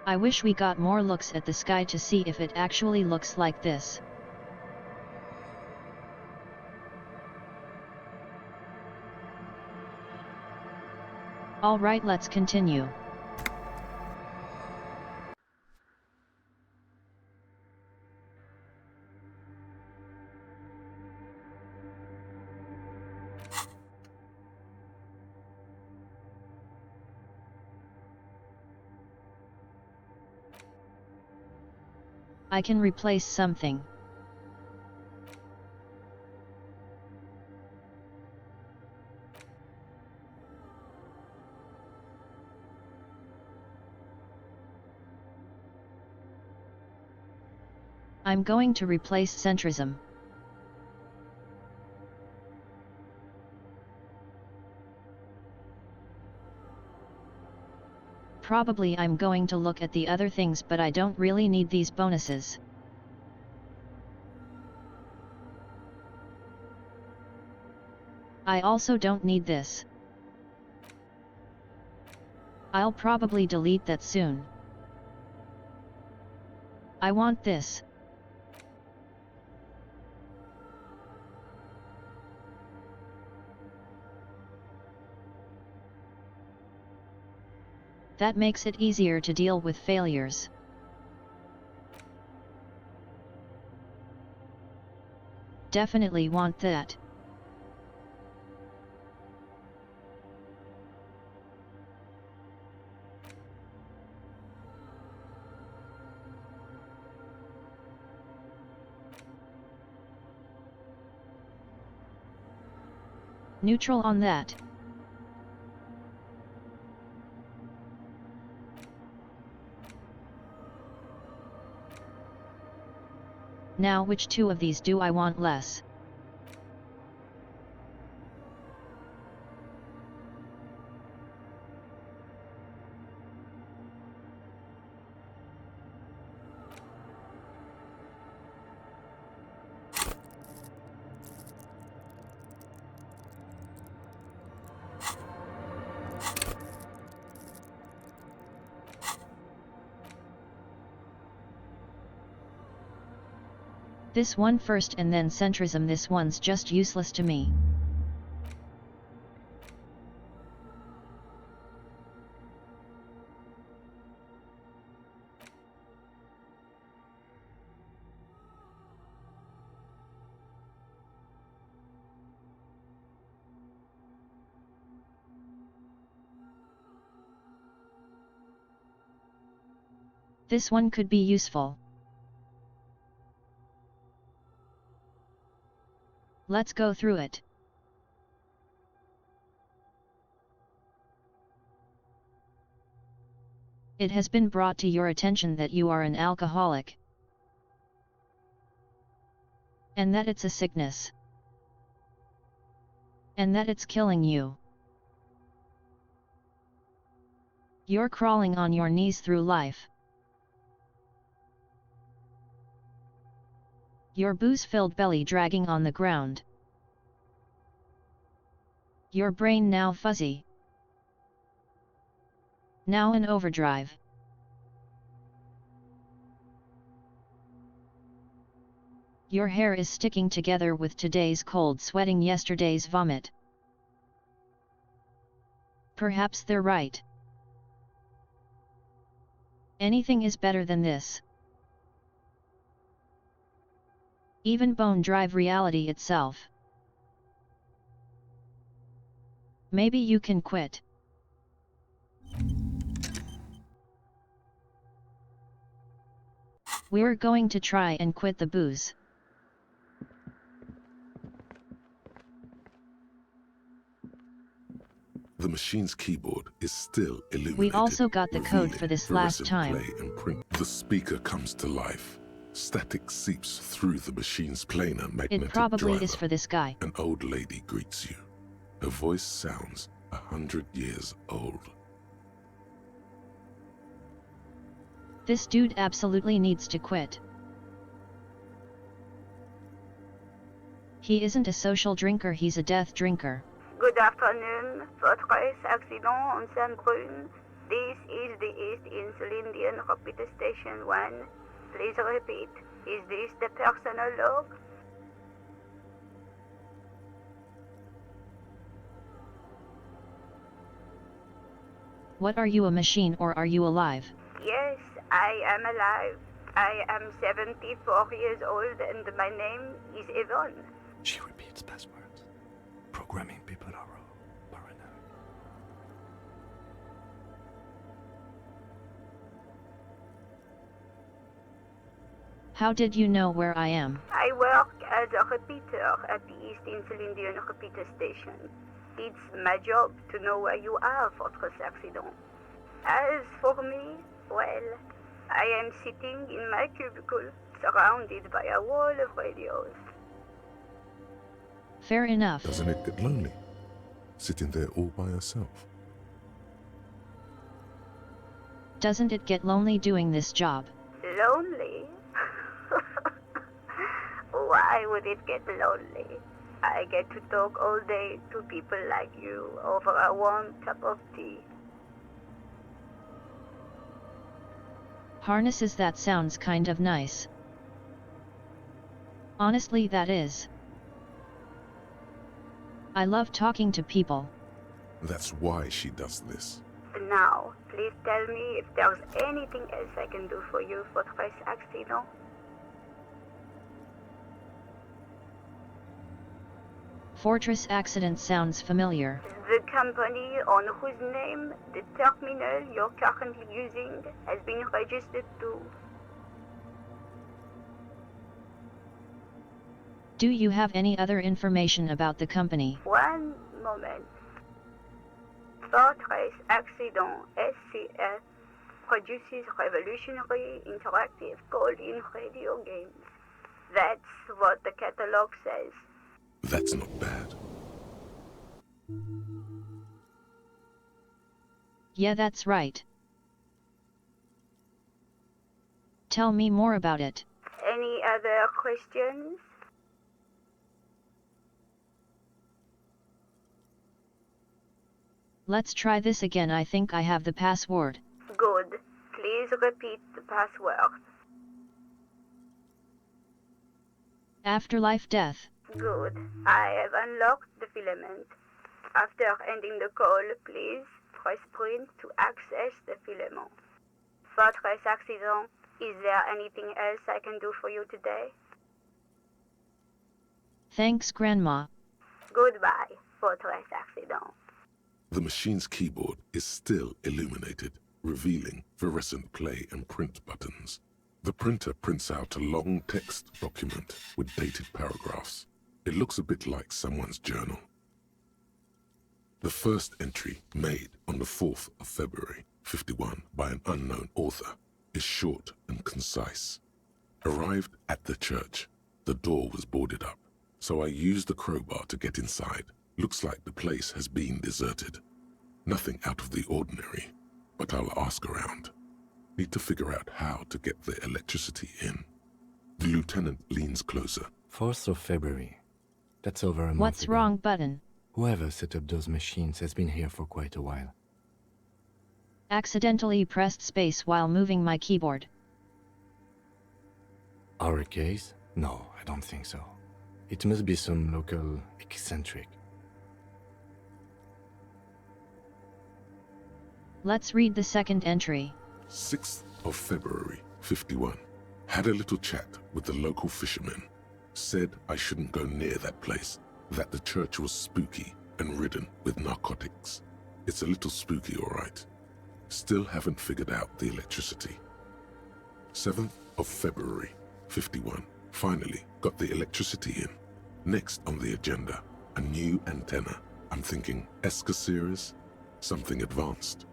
I wish we got more looks at the sky to see if it actually looks like this. Alright, let's continue. I can replace something. I'm going to replace centrism. Probably I'm going to look at the other things, but I don't really need these bonuses. I also don't need this. I'll probably delete that soon. I want this. That makes it easier to deal with failures. Definitely want that. Neutral on that. Now, which two of these do I want less? This one first and then centrism. This one's just useless to me. This one could be useful. Let's go through it. It has been brought to your attention that you are an alcoholic, and that it's a sickness, and that it's killing you. You're crawling on your knees through life. Your booze-filled belly dragging on the ground. Your brain now fuzzy. Now in overdrive. Your hair is sticking together with today's cold, sweating yesterday's vomit. Perhaps they're right. Anything is better than this. Even bone drive reality itself. Maybe you can quit. We're going to try and quit the booze. The machine's keyboard is still illuminated. We also got the code for this last time. Play and print. The speaker comes to life. Static seeps through the machine's planar magnetic It probably driver. is for this guy. An old lady greets you. Her voice sounds 100 years old. This dude absolutely needs to quit. He isn't a social drinker, he's a death drinker. Good afternoon, Fortress Accident on San Brun. This is the East Insulindian Repeater Station 1. Please repeat. Is this the personal log? What are you, a machine, or are you alive? Yes, I am alive. I am 74 years old and my name is Yvonne. She repeats passwords. Programming people are paranoid. How did you know where I am? I work as a repeater at the East Insulindian Repeater Station. It's my job to know where you are, Fortress Accident. As for me, well, I am sitting in my cubicle, surrounded by a wall of radios. Fair enough. Doesn't it get lonely, sitting there all by herself? Doesn't it get lonely doing this job? Lonely? Why would it get lonely? I get to talk all day to people like you over a warm cup of tea. Harnesses, that sounds kind of nice. Honestly, that is. I love talking to people. That's why she does this. Now, please tell me if there's anything else I can do for you, Fortress Accident. Fortress Accident sounds familiar. The company on whose name the terminal you're currently using has been registered to. Do you have any other information about the company? One moment. Fortress Accident SCS produces revolutionary interactive call-in radio games. That's what the catalog says. That's not bad. Yeah, that's right. Tell me more about it. Any other questions? Let's try this again. I think I have the password. Good. Please repeat the password. Afterlife death. Good. I have unlocked the filament. After ending the call, please press print to access the filament. Fortress Accident, is there anything else I can do for you today? Thanks, Grandma. Goodbye, Fortress Accident. The machine's keyboard is still illuminated, revealing fluorescent play and print buttons. The printer prints out a long text document with dated paragraphs. It looks a bit like someone's journal. The first entry, made on the 4th of February, 51, by an unknown author, is short and concise. Arrived at the church. The door was boarded up, so I used the crowbar to get inside. Looks like the place has been deserted. Nothing out of the ordinary, but I'll ask around. Need to figure out how to get the electricity in. The lieutenant leans closer. 4th of February. That's over a month What's ago. wrong button? Whoever set up those machines has been here for quite a while. Accidentally pressed space while moving my keyboard. Our case? No, I don't think so. It must be some local eccentric. Let's read the second entry. 6th of February, 51. Had a little chat with the local fishermen. Said I shouldn't go near that place, that the church was spooky and ridden with narcotics. It's a little spooky, all right. Still haven't figured out the electricity. 7th of February, 51. Finally got the electricity in. Next on the agenda, a new antenna. I'm thinking Eska series, something advanced.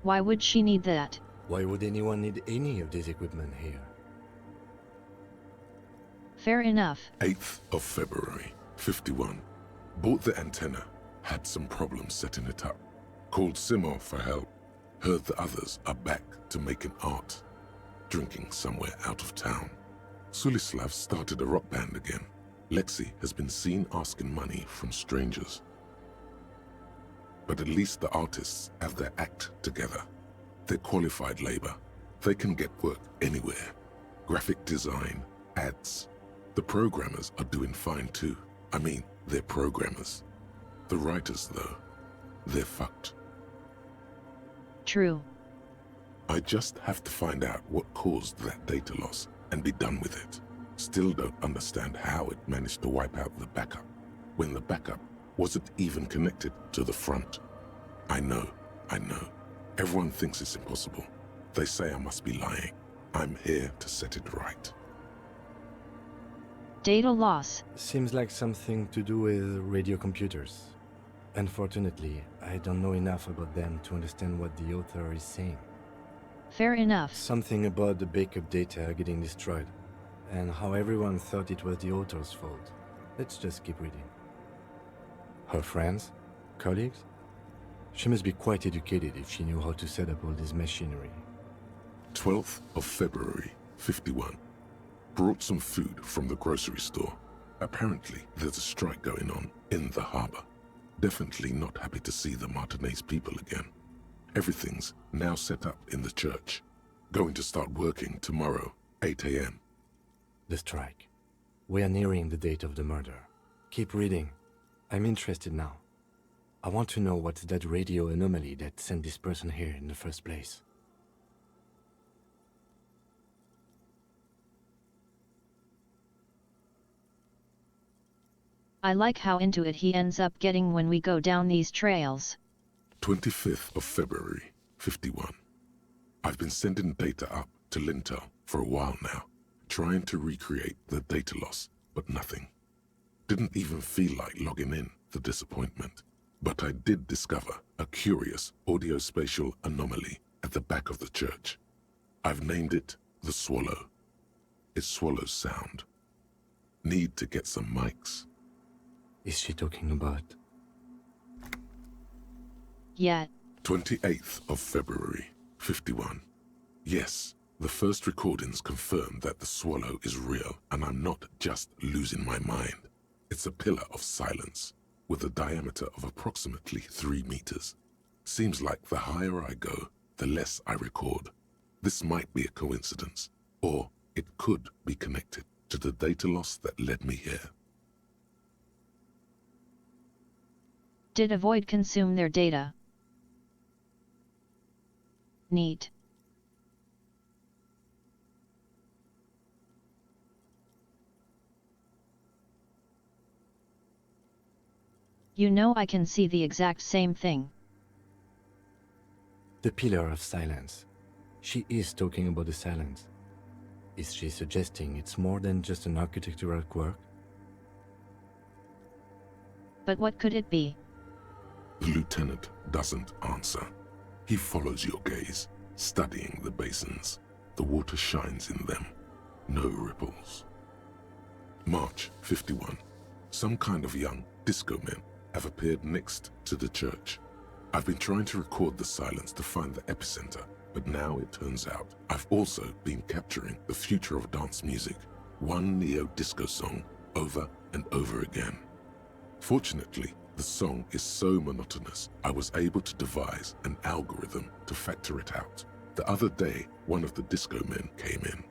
Why would she need that? Why would anyone need any of this equipment here? Fair enough. 8th of February, 51. Bought the antenna, had some problems setting it up. Called Simon for help. Heard the others are back to making art. Drinking somewhere out of town. Sulislav started a rock band again. Lexi has been seen asking money from strangers. But at least the artists have their act together. They're qualified labor. They can get work anywhere. Graphic design, ads. The programmers are doing fine too. I mean, they're programmers. The writers, though, they're fucked. True. I just have to find out what caused that data loss and be done with it. Still don't understand how it managed to wipe out the backup, when the backup wasn't even connected to the front. I know. Everyone thinks it's impossible. They say I must be lying. I'm here to set it right. Data loss. Seems like something to do with radio computers. Unfortunately, I don't know enough about them to understand what the author is saying. Fair enough. Something about the backup data getting destroyed, and how everyone thought it was the author's fault. Let's just keep reading. Her friends? Colleagues? She must be quite educated if she knew how to set up all this machinery. 12th of February, 51. Brought some food from the grocery store. Apparently, there's a strike going on in the harbor. Definitely not happy to see the Martinez people again. Everything's now set up in the church. Going to start working tomorrow, 8 a.m. The strike. We are nearing the date of the murder. Keep reading. I'm interested now. I want to know what's that radio anomaly that sent this person here in the first place. I like how into it he ends up getting when we go down these trails. 25th of February, 51. I've been sending data up to Lintel for a while now, trying to recreate the data loss, but nothing. Didn't even feel like logging in, the disappointment. But I did discover a curious audio-spatial anomaly at the back of the church. I've named it the Swallow. It swallows sound. Need to get some mics. Is she talking about? Yeah. 28th of February, 51. Yes, the first recordings confirm that the Swallow is real and I'm not just losing my mind. It's a pillar of silence with a diameter of approximately 3 meters. Seems like the higher I go, the less I record. This might be a coincidence, or it could be connected to the data loss that led me here. Did Avoid consume their data? Neat. You know I can see the exact same thing. The pillar of silence. She is talking about the silence. Is she suggesting it's more than just an architectural quirk? But what could it be? The lieutenant doesn't answer. He follows your gaze, studying the basins. The water shines in them. No ripples. March 51. Some kind of young disco men have appeared next to the church. I've been trying to record the silence to find the epicenter, but now it turns out I've also been capturing the future of dance music, one neo-disco song over and over again. Fortunately, the song is so monotonous, I was able to devise an algorithm to factor it out. The other day, one of the disco men came in.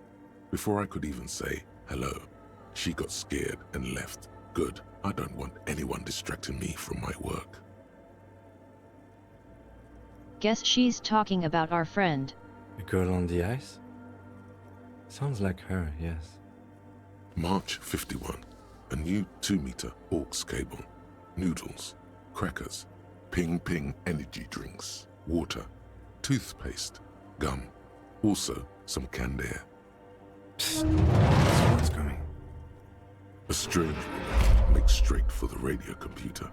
Before I could even say hello, she got scared and left. Good, I don't want anyone distracting me from my work. Guess she's talking about our friend. The girl on the ice? Sounds like her, yes. March 51. A new 2-meter aux cable. Noodles, crackers, ping-ping energy drinks, water, toothpaste, gum, also some canned air. Psst, someone's coming. A strange woman makes straight for the radio computer.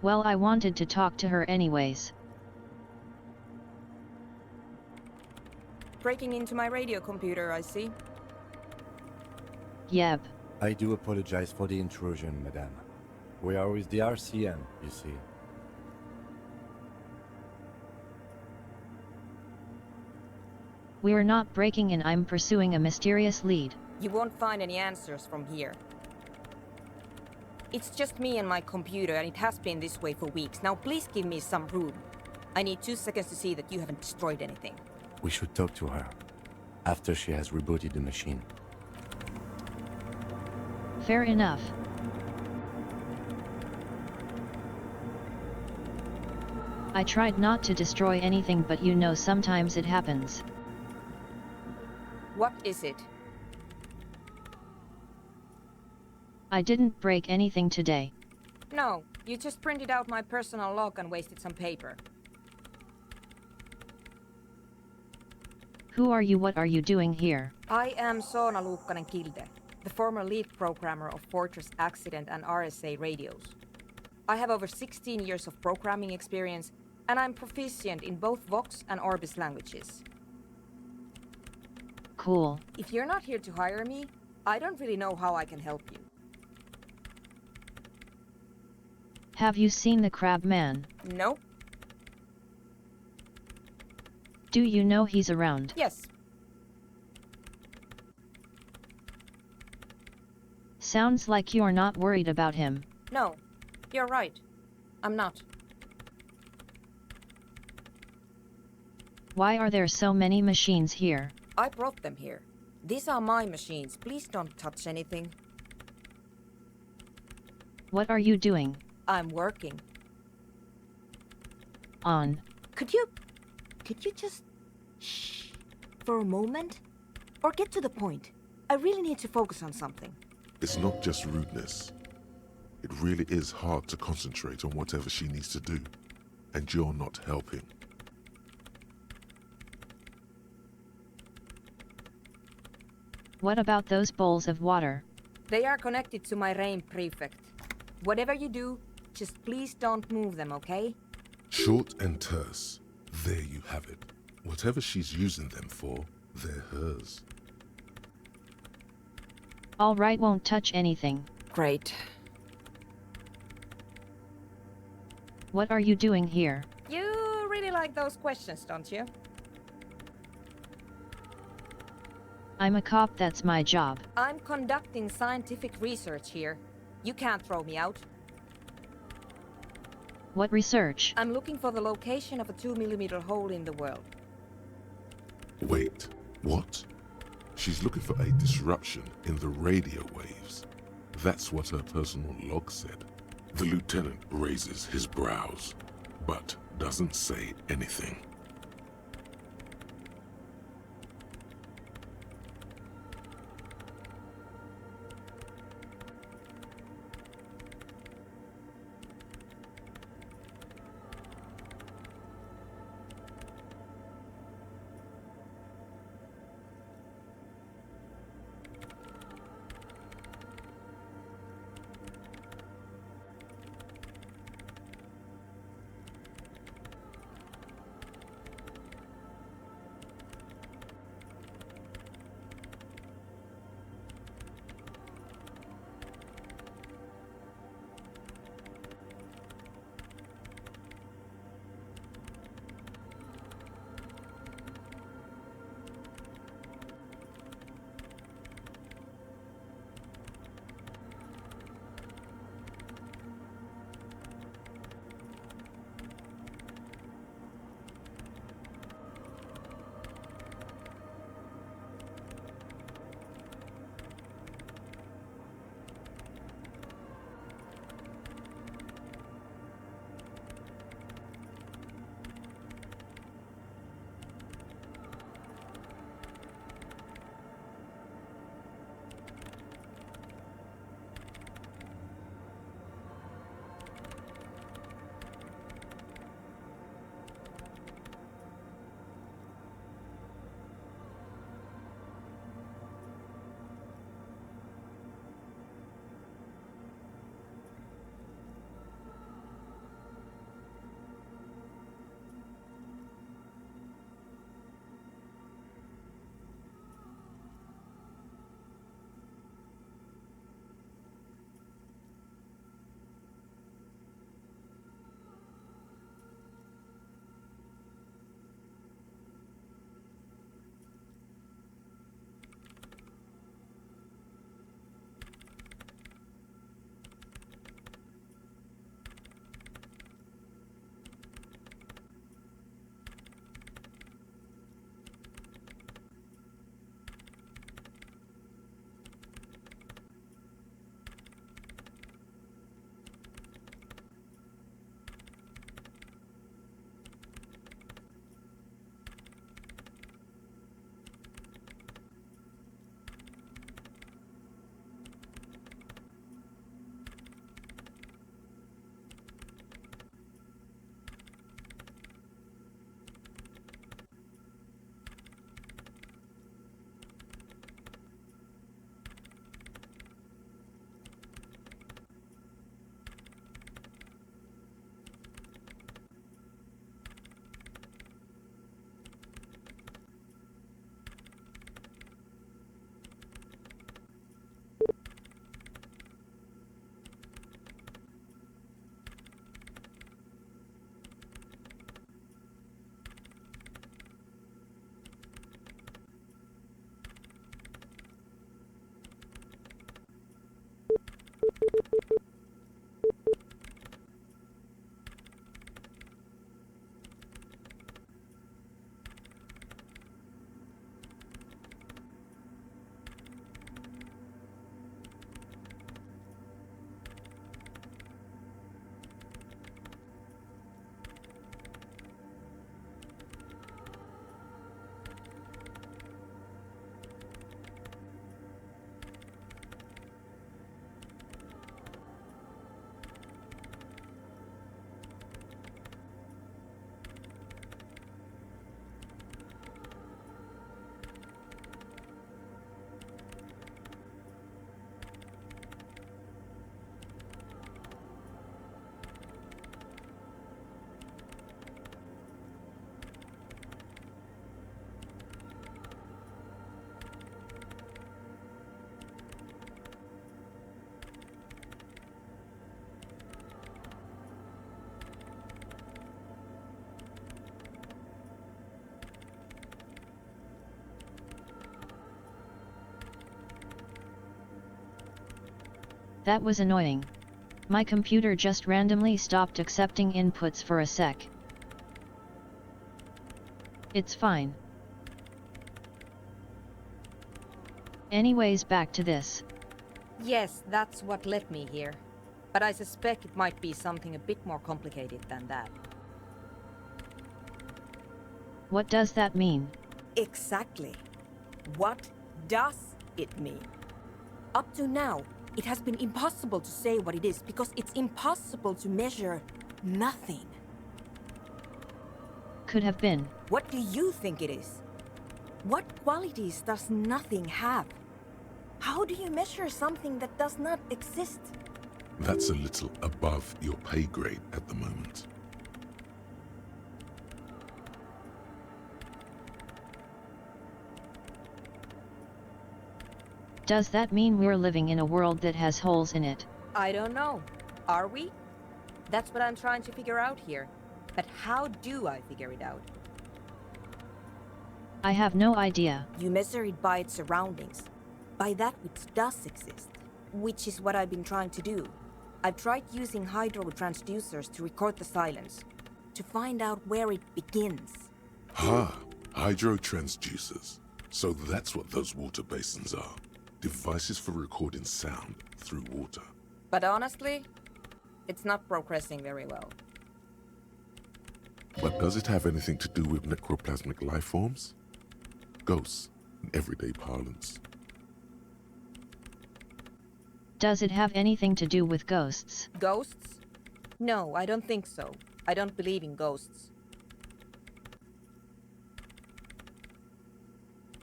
Well, I wanted to talk to her anyways. Breaking into my radio computer, I see. Yep. I do apologize for the intrusion, madame. We are with the RCM, you see. We're not breaking in, I'm pursuing a mysterious lead. You won't find any answers from here. It's just me and my computer, and it has been this way for weeks. Now please give me some room. I need 2 seconds to see that you haven't destroyed anything. We should talk to her after she has rebooted the machine. Fair enough. I tried not to destroy anything, but you know sometimes it happens. What is it? I didn't break anything today. No, you just printed out my personal log and wasted some paper. Who are you? What are you doing here? I am Soona Luukkanen-Kilde, the former lead programmer of Fortress Accident and RSA radios. I have over 16 years of programming experience, and I'm proficient in both Vox and Orbis languages. Cool. If you're not here to hire me, I don't really know how I can help you. Have you seen the Crab Man? No? Do you know he's around? Yes. Sounds like you're not worried about him. No. You're right. I'm not. Why are there so many machines here? I brought them here. These are my machines. Please don't touch anything. What are you doing? I'm working. On. Could you just shh for a moment? Or get to the point? I really need to focus on something. It's not just rudeness. It really is hard to concentrate on whatever she needs to do, and you're not helping. What about those bowls of water? They are connected to my RAIN prefect. Whatever you do, just please don't move them, okay? Short and terse. There you have it. Whatever she's using them for, they're hers. All right, won't touch anything. Great. What are you doing here? You really like those questions, don't you? I'm a cop, that's my job. I'm conducting scientific research here. You can't throw me out. What research? I'm looking for the location of a 2mm hole in the world. Wait, what? She's looking for a disruption in the radio waves. That's what her personal log said. The lieutenant raises his brows, but doesn't say anything. That was annoying. My computer just randomly stopped accepting inputs for a sec. It's fine. Anyways, back to this. Yes, that's what led me here. But I suspect it might be something a bit more complicated than that. What does that mean? Exactly. What does it mean? Up to now, it has been impossible to say what it is because it's impossible to measure nothing. Could have been. What do you think it is? What qualities does nothing have? How do you measure something that does not exist? That's a little above your pay grade at the moment. Does that mean we're living in a world that has holes in it? I don't know. Are we? That's what I'm trying to figure out here. But how do I figure it out? I have no idea. You measure it by its surroundings, by that which does exist, which is what I've been trying to do. I've tried using hydro transducers to record the silence, to find out where it begins. Hydro transducers. So that's what those water basins are. Devices for recording sound through water. But honestly, it's not progressing very well. But does it have anything to do with necroplasmic life forms? Ghosts, in everyday parlance. Does it have anything to do with ghosts? Ghosts? No, I don't think so. I don't believe in ghosts.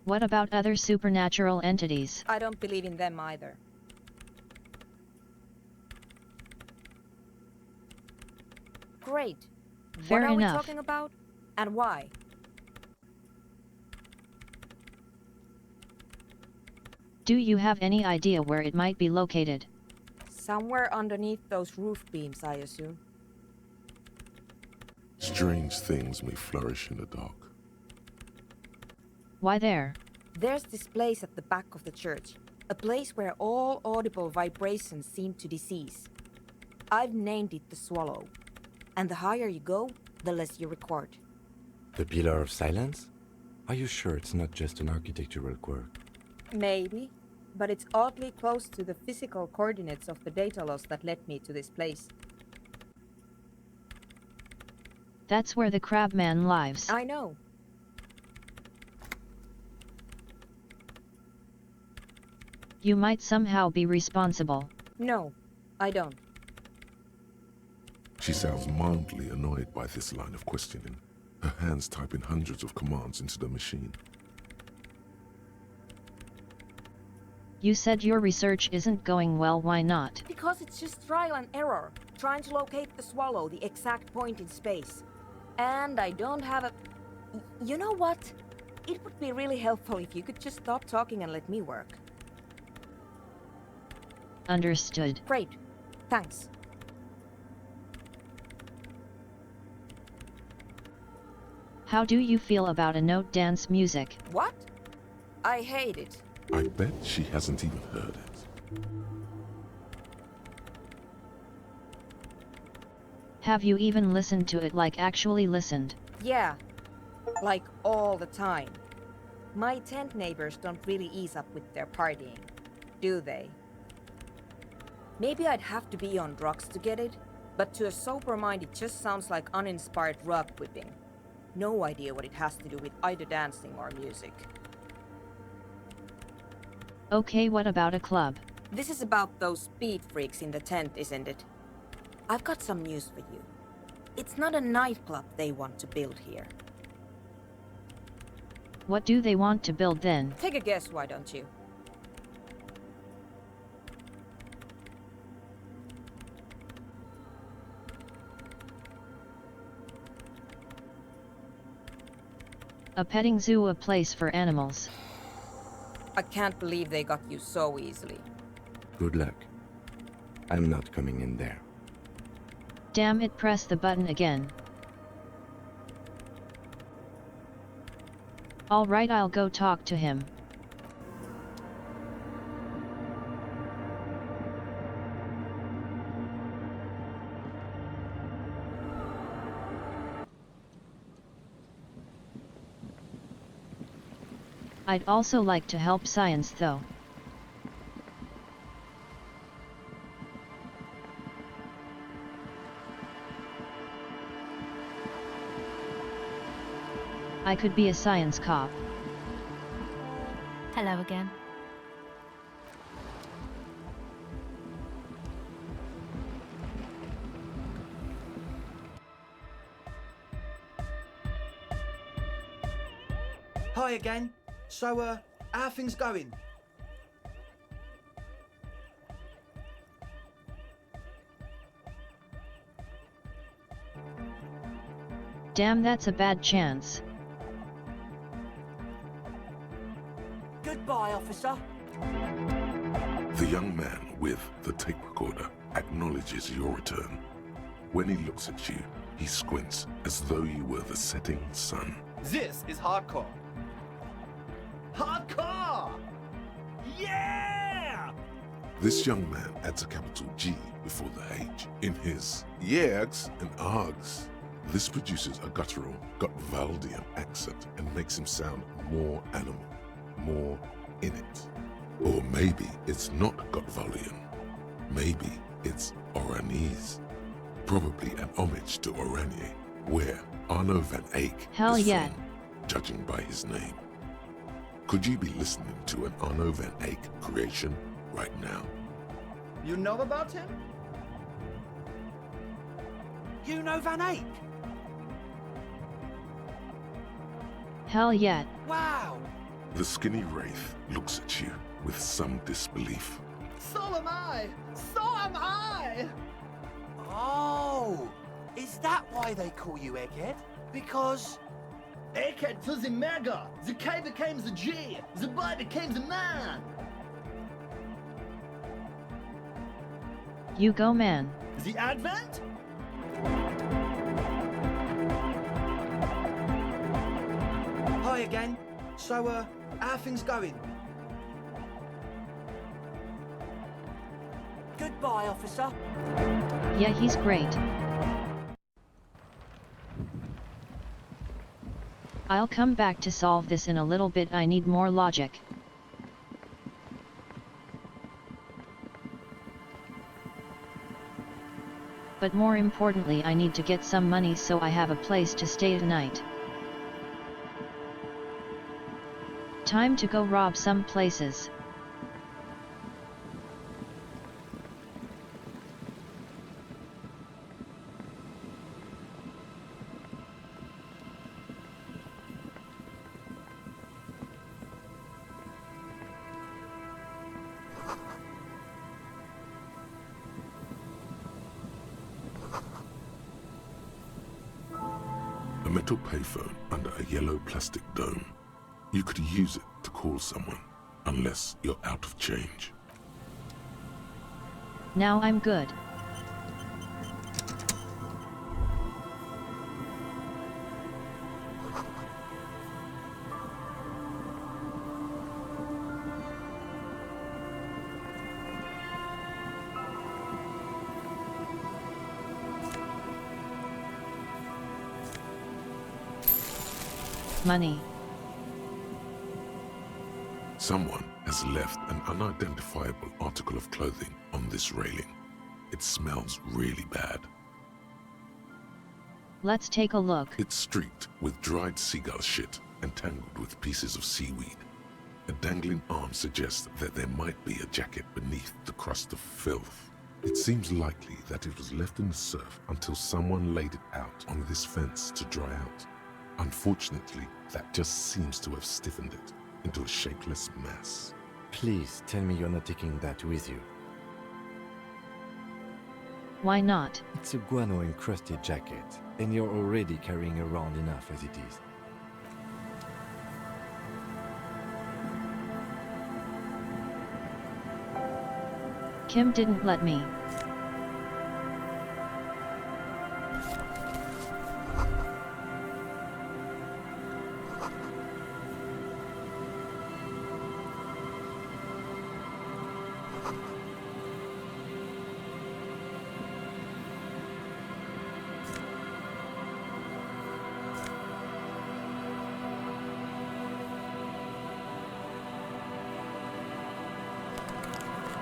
What about other supernatural entities? I don't believe in them either. Great. Fair what are enough. we talking about? And why? Do you have any idea where it might be located? Somewhere underneath those roof beams, I assume. Strange things may flourish in the dark. Why there? There's this place at the back of the church. A place where all audible vibrations seem to cease. I've named it the Swallow. And the higher you go, the less you record. The Pillar of Silence? Are you sure it's not just an architectural quirk? Maybe, but it's oddly close to the physical coordinates of the data loss that led me to this place. That's where the Crabman lives. I know. You might somehow be responsible. No, I don't. She sounds mildly annoyed by this line of questioning, her hands typing hundreds of commands into the machine. You said your research isn't going well, why not? Because it's just trial and error, trying to locate the Swallow, the exact point in space. And I don't have a... You know what? It would be really helpful if you could just stop talking and let me work. Understood. Great. Thanks. How do you feel about a note dance music? What? I hate it. I bet she hasn't even heard it. Have you even listened to it, like actually listened? Yeah. Like all the time. My tent neighbors don't really ease up with their partying, do they? Maybe I'd have to be on drugs to get it, but to a sober mind it just sounds like uninspired rug whipping. No idea what it has to do with either dancing or music. Okay, what about a club? This is about those speed freaks in the tent, isn't it? I've got some news for you. It's not a nightclub they want to build here. What do they want to build then? Take a guess, why don't you? A petting zoo, a place for animals. I can't believe they got you so easily. Good luck. I'm not coming in there. Damn it, press the button again. Alright, I'll go talk to him. I'd also like to help science though. I could be a science cop. Hello again. Hi again. So, how are things going? Damn, that's a bad chance. Goodbye, officer. The young man with the tape recorder acknowledges your return. When he looks at you, he squints as though you were the setting sun. This is hardcore. Hardcore! Yeah! This young man adds a capital G before the H in his yegs and args. This produces a guttural Gotvaldian accent and makes him sound more animal, more in it. Or maybe it's not Gotvaldian. Maybe it's Oranese. Probably an homage to Oranje, where Arno van Eyck Hell is yeah. from, judging by his name. Could you be listening to an Arno van Eyck creation right now? You know about him? You know Van Eyck? Hell yeah. Wow! The skinny wraith looks at you with some disbelief. So am I! So am I! Oh! Is that why they call you Egghead? Because... Egghead to the mega! The K became the G! The boy became the man! You go, man. The Advent? Hi again. So, how are things going? Goodbye, officer. Yeah, he's great. I'll come back to solve this in a little bit. I need more logic. But more importantly, I need to get some money so I have a place to stay tonight. Time to go rob some places. A metal payphone under a yellow plastic dome. You could use it to call someone, unless you're out of change. Now I'm good. Money. Someone has left an unidentifiable article of clothing on this railing. It smells really bad. Let's take a look. It's streaked with dried seagull shit and tangled with pieces of seaweed. A dangling arm suggests that there might be a jacket beneath the crust of filth. It seems likely that it was left in the surf until someone laid it out on this fence to dry out. Unfortunately, that just seems to have stiffened it into a shapeless mass. Please tell me you're not taking that with you. Why not? It's a guano-encrusted jacket, and you're already carrying around enough as it is. Kim didn't let me.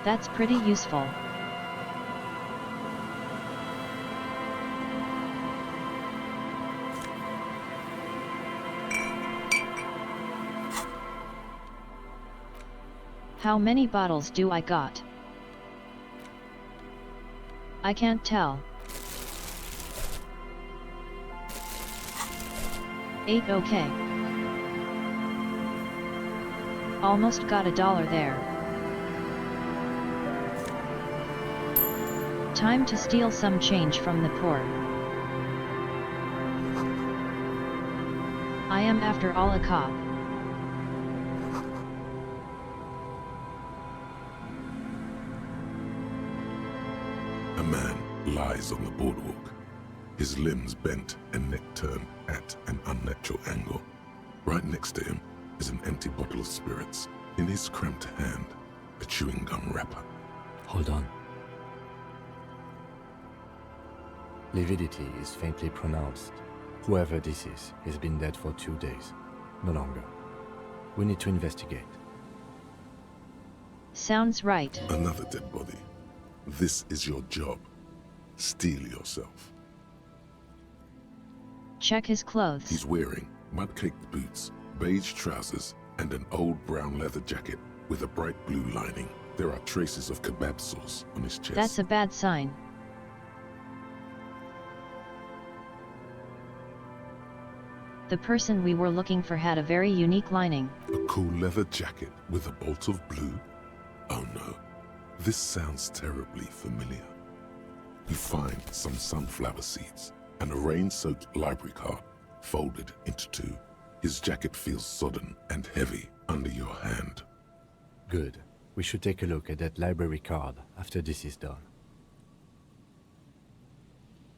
That's pretty useful. How many bottles do I got? I can't tell. 8, okay. Almost got $1 there. Time to steal some change from the poor. I am after all a cop. A man lies on the boardwalk, his limbs bent and neck turned at an unnatural angle. Right next to him is an empty bottle of spirits. In his cramped hand, a chewing gum wrapper. Hold on. Lividity is faintly pronounced. Whoever this is has been dead for 2 days. No longer. We need to investigate. Sounds right. Another dead body. This is your job. Steel yourself. Check his clothes. He's wearing mud-caked boots, beige trousers, and an old brown leather jacket with a bright blue lining. There are traces of kebab sauce on his chest. That's a bad sign. The person we were looking for had a very unique lining. A cool leather jacket with a bolt of blue? Oh no, this sounds terribly familiar. You find some sunflower seeds and a rain-soaked library card folded into 2. His jacket feels sodden and heavy under your hand. Good. We should take a look at that library card after this is done.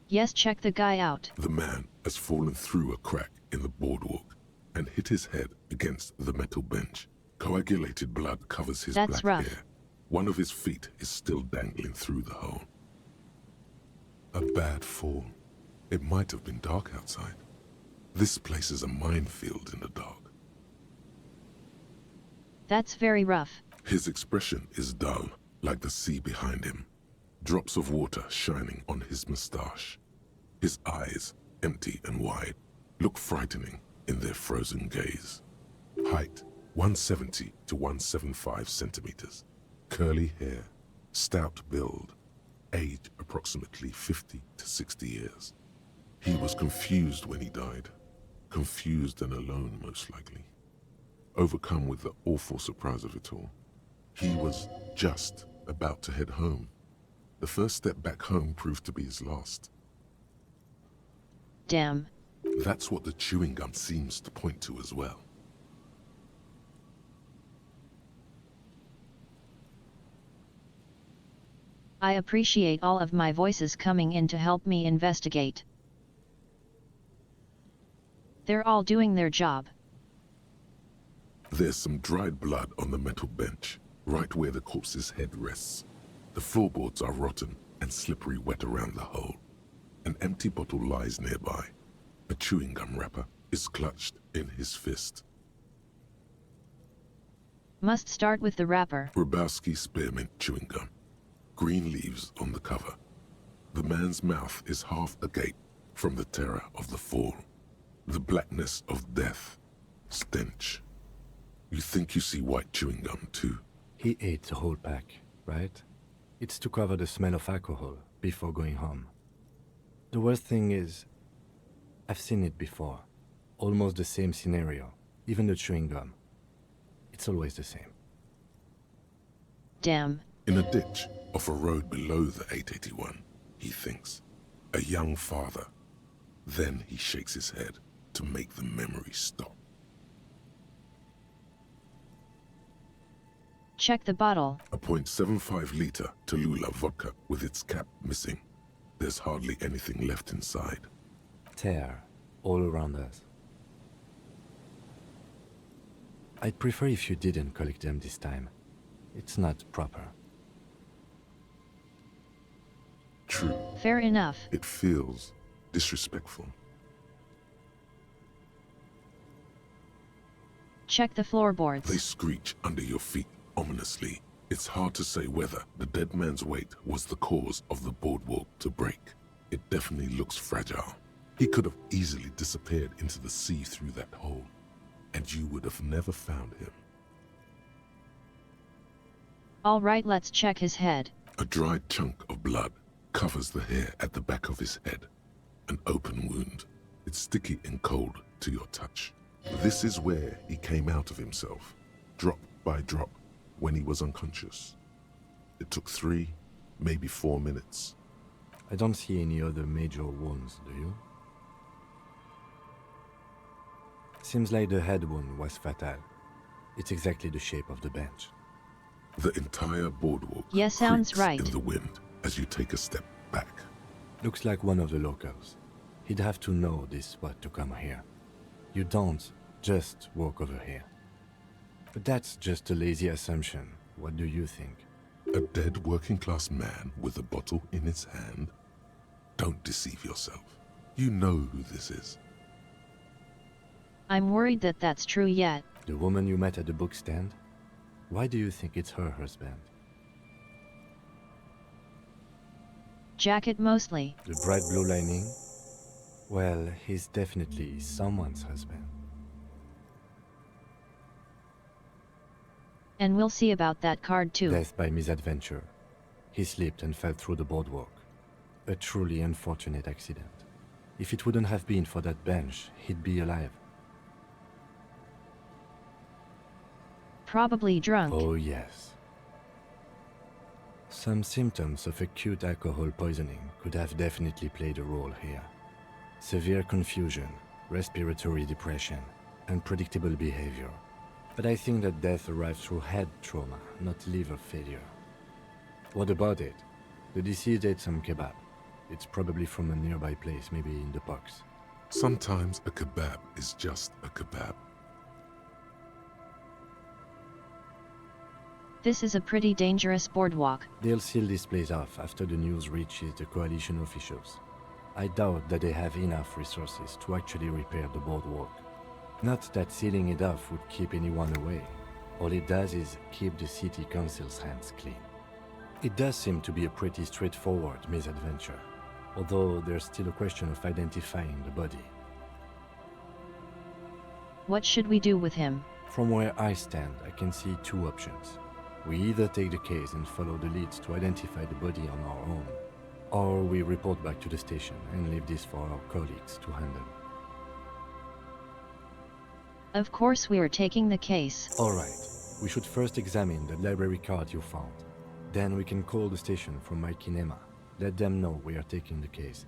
Yes, check the guy out. The man has fallen through a crack in the boardwalk and hit his head against the metal bench. Coagulated blood covers his That's black rough. hair. One of his feet is still dangling through the hole. A bad fall. It might have been dark outside. This place is a minefield in the dark. That's very rough. His expression is dull, like the sea behind him. Drops of water shining on his mustache. His eyes, empty and wide, look frightening in their frozen gaze. Height, 170 to 175 centimeters. Curly hair, stout build. Age, approximately 50 to 60 years. He was confused when he died. Confused and alone, most likely. Overcome with the awful surprise of it all. He was just about to head home. The first step back home proved to be his last. Damn. That's what the chewing gum seems to point to as well. I appreciate all of my voices coming in to help me investigate. They're all doing their job. There's some dried blood on the metal bench, right where the corpse's head rests. The floorboards are rotten and slippery wet around the hole. An empty bottle lies nearby. A chewing gum wrapper is clutched in his fist. Must start with the wrapper. Grabowski spearmint chewing gum. Green leaves on the cover. The man's mouth is half agape from the terror of the fall. The blackness of death. Stench. You think you see white chewing gum too? He ate the whole pack, right? It's to cover the smell of alcohol before going home. The worst thing is, I've seen it before. Almost the same scenario. Even the chewing gum. It's always the same. Damn. In a ditch off a road below the 881, he thinks. A young father. Then he shakes his head to make the memory stop. Check the bottle. A .75-liter Tallulah vodka with its cap missing. There's hardly anything left inside. Tear all around us. I'd prefer if you didn't collect them this time. It's not proper. True. Fair enough. It feels disrespectful. Check the floorboards. They screech under your feet ominously. It's hard to say whether the dead man's weight was the cause of the boardwalk to break. It definitely looks fragile. He could have easily disappeared into the sea through that hole, and you would have never found him. All right, let's check his head. A dried chunk of blood covers the hair at the back of his head. An open wound. It's sticky and cold to your touch. This is where he came out of himself, drop by drop, when he was unconscious. It took 3, maybe 4 minutes. I don't see any other major wounds, do you? Seems like the head wound was fatal. It's exactly the shape of the bench. The entire boardwalk Sounds creaks right. in the wind as you take a step back. Looks like one of the locals. He'd have to know this spot to come here. You don't just walk over here. But that's just a lazy assumption. What do you think? A dead working-class man with a bottle in his hand? Don't deceive yourself. You know who this is. I'm worried that that's true yet. The woman you met at the book stand? Why do you think it's her husband? Jacket mostly. The bright blue lining? Well, he's definitely someone's husband. And we'll see about that card too. Death by misadventure. He slipped and fell through the boardwalk. A truly unfortunate accident. If it wouldn't have been for that bench, he'd be alive. Probably drunk. Oh yes. Some symptoms of acute alcohol poisoning could have definitely played a role here. Severe confusion, respiratory depression, unpredictable behavior. But I think that death arrived through head trauma, not liver failure. What about it? The deceased ate some kebab. It's probably from a nearby place, maybe in the parks. Sometimes a kebab is just a kebab. This is a pretty dangerous boardwalk. They'll seal this place off after the news reaches the coalition officials. I doubt that they have enough resources to actually repair the boardwalk. Not that sealing it off would keep anyone away. All it does is keep the city council's hands clean. It does seem to be a pretty straightforward misadventure, although there's still a question of identifying the body. What should we do with him? From where I stand, I can see 2 options. We either take the case and follow the leads to identify the body on our own, or we report back to the station and leave this for our colleagues to handle. Of course we are taking the case. Alright, we should first examine the library card you found. Then we can call the station from my kinema. Let them know we are taking the case.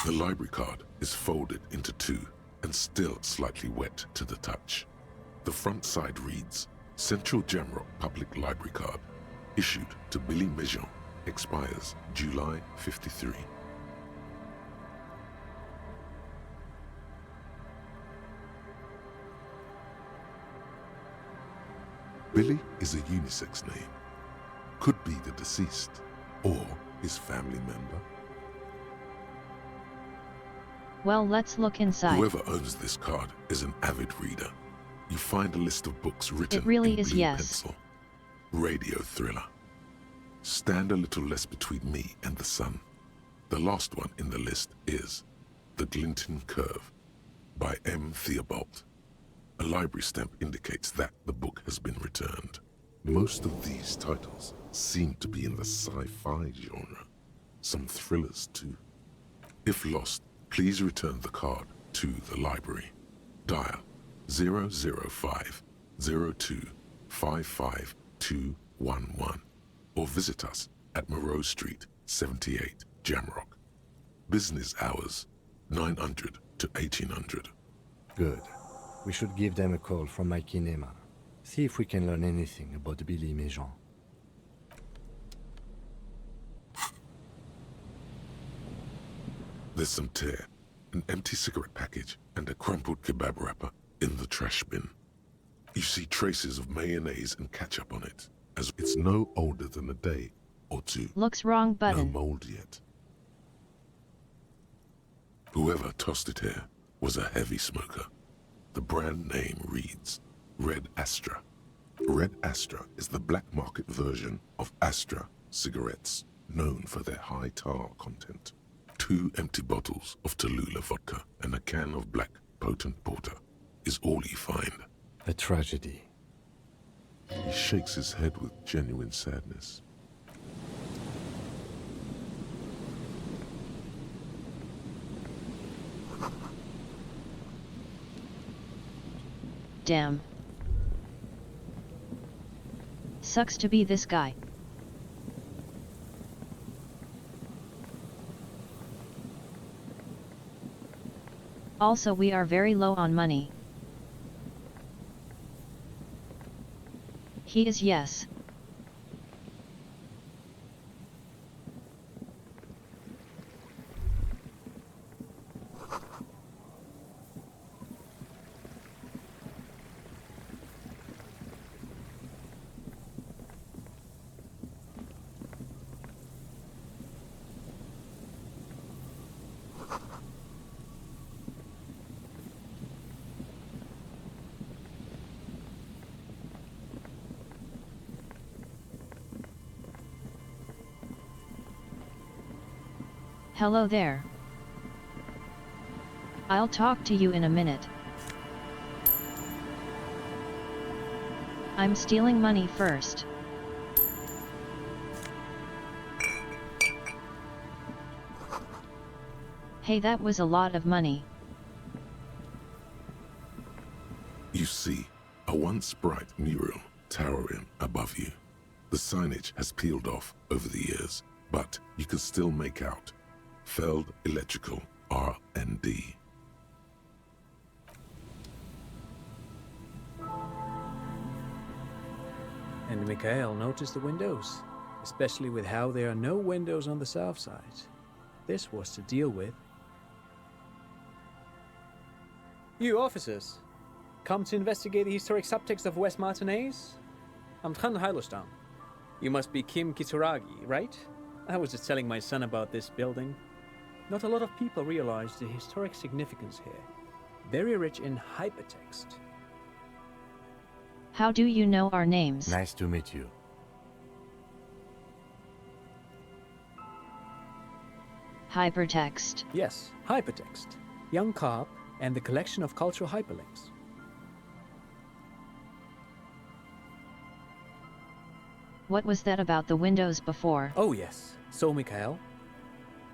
The library card is folded into 2 and still slightly wet to the touch. The front side reads, Central Jamrock Public Library Card, issued to Billy Mejean, expires July 53. Billy is a unisex name. Could be the deceased, or his family member. Well, let's look inside. Whoever owns this card is an avid reader. You find a list of books written It really in is blue yes. pencil. Radio thriller. Stand a little less between me and the sun. The last one in the list is The Glinton Curve by M. Theobald. A library stamp indicates that the book has been returned. Most of these titles seem to be in the sci-fi genre. Some thrillers too. If lost, please return the card to the library. Dial 005 02 55211 or visit us at Moreau Street, 78, Jamrock. Business hours, 900 to 1800. Good. We should give them a call from my kinema. See if we can learn anything about Billy Mejean. There's some tear, an empty cigarette package, and a crumpled kebab wrapper in the trash bin. You see traces of mayonnaise and ketchup on it, as it's no older than a day or 2. Looks wrong No button. mold yet. Whoever tossed it here was a heavy smoker. The brand name reads Red Astra. Red Astra is the black market version of Astra cigarettes, known for their high tar content. 2 empty bottles of Tallulah vodka and a can of black potent porter is all you find. A tragedy. He shakes his head with genuine sadness. Damn. Sucks to be this guy. Also, we are very low on money. He is yes. Hello there. I'll talk to you in a minute. I'm stealing money first. Hey, that was a lot of money. You see a once bright mural towering above you. The signage has peeled off over the years, but you can still make out Feld Electrical R&D. And Mikhail noticed the windows, especially with how there are no windows on the south side. This was to deal with. You officers, come to investigate the historic subtext of West Martinez? I'm Tran Heilostam. You must be Kim Kitsuragi, right? I was just telling my son about this building. Not a lot of people realize the historic significance here. Very rich in hypertext. How do you know our names? Nice to meet you. Hypertext. Yes, hypertext. Young Carp and the collection of cultural hyperlinks. What was that about the windows before? Oh yes, so Mikhail.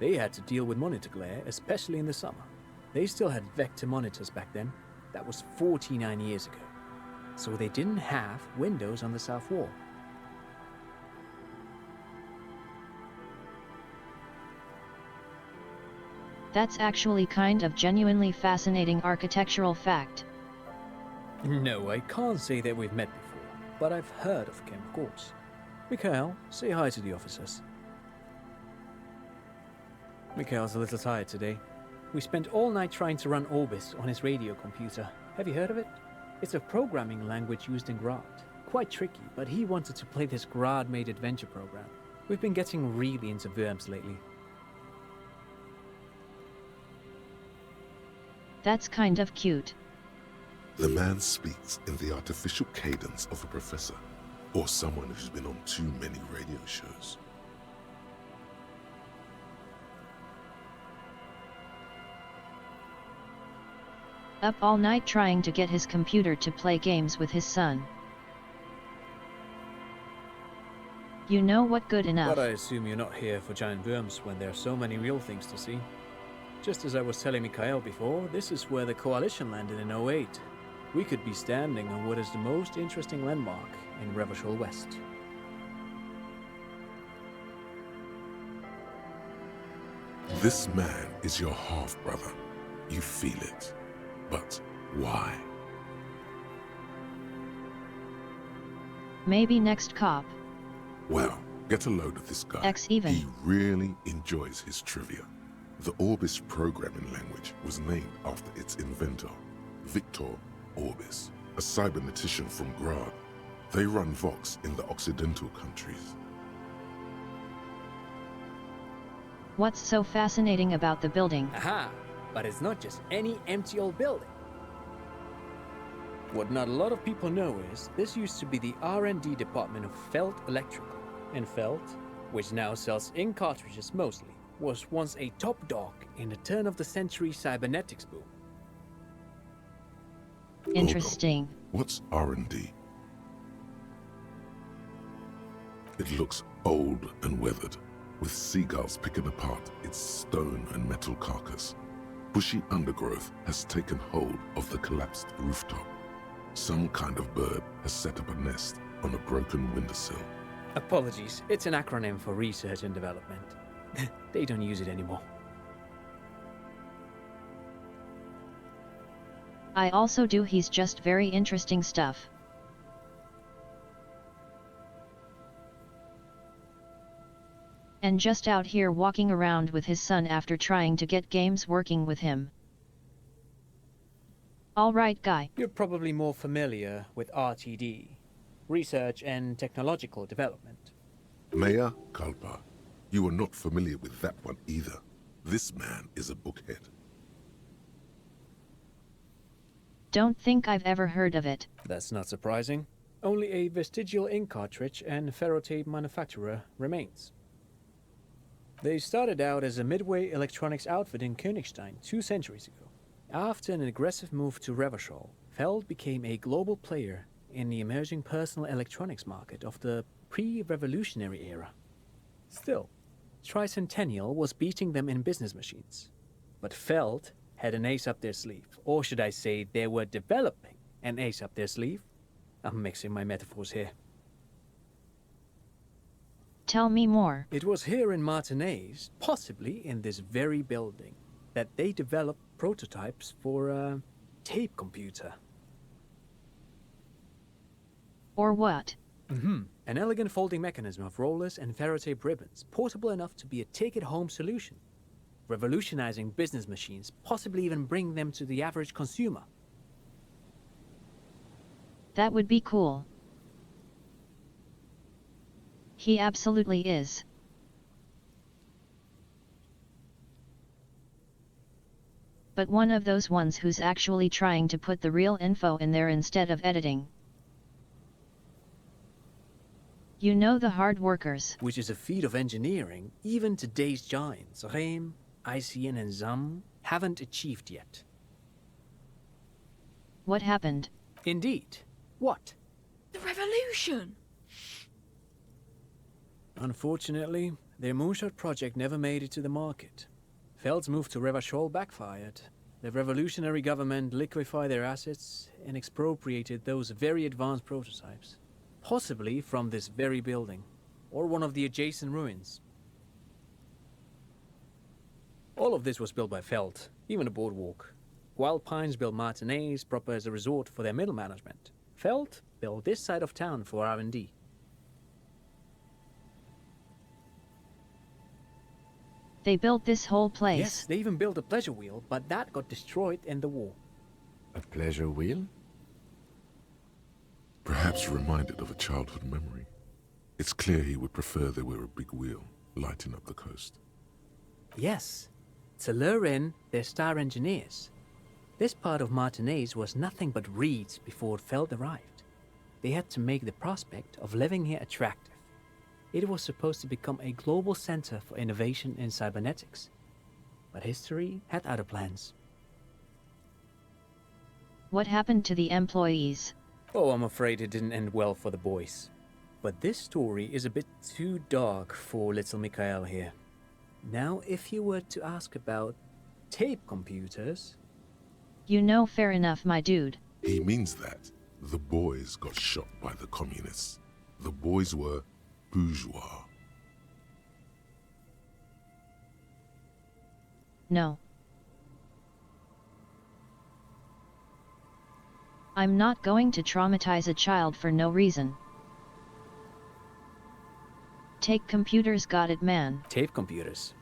They had to deal with monitor glare, especially in the summer. They still had vector monitors back then. That was 49 years ago. So they didn't have windows on the south wall. That's actually kind of genuinely fascinating architectural fact. No, I can't say that we've met before, but I've heard of Kim, of course. Mikhail, say hi to the officers. Mikhail's a little tired today. We spent all night trying to run Orbis on his radio computer. Have you heard of it? It's a programming language used in Grad. Quite tricky, but he wanted to play this Grad-made adventure program. We've been getting really into Worms lately. That's kind of cute. The man speaks in the artificial cadence of a professor, or someone who's been on too many radio shows. Up all night trying to get his computer to play games with his son. You know what, good enough. But I assume you're not here for giant worms when there are so many real things to see. Just as I was telling Mikhail before, this is where the Coalition landed in '08. We could be standing on what is the most interesting landmark in Revachol West. This man is your half-brother. You feel it. But why? Maybe next cop. Well, get a load of this guy. X even. He really enjoys his trivia. The Orbis programming language was named after its inventor, Victor Orbis, a cybernetician from Grad. They run Vox in the Occidental countries. What's so fascinating about the building? Aha! But it's not just any empty old building. What not a lot of people know is this used to be the R&D department of Felt Electrical. And Felt, which now sells ink cartridges mostly, was once a top dog in the turn-of-the-century cybernetics boom. Interesting. What's R&D? It looks old and weathered, with seagulls picking apart its stone and metal carcass. Bushy undergrowth has taken hold of the collapsed rooftop. Some kind of bird has set up a nest on a broken windowsill. Apologies, it's an acronym for research and development. They don't use it anymore. I also do. He's just very interesting stuff. And just out here walking around with his son after trying to get games working with him. Alright guy. You're probably more familiar with RTD, Research and Technological Development. Mayor Kalpa, you are not familiar with that one either. This man is a bookhead. Don't think I've ever heard of it. That's not surprising. Only a vestigial ink cartridge and ferrotape manufacturer remains. They started out as a midway electronics outfit in Königstein 2 centuries ago. After an aggressive move to Revachol, Feld became a global player in the emerging personal electronics market of the pre-revolutionary era. Still, Tricentennial was beating them in business machines. But Feld had an ace up their sleeve, or should I say they were developing an ace up their sleeve? I'm mixing my metaphors here. Tell me more. It was here in Martinez, possibly in this very building, that they developed prototypes for a tape computer. Or what? An elegant folding mechanism of rollers and ferrotape ribbons, portable enough to be a take-it-home solution. Revolutionizing business machines, possibly even bring them to the average consumer. That would be cool. He absolutely is. But one of those ones who's actually trying to put the real info in there instead of editing. You know, the hard workers. Which is a feat of engineering even today's giants, Rehm, ICN and ZAM, haven't achieved yet. What happened? Indeed. What? The revolution! Unfortunately, their moonshot project never made it to the market. Feld's move to Revachol backfired. The revolutionary government liquefied their assets and expropriated those very advanced prototypes. Possibly from this very building, or one of the adjacent ruins. All of this was built by Feld, even the boardwalk. Wild Pines built Martinez proper as a resort for their middle management. Feld built this side of town for R&D. They built this whole place. Yes, they even built a pleasure wheel, but that got destroyed in the war. A pleasure wheel? Perhaps reminded of a childhood memory. It's clear he would prefer there were a big wheel lighting up the coast. Yes, to lure in their star engineers. This part of Martinez was nothing but reeds before Feld arrived. They had to make the prospect of living here attractive. It was supposed to become a global center for innovation in cybernetics. But history had other plans. What happened to the employees? Oh, I'm afraid it didn't end well for the boys. But this story is a bit too dark for little Mikhail here. Now, if you were to ask about tape computers... You know, fair enough, my dude. He means that the boys got shot by the communists. The boys were bourgeois. No. I'm not going to traumatize a child for no reason. Take computers, got it, man. Tape computers.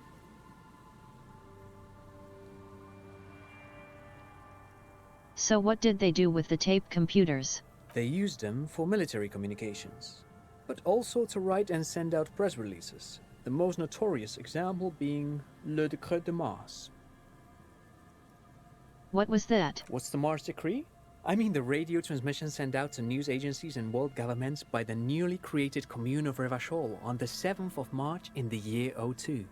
So what did they do with the tape computers? They used them for military communications, but also to write and send out press releases, the most notorious example being Le Décret de Mars. What was that? What's the Mars Decree? I mean the radio transmission sent out to news agencies and world governments by the newly created commune of Revachol on the 7th of March in the year 02.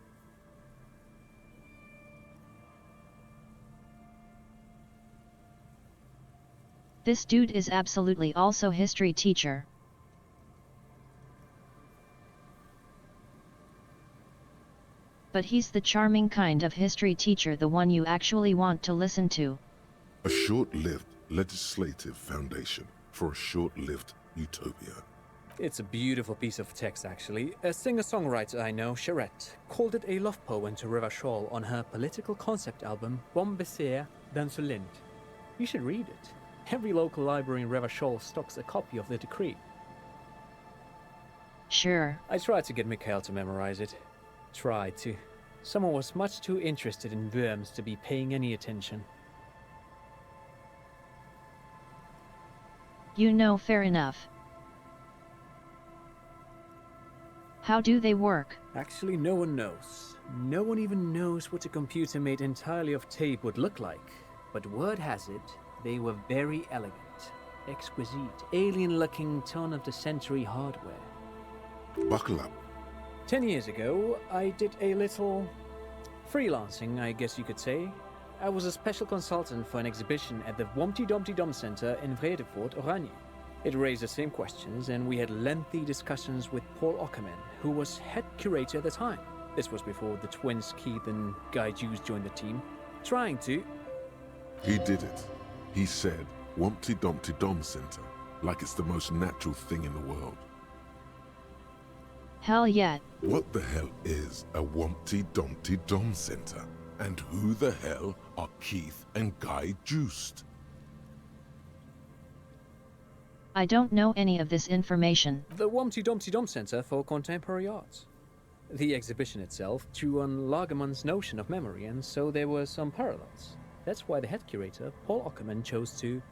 This dude is absolutely also history teacher. But he's the charming kind of history teacher, the one you actually want to listen to. A short-lived legislative foundation for a short-lived utopia. It's a beautiful piece of text, actually. A singer-songwriter I know, Charette, called it a love poem to Revachol on her political concept album, Bon Baiser dans ce Lind. You should read it. Every local library in Revachol stocks a copy of the decree. Sure. I tried to get Mikhail to memorize it. Tried to. Someone was much too interested in Worms to be paying any attention. You know, fair enough. How do they work? Actually, no one knows. No one even knows what a computer made entirely of tape would look like. But word has it, they were very elegant, exquisite, alien-looking turn-of-the-century hardware. Buckle up. 10 years ago, I did a little freelancing, I guess you could say. I was a special consultant for an exhibition at the Womty Dumpty Dum Center in Vredefort, Oranje. It raised the same questions, and we had lengthy discussions with Paul Ockerman, who was head curator at the time. This was before the twins Keith and Guy Hughes joined the team, trying to... He did it. He said, Wumpty Dumpty Dom Center, like it's the most natural thing in the world. Hell yeah. What the hell is a Wumpty Dumpty Dom Center? And who the hell are Keith and Guy Juiced? I don't know any of this information. The Womty Dumpty Dum Center for Contemporary Arts. The exhibition itself drew on Lagerman's notion of memory, and so there were some parallels. That's why the head curator, Paul Ockerman, chose to...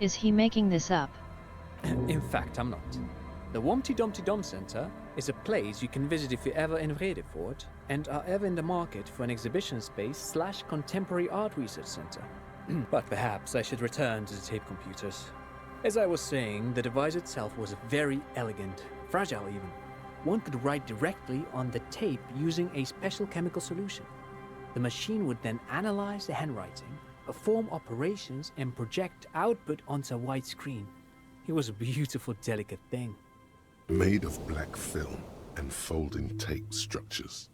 Is he making this up? In fact, I'm not. The Womty Dumpty Dum Center is a place you can visit if you're ever in Vredefort and are ever in the market for an exhibition space / contemporary art research center. But perhaps I should return to the tape computers. As I was saying, the device itself was very elegant, fragile even. One could write directly on the tape using a special chemical solution. The machine would then analyze the handwriting, perform operations, and project output onto a white screen. It was a beautiful, delicate thing. Made of black film and folding tape structures.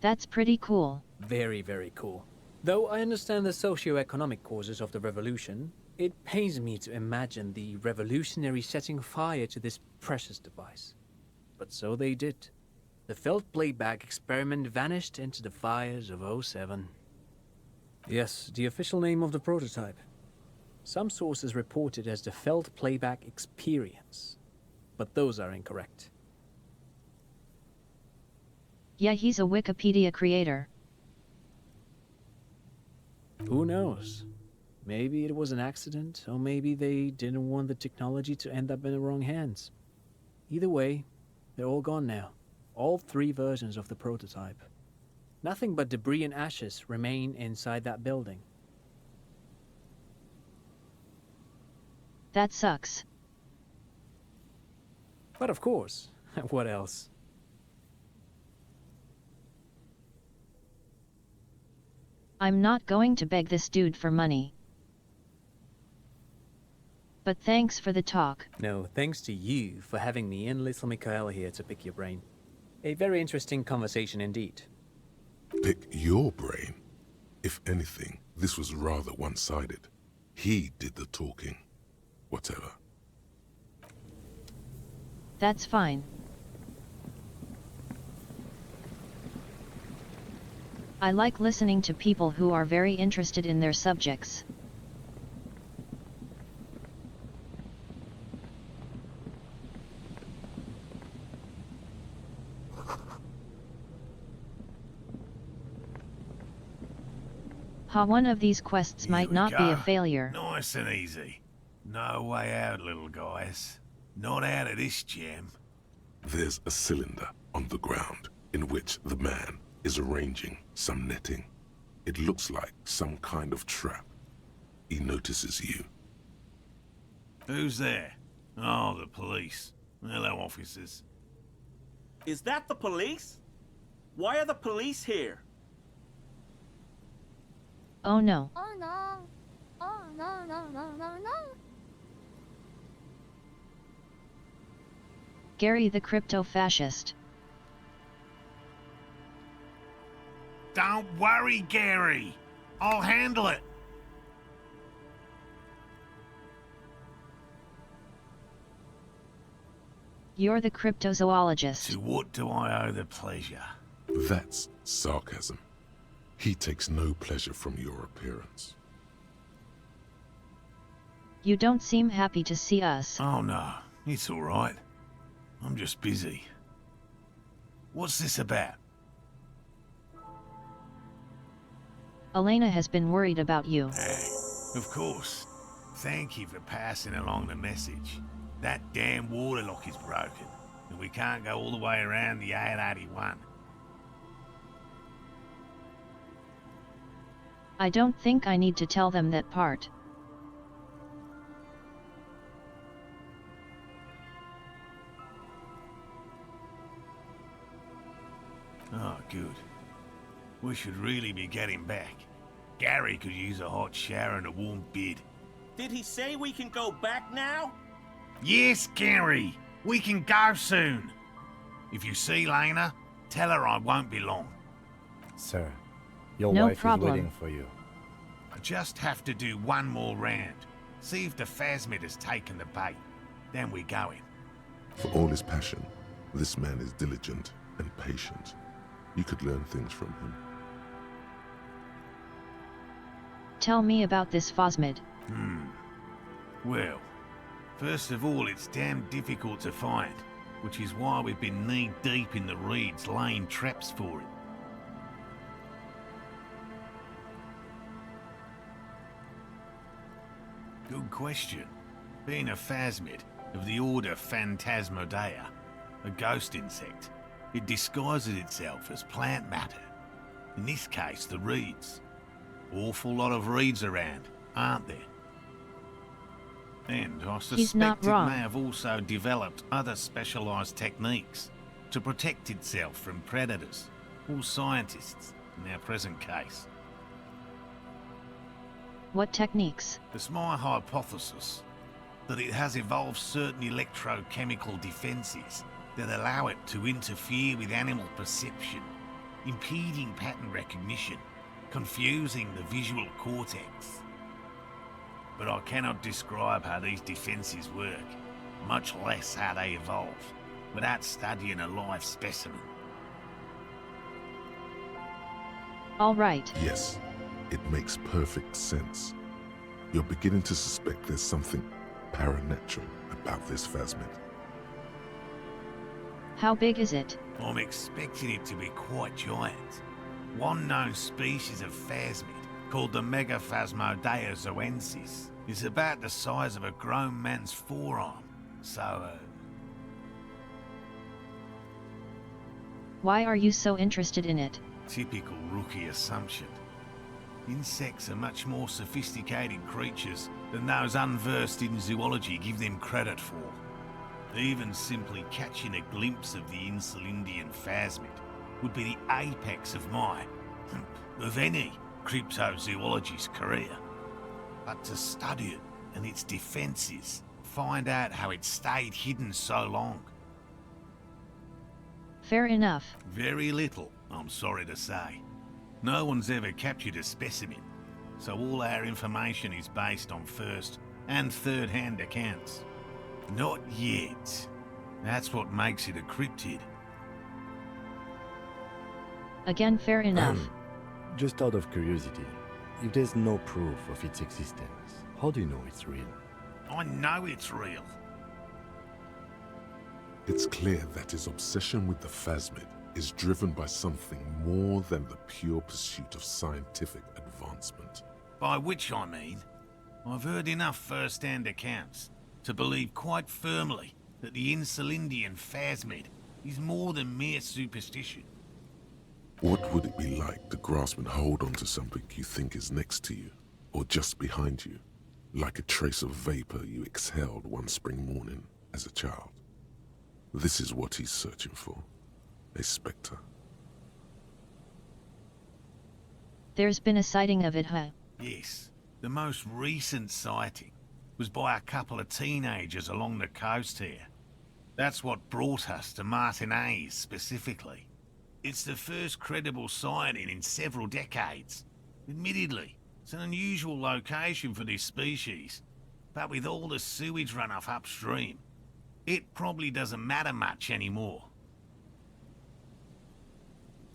That's pretty cool. Very, very cool. Though I understand the socio-economic causes of the revolution, it pains me to imagine the revolutionaries setting fire to this precious device. But so they did. The felt playback experiment vanished into the fires of 07. Yes, the official name of the prototype. Some sources report it as the felt playback experience, but those are incorrect. Yeah, he's a Wikipedia creator. Who knows? Maybe it was an accident, or maybe they didn't want the technology to end up in the wrong hands. Either way, they're all gone now. All 3 versions of the prototype. Nothing but debris and ashes remain inside that building. That sucks. But of course, what else? I'm not going to beg this dude for money. But thanks for the talk. No, thanks to you for having me and little Mikhail here to pick your brain. A very interesting conversation indeed. Pick your brain? If anything, this was rather one-sided. He did the talking. Whatever. That's fine. I like listening to people who are very interested in their subjects. One of these quests might not be a failure. Nice and easy. No way out, little guys. Not out of this jam. There's a cylinder on the ground. in which the man is arranging some netting. It looks like some kind of trap. He notices you. Who's there? Oh, the police. Hello, officers. Is that the police? Why are the police here? Oh no. Oh no. Oh no, no, no, no, no. Gary the crypto-fascist. Don't worry, Gary. I'll handle it. You're the cryptozoologist. To what do I owe the pleasure? That's sarcasm. He takes no pleasure from your appearance. You don't seem happy to see us. Oh no, it's all right. I'm just busy. What's this about? Elena has been worried about you. Of course. Thank you for passing along the message. That damn water lock is broken, and we can't go all the way around the 881. I don't think I need to tell them that part. Oh, good. We should really be getting back. Gary could use a hot shower and a warm bed. Did he say we can go back now? Yes, Gary! We can go soon! If you see Lena, tell her I won't be long. Sir, your No wife problem. is waiting for you. I just have to do one more round. See if the phasmid has taken the bait. Then we go in. For all his passion, this man is diligent and patient. You could learn things from him. Tell me about this phasmid. Well, first of all, it's damn difficult to find, which is why we've been knee-deep in the reeds laying traps for it. Good question. Being a phasmid of the order Phantasmodea, a ghost insect, it disguises itself as plant matter. In this case, the reeds. Awful lot of reeds around, aren't there? And I He's not suspect it wrong. may have also developed other specialised techniques to protect itself from predators, or scientists, in our present case. What techniques? It's my hypothesis that it has evolved certain electrochemical defences that allow it to interfere with animal perception, impeding pattern recognition, confusing the visual cortex. But I cannot describe how these defences work, much less how they evolve, without studying a live specimen. All right. Yes, it makes perfect sense. You're beginning to suspect there's something paranatural about this phasmid. How big is it? I'm expecting it to be quite giant. One known species of phasmid, called the Megaphasmodea zoensis, is about the size of a grown man's forearm. So, Why are you so interested in it? typical rookie assumption. Insects are much more sophisticated creatures than those unversed in zoology give them credit for. Even simply catching a glimpse of the Insulindian phasmid would be the apex of my, of any, cryptozoologist's career. But to study it and its defences, find out how it stayed hidden so long. Fair enough. Very little, I'm sorry to say. No one's ever captured a specimen, so all our information is based on first and third-hand accounts. Not yet. That's what makes it a cryptid. Again, fair enough. Just out of curiosity, if there's no proof of its existence, how do you know it's real? I know it's real. It's clear that his obsession with the phasmid is driven by something more than the pure pursuit of scientific advancement. By which I mean, I've heard enough first-hand accounts to believe quite firmly that the Insulindian phasmid is more than mere superstition. What would it be like to grasp and hold onto something you think is next to you, or just behind you, like a trace of vapor you exhaled one spring morning as a child? This is what he's searching for, a spectre. There's been a sighting of it, huh? Yes, the most recent sighting was by a couple of teenagers along the coast here. That's what brought us to Martinez specifically. It's the first credible sighting in several decades. Admittedly, it's an unusual location for this species, but with all the sewage runoff upstream, it probably doesn't matter much anymore.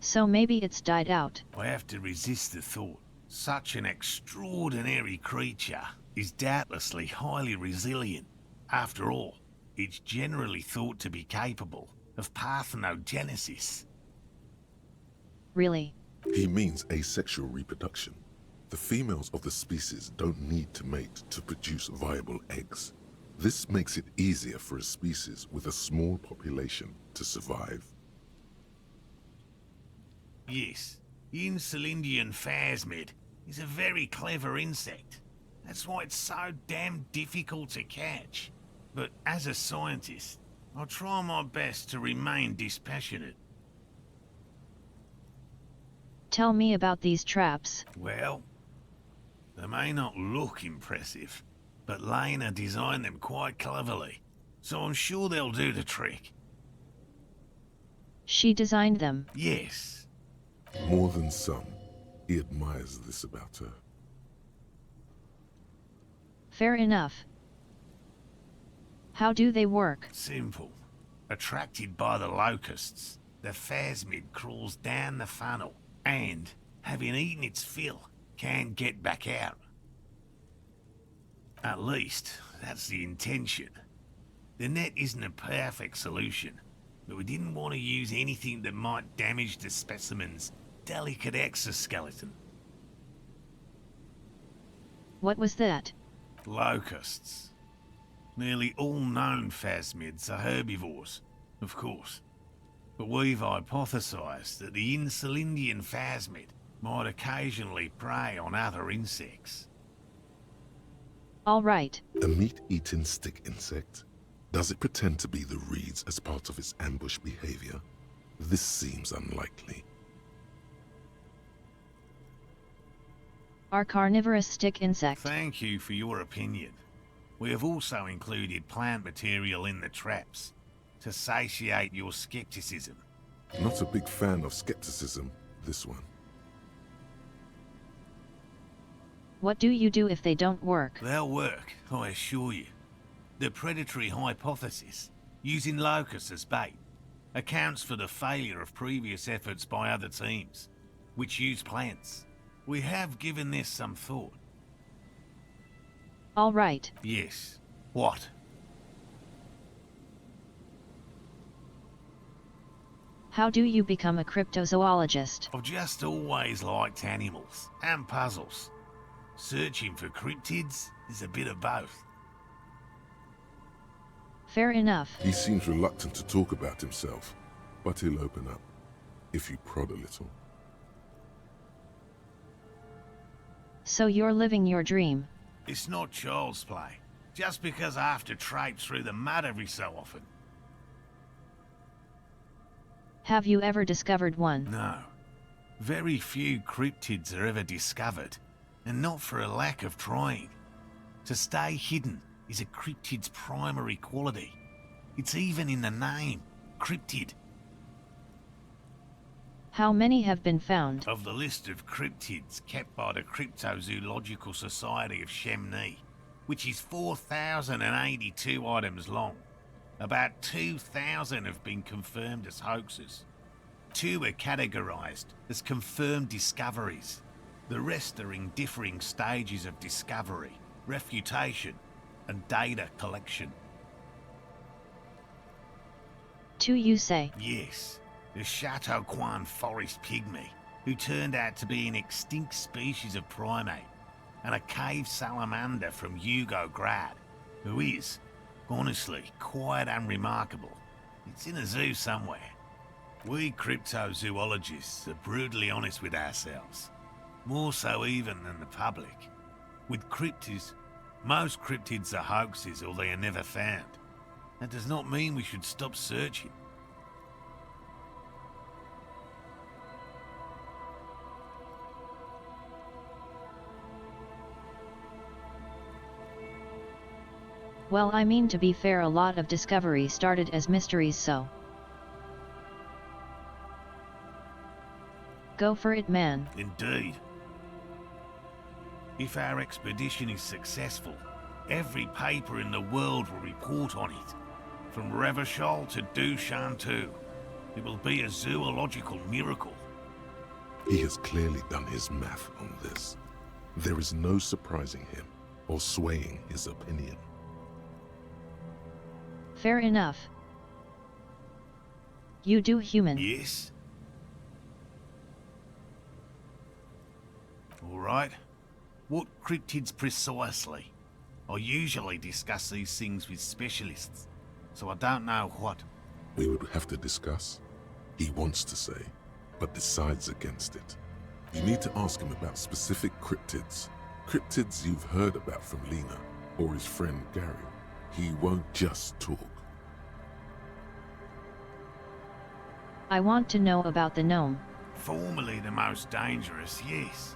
So maybe it's died out. I have to resist the thought. Such an extraordinary creature is doubtlessly highly resilient. After all, it's generally thought to be capable of parthenogenesis. Really? He means asexual reproduction. The females of the species don't need to mate to produce viable eggs. This makes it easier for a species with a small population to survive. Yes, the Insulindian phasmid is a very clever insect. That's why it's so damn difficult to catch. But as a scientist, I'll try my best to remain dispassionate. Tell me about these traps. Well, they may not look impressive, but Lena designed them quite cleverly, so I'm sure they'll do the trick. She designed them? Yes. More than some, he admires this about her. Fair enough. How do they work? Simple. Attracted by the locusts, the phasmid crawls down the funnel and, having eaten its fill, can get back out. At least, that's the intention. The net isn't a perfect solution, but we didn't want to use anything that might damage the specimen's delicate exoskeleton. What was that? Locusts. Nearly all known phasmids are herbivores, of course. But we've hypothesized that the Insulindian phasmid might occasionally prey on other insects. All right. A meat-eating stick insect? Does it pretend to be the reeds as part of its ambush behavior? This seems unlikely. Are carnivorous stick insect? Thank you for your opinion. We have also included plant material in the traps to satiate your skepticism. Not a big fan of skepticism, this one. What do you do if they don't work? They'll work, I assure you. The predatory hypothesis, using locusts as bait, accounts for the failure of previous efforts by other teams, which use plants. We have given this some thought. All right. Yes. What? How do you become a cryptozoologist? I've just always liked animals and puzzles. Searching for cryptids is a bit of both. Fair enough. He seems reluctant to talk about himself, but he'll open up, if you prod a little. So you're living your dream? It's not child's play, just because I have to traipse through the mud every so often. Have you ever discovered one? No. Very few cryptids are ever discovered, and not for a lack of trying. To stay hidden is a cryptid's primary quality. It's even in the name, cryptid. How many have been found? Of the list of cryptids kept by the Cryptozoological Society of Chemnee, which is 4,082 items long, about 2,000 have been confirmed as hoaxes. 2 are categorized as confirmed discoveries. The rest are in differing stages of discovery, refutation, and data collection. 2 you say? Yes. The Chateau Quan forest pygmy, who turned out to be an extinct species of primate, and a cave salamander from Yugograd, who is, honestly, quite unremarkable. It's in a zoo somewhere. We cryptozoologists are brutally honest with ourselves. More so even than the public. With cryptids, most cryptids are hoaxes or they are never found. That does not mean we should stop searching. Well, I mean, to be fair, a lot of discoveries started as mysteries, so go for it, man. Indeed. If our expedition is successful, every paper in the world will report on it. From Revachol to Dushantu. It will be a zoological miracle. He has clearly done his math on this. There is no surprising him or swaying his opinion. Fair enough. You do, human. Yes? Alright. What cryptids precisely? I usually discuss these things with specialists, so I don't know what. We would have to discuss. He wants to say, but decides against it. You need to ask him about specific cryptids. Cryptids you've heard about from Lena or his friend Gary. He won't just talk. I want to know about the gnome. Formerly the most dangerous, yes.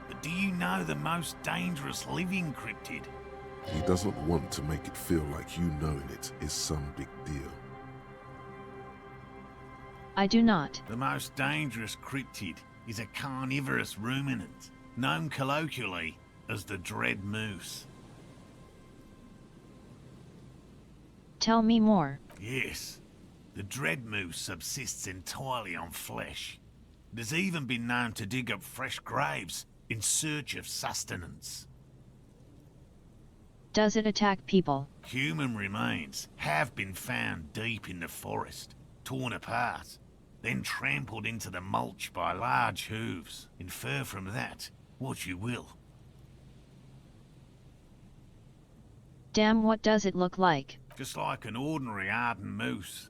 But do you know the most dangerous living cryptid? He doesn't want to make it feel like you knowing it is some big deal. I do not. The most dangerous cryptid is a carnivorous ruminant, known colloquially as the dread moose. Tell me more. Yes, the dread moose subsists entirely on flesh. It has even been known to dig up fresh graves in search of sustenance. Does it attack people? Human remains have been found deep in the forest, torn apart, then trampled into the mulch by large hooves. Infer from that what you will. Damn, what does it look like? Just like an ordinary Arden moose.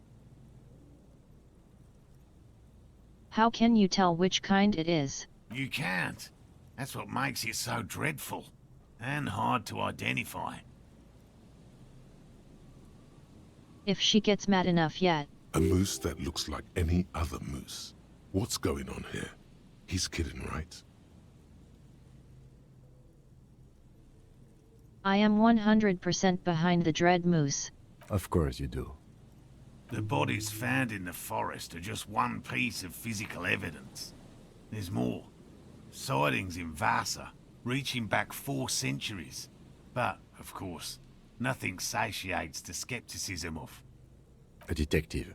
How can you tell which kind it is? You can't. That's what makes it so dreadful. And hard to identify. If she gets mad enough yet. A moose that looks like any other moose. What's going on here? He's kidding, right? I am 100% behind the dread moose. Of course you do. The bodies found in the forest are just one piece of physical evidence. There's more. Sightings in Vasa, reaching back 4 centuries. But, of course, nothing satiates the skepticism of. A detective.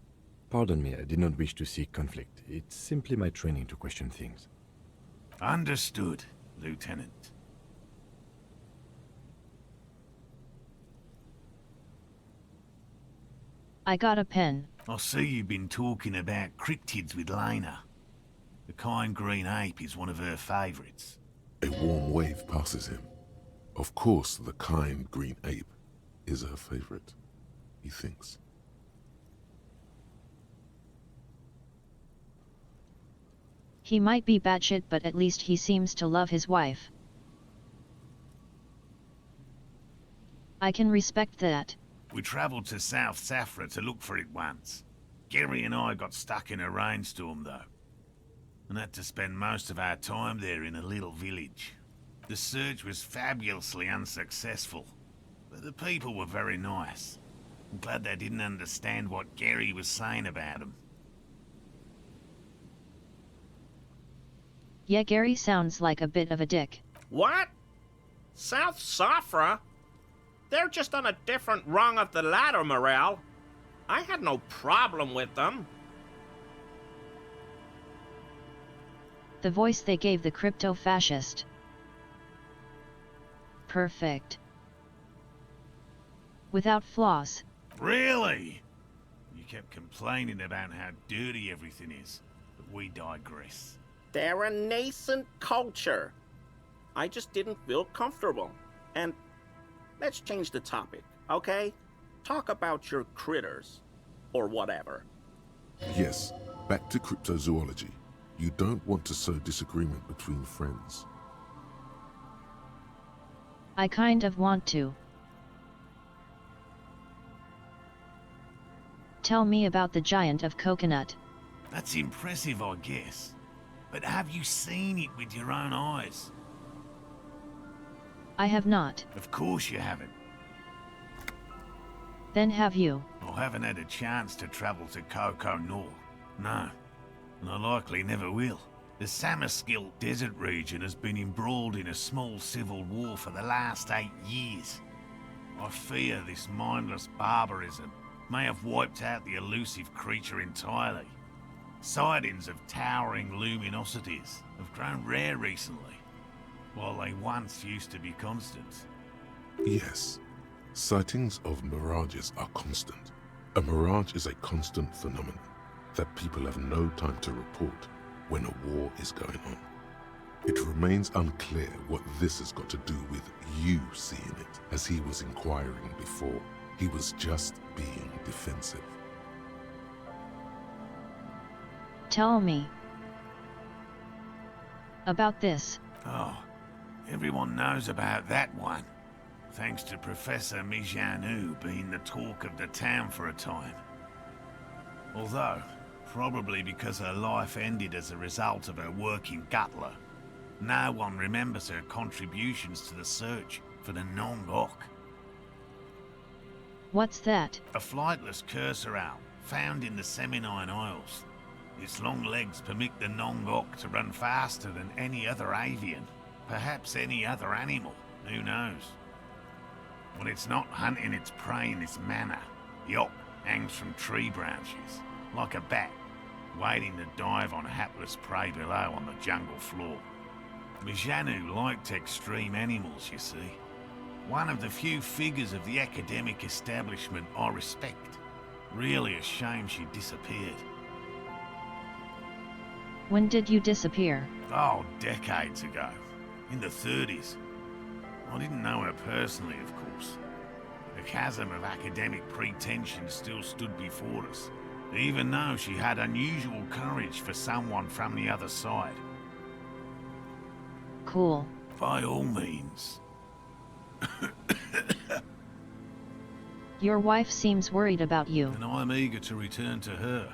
Pardon me, I did not wish to seek conflict. It's simply my training to question things. Understood, Lieutenant. I got a pen. I see you've been talking about cryptids with Lena. The kind green ape is one of her favorites. A warm wave passes him. Of course, the kind green ape is her favorite, he thinks. He might be batshit, but at least he seems to love his wife. I can respect that. We travelled to South Safra to look for it once. Gary and I got stuck in a rainstorm, though, and had to spend most of our time there in a little village. The search was fabulously unsuccessful, but the people were very nice. I'm glad they didn't understand what Gary was saying about them. Yeah, Gary sounds like a bit of a dick. What? South Safra? They're just on a different rung of the ladder, Morel. I had no problem with them. The voice they gave the crypto-fascist. Perfect. Without flaws. Really? You kept complaining about how dirty everything is, but we digress. They're a nascent culture. I just didn't feel comfortable. And let's change the topic, okay? Talk about your critters. Or whatever. Yes, Back to cryptozoology. You don't want to sow disagreement between friends. I kind of want to. Tell me about the giant of coconut. That's impressive, I guess. But have you seen it with your own eyes? I have not. Of course you haven't. Then have you? I haven't had a chance to travel to Coco North. No. And I likely never will. The Samaskill desert region has been embroiled in a small civil war for the last 8 years. I fear this mindless barbarism may have wiped out the elusive creature entirely. Sightings of towering luminosities have grown rare recently, while they once used to be constant. Yes, sightings of mirages are constant. A mirage is a constant phenomenon that people have no time to report when a war is going on. It remains unclear what this has got to do with you seeing it, as he was inquiring before. He was just being defensive. Tell me about this. Oh, everyone knows about that one, thanks to Professor Mijanu being the talk of the town for a time. Although, probably because her life ended as a result of her work in Gutler, no one remembers her contributions to the search for the Nong-Ok. What's that? A flightless cursor owl found in the Seminine Isles. Its long legs permit the Nong-Ok to run faster than any other avian, perhaps any other animal, who knows. When it's not hunting its prey in this manner, the Ok hangs from tree branches, like a bat, waiting to dive on hapless prey below on the jungle floor. Mijanu liked extreme animals, you see. One of the few figures of the academic establishment I respect. Really a shame she disappeared. When did you disappear? Oh, decades ago. In the 30s. I didn't know her personally, of course. The chasm of academic pretension still stood before us, even though she had unusual courage for someone from the other side. Cool. By all means. Your wife seems worried about you. And I'm eager to return to her,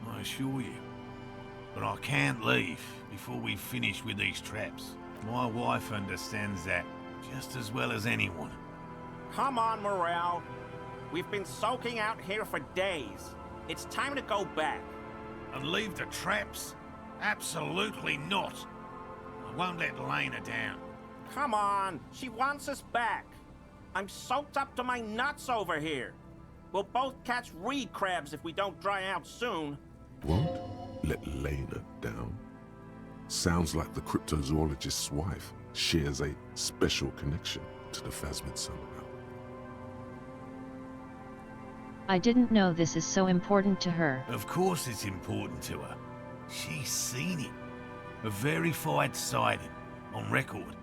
I assure you. But I can't leave before we finish with these traps. My wife understands that just as well as anyone. Come on, Morale. We've been soaking out here for days. It's time to go back. And leave the traps? Absolutely not. I won't let Lena down. Come on, she wants us back. I'm soaked up to my nuts over here. We'll both catch reed crabs if we don't dry out soon. Won't let Lena down? Sounds like the cryptozoologist's wife shares a special connection to the Phasmid somehow. I didn't know this is so important to her. Of course it's important to her. She's seen it. A verified sighting, on record.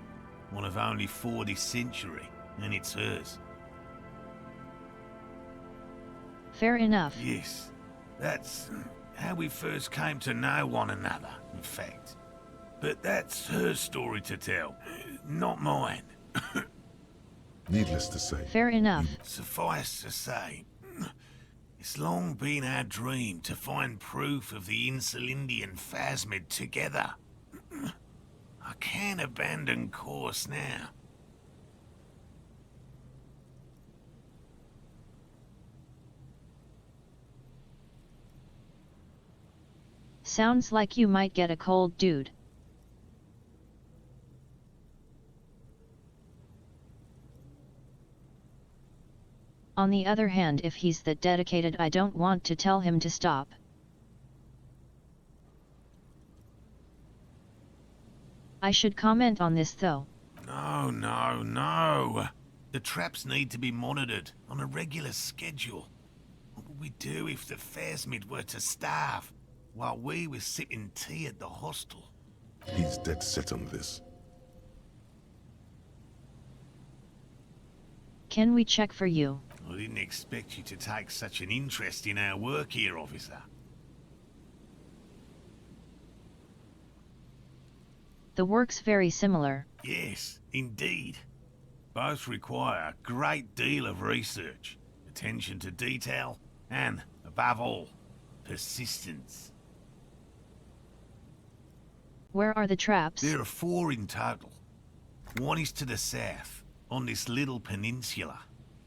One of only 4 this century, and it's hers. Fair enough. Yes, that's how we first came to know one another, in fact. But that's her story to tell, not mine. Needless to say. Fair enough. Suffice to say, it's long been our dream to find proof of the Insulindian Phasmid together. I can't abandon course now. Sounds like you might get a cold, dude. On the other hand, if he's that dedicated, I don't want to tell him to stop. I should comment on this though. No, no, no. The traps need to be monitored on a regular schedule. What would we do if the Phasmid were to starve while we were sipping tea at the hostel? He's dead set on this. Can we check for you? I didn't expect you to take such an interest in our work here, officer. The work's very similar. Yes, indeed. Both require a great deal of research, attention to detail, and, above all, persistence. Where are the traps? There are 4 in total. One is to the south, on this little peninsula,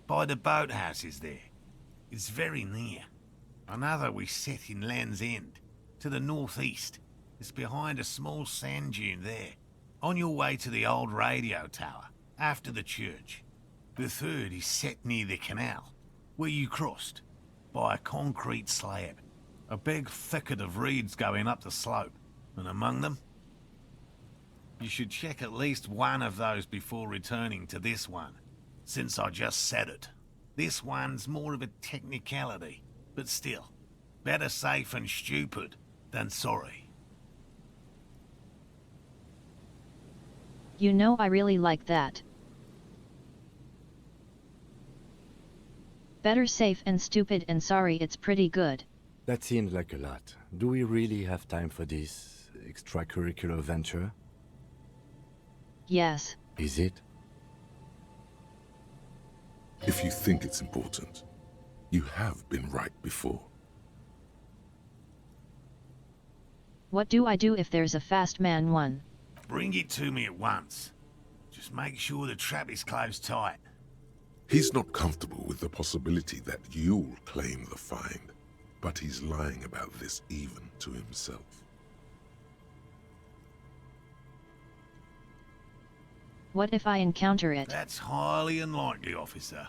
by the boathouses there. It's very near. Another we set in Land's End, to the northeast. It's behind a small sand dune there, on your way to the old radio tower, after the church. The third is set near the canal, where you crossed, by a concrete slab. A big thicket of reeds going up the slope, and among them, you should check at least one of those before returning to this one, since I just said it. This one's more of a technicality, but still, better safe and stupid than sorry. You know I really like that. Better safe and stupid and sorry, it's pretty good. That seems like a lot. Do we really have time for this extracurricular venture? Yes. Is it? If you think it's important, you have been right before. What do I do if there's a fast man one? Bring it to me at once. Just make sure the trap is closed tight. He's not comfortable with the possibility that you'll claim the find, but he's lying about this even to himself. What if I encounter it? That's highly unlikely, officer.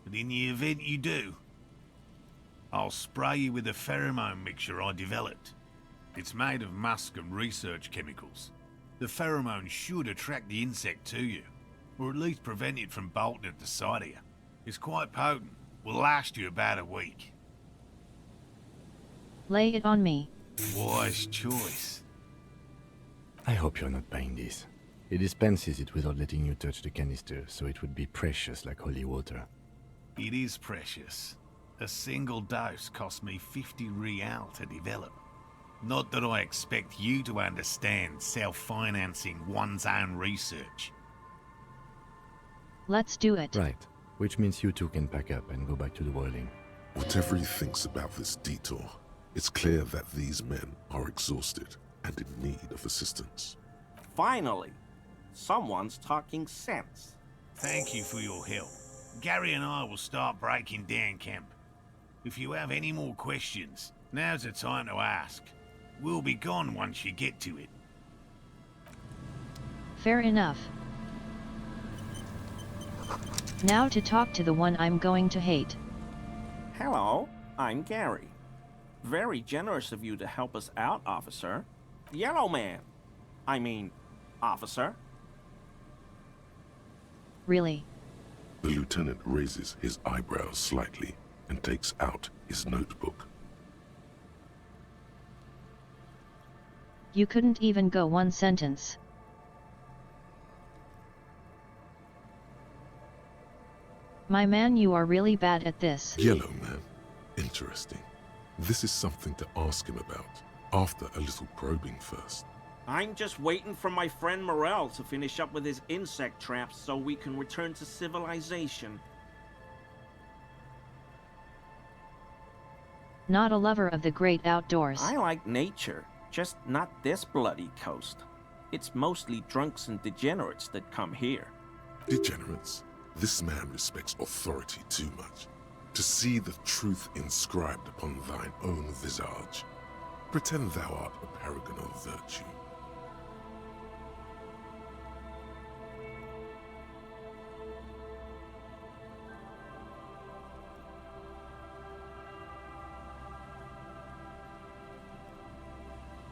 But in the event you do, I'll spray you with a pheromone mixture I developed. It's made of musk and research chemicals. The pheromone should attract the insect to you, or at least prevent it from bolting at the sight of you. It's quite potent. Will last you about a week. Lay it on me. Wise choice. I hope you're not buying this. He dispenses it without letting you touch the canister, so it would be precious like holy water. It is precious. A single dose cost me 50 real to develop. Not that I expect you to understand self-financing one's own research. Let's do it. Right. Which means you two can pack up and go back to the whirling. Whatever he thinks about this detour, it's clear that these men are exhausted and in need of assistance. Finally, someone's talking sense. Thank you for your help. Gary and I will start breaking down camp. If you have any more questions, now's the time to ask. We'll be gone once you get to it. Fair enough. Now to talk to the one I'm going to hate. Hello, I'm Gary. Very generous of you to help us out, officer. Yellow man. I mean, officer. Really? The lieutenant raises his eyebrows slightly and takes out his notebook. You couldn't even go one sentence. My man, you are really bad at this. Yellow man. Interesting. This is something to ask him about, after a little probing first. I'm just waiting for my friend Morel to finish up with his insect traps so we can return to civilization. Not a lover of the great outdoors. I like nature, just not this bloody coast. It's mostly drunks and degenerates that come here. Degenerates? This man respects authority too much. To see the truth inscribed upon thine own visage. Pretend thou art a paragon of virtue.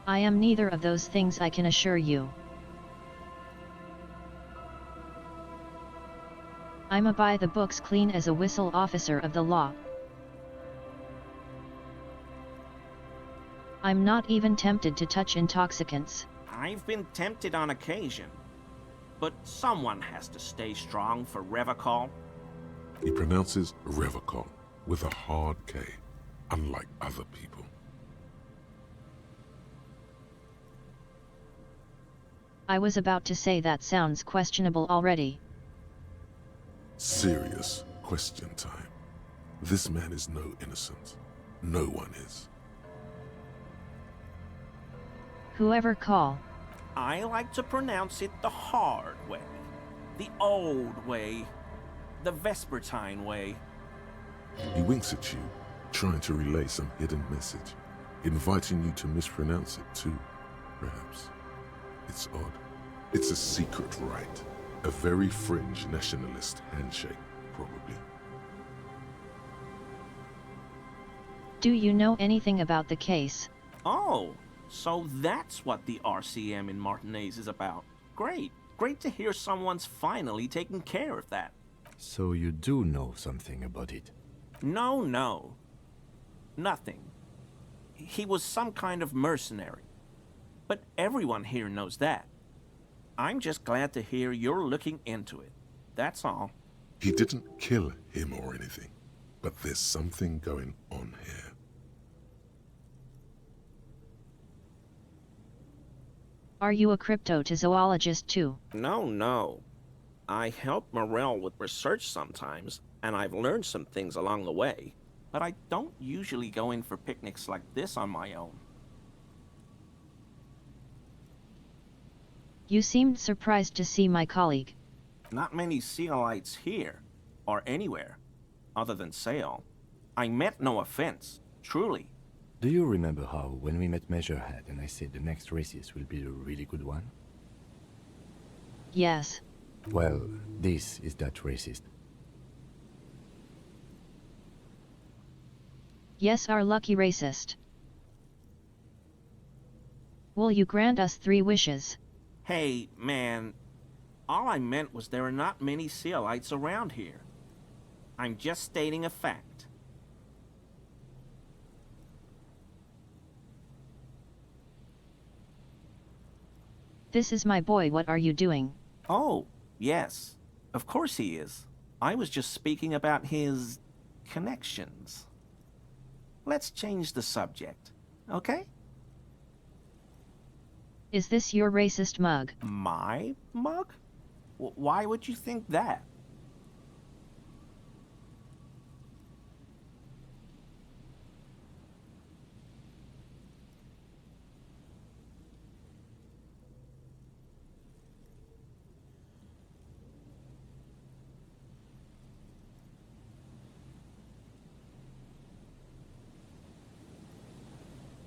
I am neither of those things, I can assure you. I'm a by-the-books clean as a whistle officer of the law. I'm not even tempted to touch intoxicants. I've been tempted on occasion. But someone has to stay strong for Revacol. He pronounces Revacol with a hard K, unlike other people. I was about to say that sounds questionable already. Serious question time. This man is no innocent. No one is. Whoever call. I like to pronounce it the hard way. The old way. The Vespertine way. He winks at you, trying to relay some hidden message, inviting you to mispronounce it too, perhaps. It's odd. It's a secret rite. A very fringe nationalist handshake, probably. Do you know anything about the case? Oh, so that's what the RCM in Martinez is about. Great. Great to hear someone's finally taking care of that. So you do know something about it? No. Nothing. He was some kind of mercenary. But everyone here knows that. I'm just glad to hear you're looking into it. That's all. He didn't kill him or anything, but there's something going on here. Are you a cryptozoologist too? No. I help Morel with research sometimes, and I've learned some things along the way. But I don't usually go in for picnics like this on my own. You seemed surprised to see my colleague. Not many Sealites here, or anywhere, other than Sail. I meant no offense, truly. Do you remember how, when we met Measurehead and I said the next racist will be a really good one? Yes. Well, this is that racist. Yes, our lucky racist. Will you grant us 3 wishes? Hey, man, all I meant was there are not many Sealites around here. I'm just stating a fact. This is my boy, what are you doing? Oh, yes. Of course he is. I was just speaking about his connections. Let's change the subject, okay? Is this your racist mug? My mug? Why would you think that?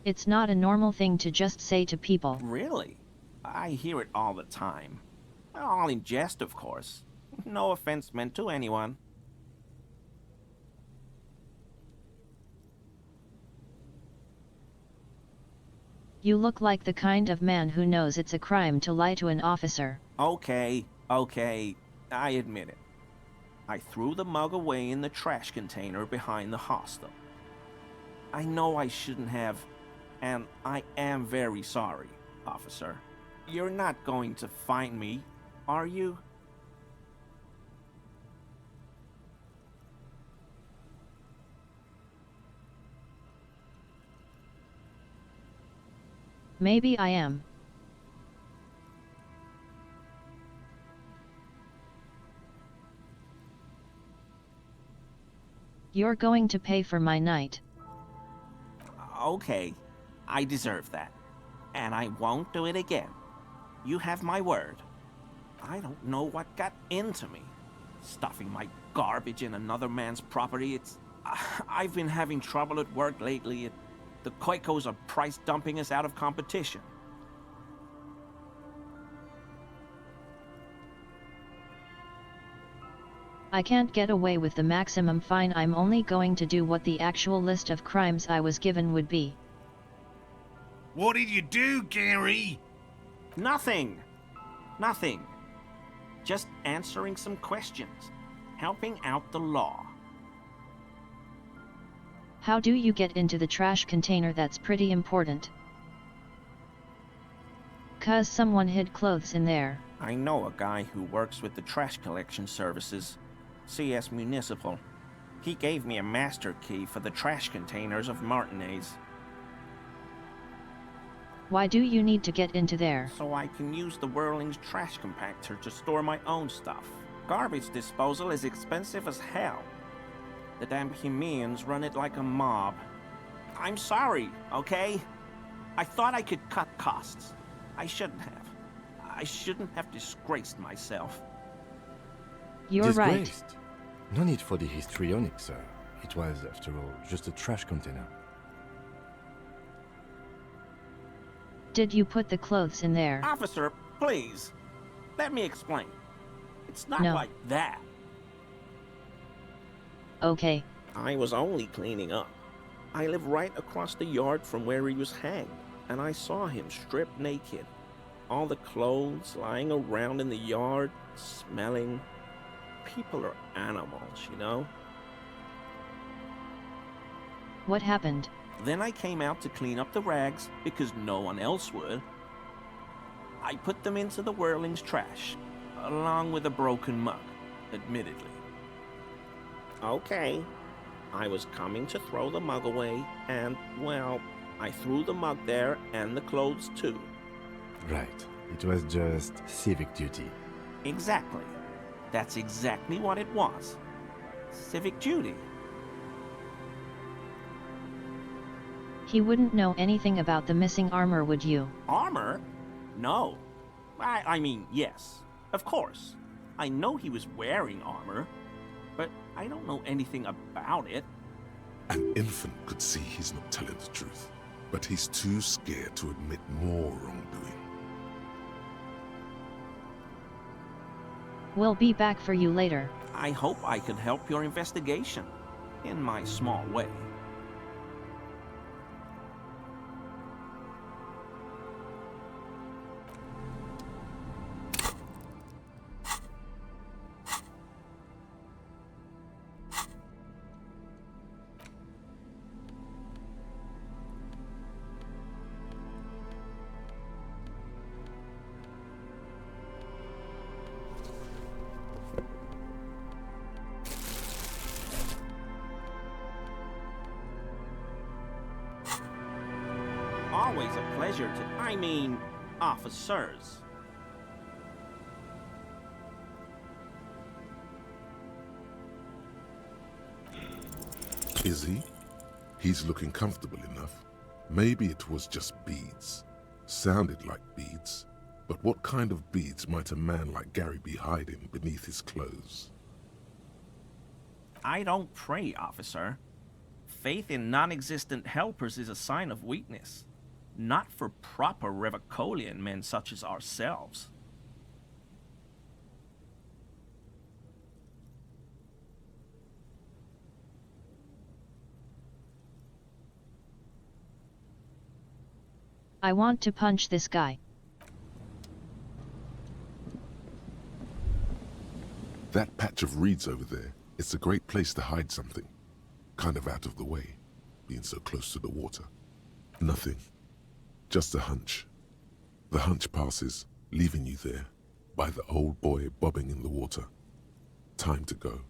It's not a normal thing to just say to people. Really? I hear it all the time. All in jest, of course. No offense meant to anyone. You look like the kind of man who knows it's a crime to lie to an officer. Okay, I admit it. I threw the mug away in the trash container behind the hostel. I know I shouldn't have, and I am very sorry, officer. You're not going to find me, are you? Maybe I am. You're going to pay for my night. Okay, I deserve that. And I won't do it again. You have my word. I don't know what got into me. Stuffing my garbage in another man's property, I've been having trouble at work lately. The Koikos are price dumping us out of competition. I can't get away with the maximum fine. I'm only going to do what the actual list of crimes I was given would be. What did you do, Gary? Nothing. Just answering some questions. Helping out the law. How do you get into the trash container? That's pretty important. 'Cause someone hid clothes in there. I know a guy who works with the trash collection services. CS Municipal. He gave me a master key for the trash containers of Martinez. Why do you need to get into there? So I can use the Whirling's trash compactor to store my own stuff. Garbage disposal is expensive as hell. The damn Hemians run it like a mob. I'm sorry, okay? I thought I could cut costs. I shouldn't have. I shouldn't have disgraced myself. You're right. Disgraced? No need for the histrionic, sir. It was, after all, just a trash container. Did you put the clothes in there? Officer, please. Let me explain. It's not No. like that. Okay. I was only cleaning up. I live right across the yard from where he was hanged, and I saw him stripped naked. All the clothes lying around in the yard, smelling. People are animals, you know? What happened? Then I came out to clean up the rags because no one else would. I put them into the Whirling's trash, along with a broken mug, admittedly. Okay, I was coming to throw the mug away, and, well, I threw the mug there and the clothes too. Right. It was just civic duty. Exactly. That's exactly what it was. Civic duty. He wouldn't know anything about the missing armor, would you? Armor? No. I mean, yes. Of course. I know he was wearing armor, but I don't know anything about it. An infant could see he's not telling the truth, but he's too scared to admit more wrongdoing. We'll be back for you later. I hope I could help your investigation, in my small way. Always a pleasure to... I mean, officers. Is he? He's looking comfortable enough. Maybe it was just beads. Sounded like beads. But what kind of beads might a man like Gary be hiding beneath his clothes? I don't pray, officer. Faith in non-existent helpers is a sign of weakness. Not for proper Revicolian men such as ourselves. I want to punch this guy. That patch of reeds over there, it's a great place to hide something. Kind of out of the way, being so close to the water. Nothing. Just a hunch. The hunch passes, leaving you there, by the old boy bobbing in the water. Time to go.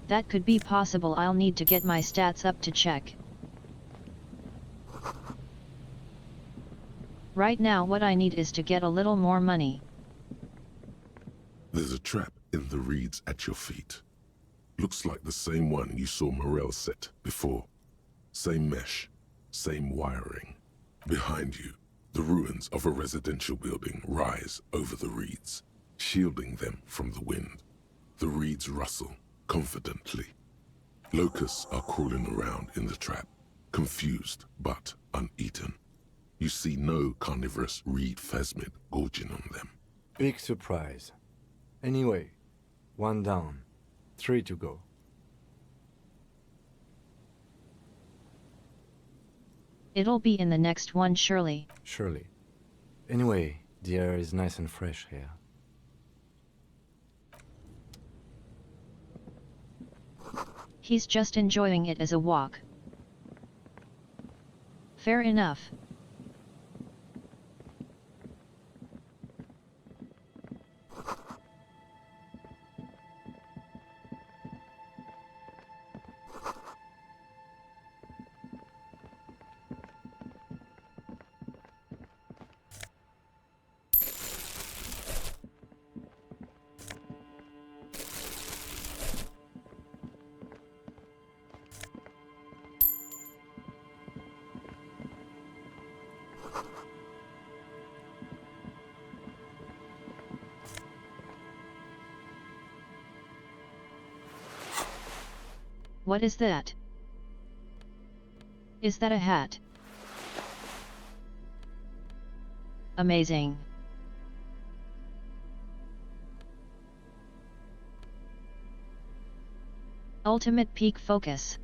That could be possible. I'll need to get my stats up to check. Right now what I need is to get a little more money. There's a trap in the reeds at your feet. Looks like the same one you saw Morel set before. Same mesh, same wiring. Behind you, the ruins of a residential building rise over the reeds, shielding them from the wind. The reeds rustle confidently. Locusts are crawling around in the trap, confused but uneaten. You see no carnivorous reed phasmid gorging on them. Big surprise. Anyway, 1 down, 3 to go. It'll be in the next one surely. Surely. Anyway, the air is nice and fresh here. He's just enjoying it as a walk. Fair enough. What is that? Is that a hat? Amazing. Ultimate peak focus.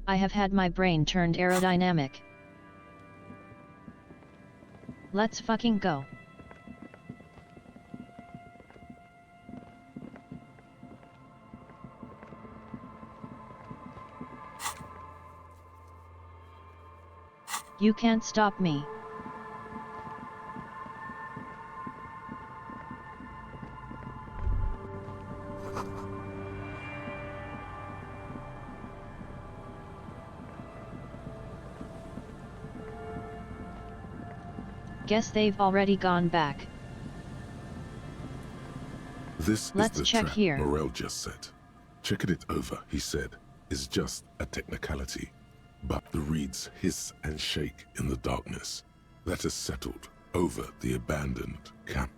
I have had my brain turned aerodynamic. Let's fucking go. You can't stop me. Guess they've already gone back. This Let's is the check trap here. Morel just set. Checking it over, he said, is just a technicality. But the reeds hiss and shake in the darkness that has settled over the abandoned camp.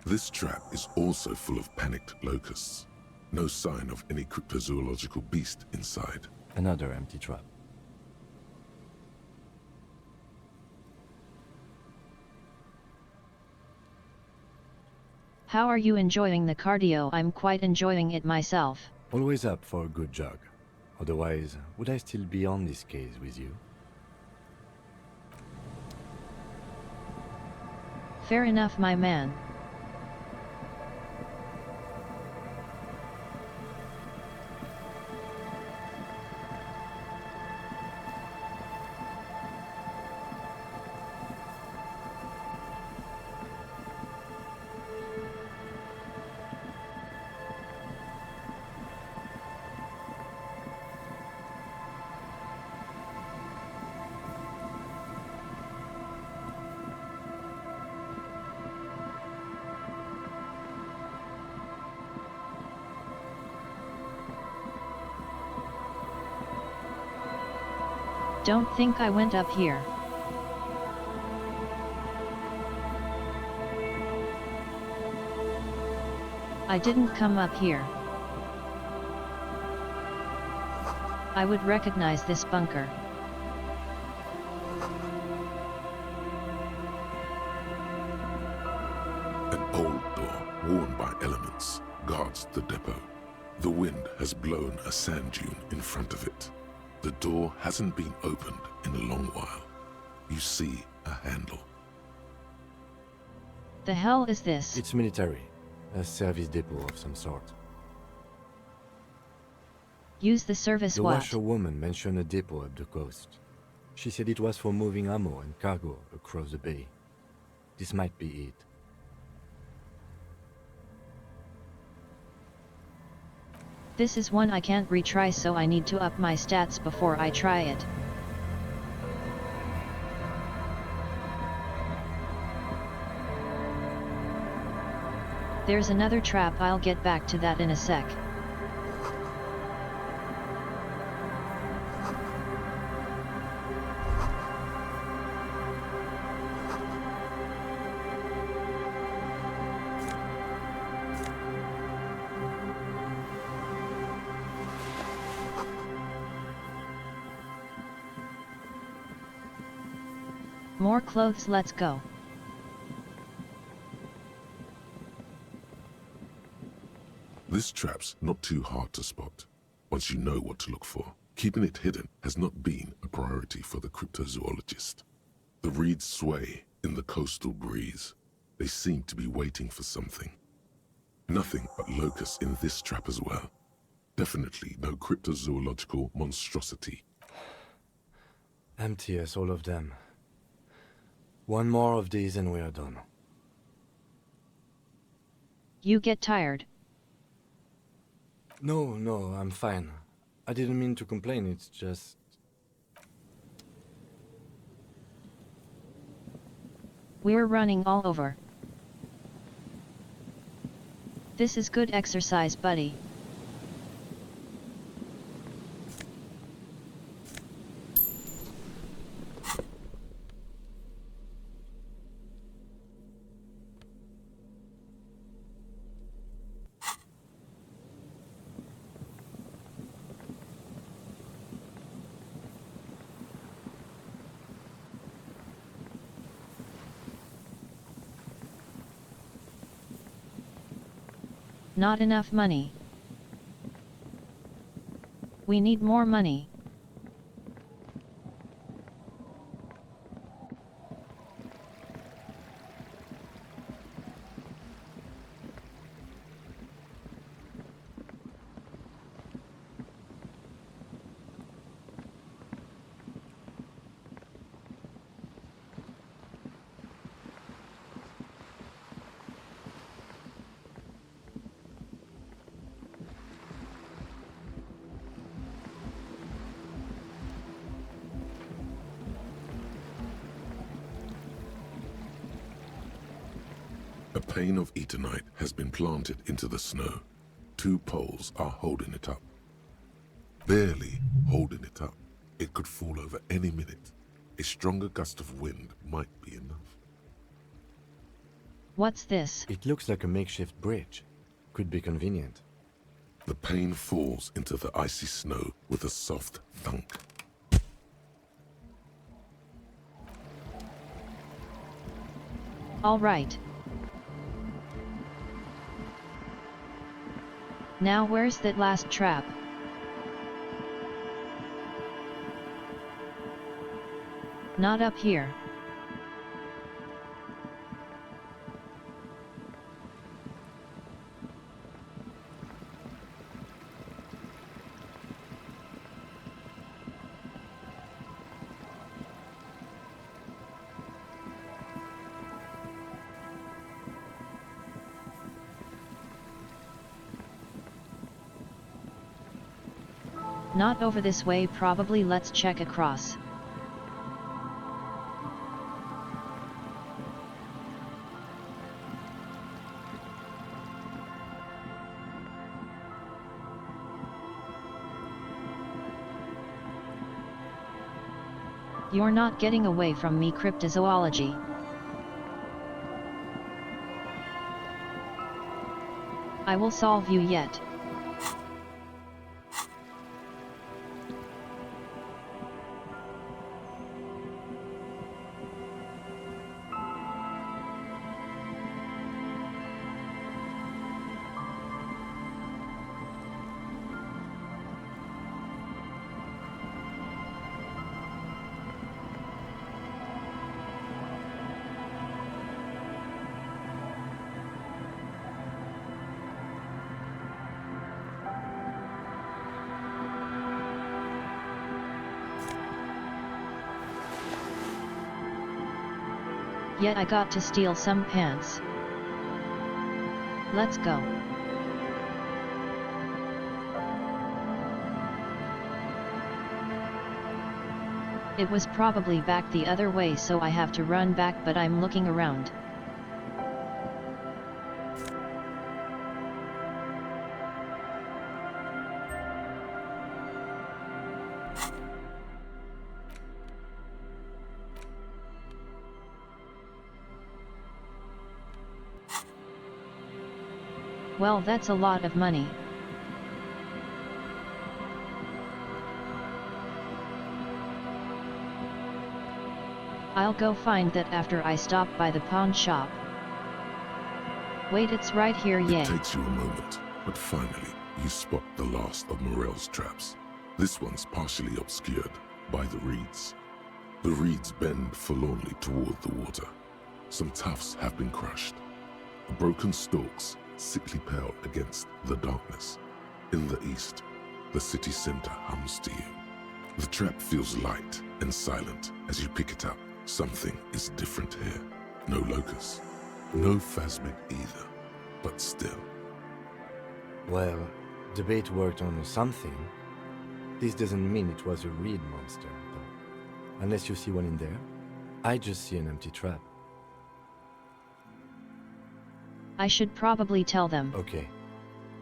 This trap is also full of panicked locusts. No sign of any cryptozoological beast inside. Another empty trap. How are you enjoying the cardio? I'm quite enjoying it myself. Always up for a good jog. Otherwise, would I still be on this case with you? Fair enough, my man. Don't think I went up here. I didn't come up here. I would recognize this bunker. An old door, worn by elements, guards the depot. The wind has blown a sand dune in front of it. The door hasn't been opened in a long while. You see a handle. The hell is this? It's military. A service depot of some sort. Use the service The what? washerwoman mentioned a depot up the coast. She said it was for moving ammo and cargo across the bay. This might be it. This is one I can't retry, so I need to up my stats before I try it. There's another trap, I'll get back to that in a sec. More clothes, let's go. This trap's not too hard to spot, once you know what to look for. Keeping it hidden has not been a priority for the cryptozoologist. The reeds sway in the coastal breeze. They seem to be waiting for something. Nothing but locusts in this trap as well. Definitely no cryptozoological monstrosity. Empty as all of them. One more of these and we are done. You get tired. No, I'm fine. I didn't mean to complain, it's just... We're running all over. This is good exercise, buddy. Not enough money. We need more money. A pane of eternite has been planted into the snow. 2 poles are holding it up. Barely holding it up. It could fall over any minute. A stronger gust of wind might be enough. What's this? It looks like a makeshift bridge. Could be convenient. The pane falls into the icy snow with a soft thunk. All right. Now where's that last trap? Not up here. Not over this way, probably. Let's check across. You're not getting away from me, cryptozoology. I will solve you yet. Yet I got to steal some pants. Let's go. It was probably back the other way, so I have to run back, but I'm looking around. Well, that's a lot of money. I'll go find that after I stop by the pawn shop. Wait, it's right here, yeah. It takes you a moment, but finally you spot the last of Morel's traps. This one's partially obscured by the reeds. The reeds bend forlornly toward the water. Some tufts have been crushed. The broken stalks sickly pale against the darkness. In the east, the city center hums to you. The trap feels light and silent as you pick it up. Something is different here. No locus, no phasmid either, but still. Well, the bait worked on something. This doesn't mean it was a reed monster, though. Unless you see one in there, I just see an empty trap. I should probably tell them. Okay.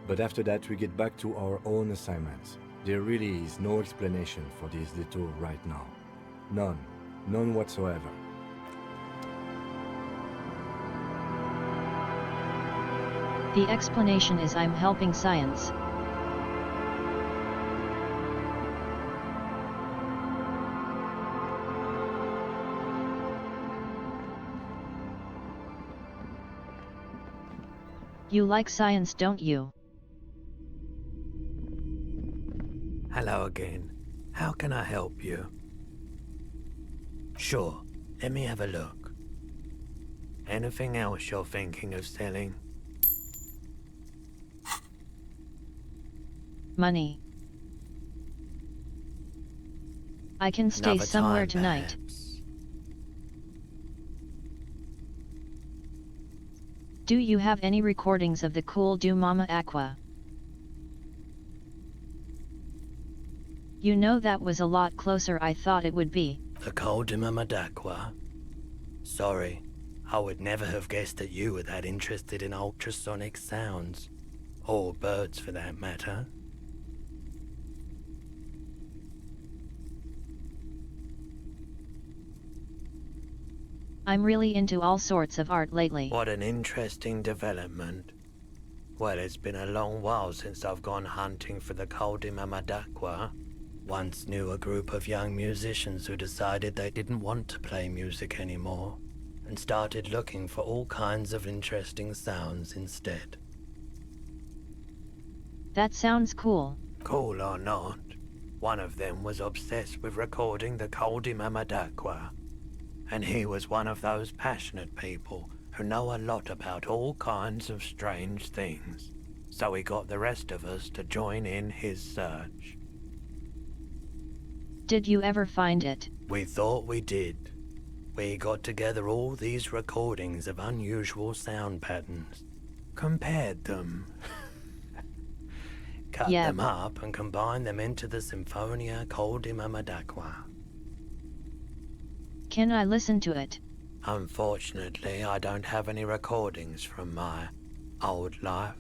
But after that, we get back to our own assignments. There really is no explanation for this detour right now. None. None whatsoever. The explanation is I'm helping science. You like science, don't you? Hello again. How can I help you? Sure, let me have a look. Anything else you're thinking of selling? Money. I can stay Another somewhere time, tonight. perhaps. Do you have any recordings of the cool do Mama Aqua? You know that was a lot closer I thought it would be. The Coldima Madakwa. Sorry, I would never have guessed that you were that interested in ultrasonic sounds. Or birds for that matter. I'm really into all sorts of art lately. What an interesting development. Well, it's been a long while since I've gone hunting for the Coldima Madakwa. Once knew a group of young musicians who decided they didn't want to play music anymore, and started looking for all kinds of interesting sounds instead. That sounds cool. Cool or not, one of them was obsessed with recording the Coldima Madakwa. And he was one of those passionate people who know a lot about all kinds of strange things. So he got the rest of us to join in his search. Did you ever find it? We thought we did. We got together all these recordings of unusual sound patterns, compared them, cut them up and combined them into the Symphonia Coldima Madakwa. Can I listen to it? Unfortunately, I don't have any recordings from my old life.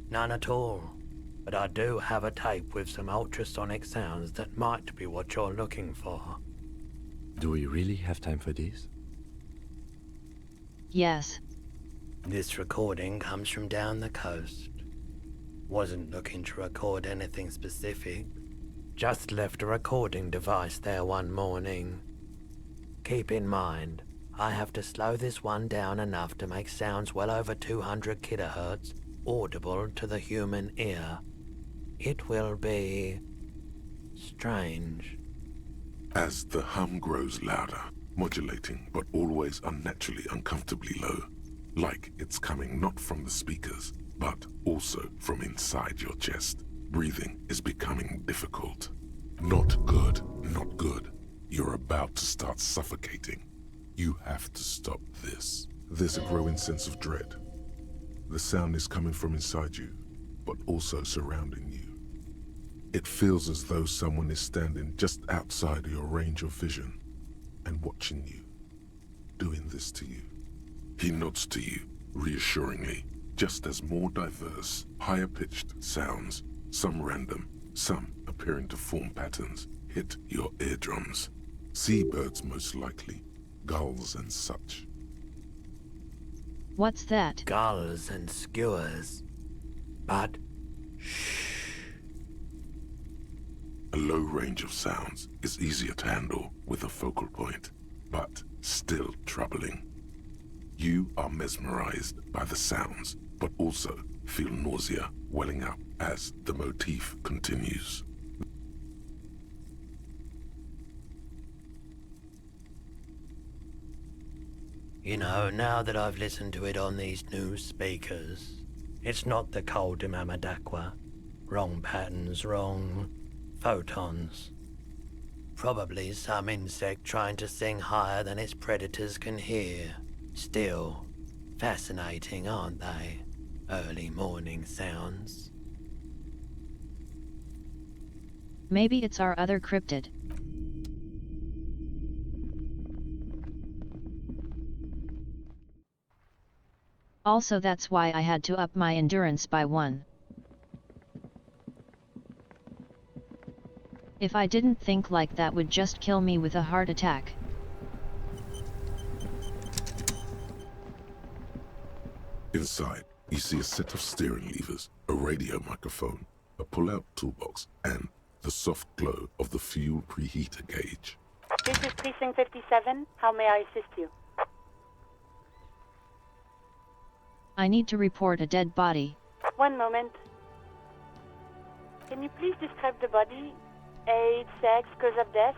None at all. But I do have a tape with some ultrasonic sounds that might be what you're looking for. Do we really have time for this? Yes. This recording comes from down the coast. Wasn't looking to record anything specific. Just left a recording device there one morning. Keep in mind, I have to slow this one down enough to make sounds well over 200 kilohertz audible to the human ear. It will be strange. As the hum grows louder, modulating but always unnaturally uncomfortably low, like it's coming not from the speakers, but also from inside your chest. Breathing is becoming difficult. Not good, not good. You're about to start suffocating. You have to stop this. There's a growing sense of dread. The sound is coming from inside you, but also surrounding you. It feels as though someone is standing just outside your range of vision and watching you, doing this to you. He nods to you, reassuringly, just as more diverse, higher-pitched sounds, some random, some appearing to form patterns, hit your eardrums. Seabirds most likely, gulls and such. What's that? Gulls and skewers. But shh. A low range of sounds is easier to handle with a focal point, but still troubling. You are mesmerized by the sounds, but also feel nausea welling up as the motif continues. You know, now that I've listened to it on these new speakers, it's not the cold Mamadakwa. Wrong patterns, wrong photons. Probably some insect trying to sing higher than its predators can hear. Still, fascinating, aren't they? Early morning sounds. Maybe it's our other cryptid. Also, that's why I had to up my endurance by 1. If I didn't think like that would just kill me with a heart attack. Inside, you see a set of steering levers, a radio microphone, a pull-out toolbox, and the soft glow of the fuel preheater gauge. This is Precinct 57. How may I assist you? I need to report a dead body. One moment. Can you please describe the body? Age, sex, cause of death?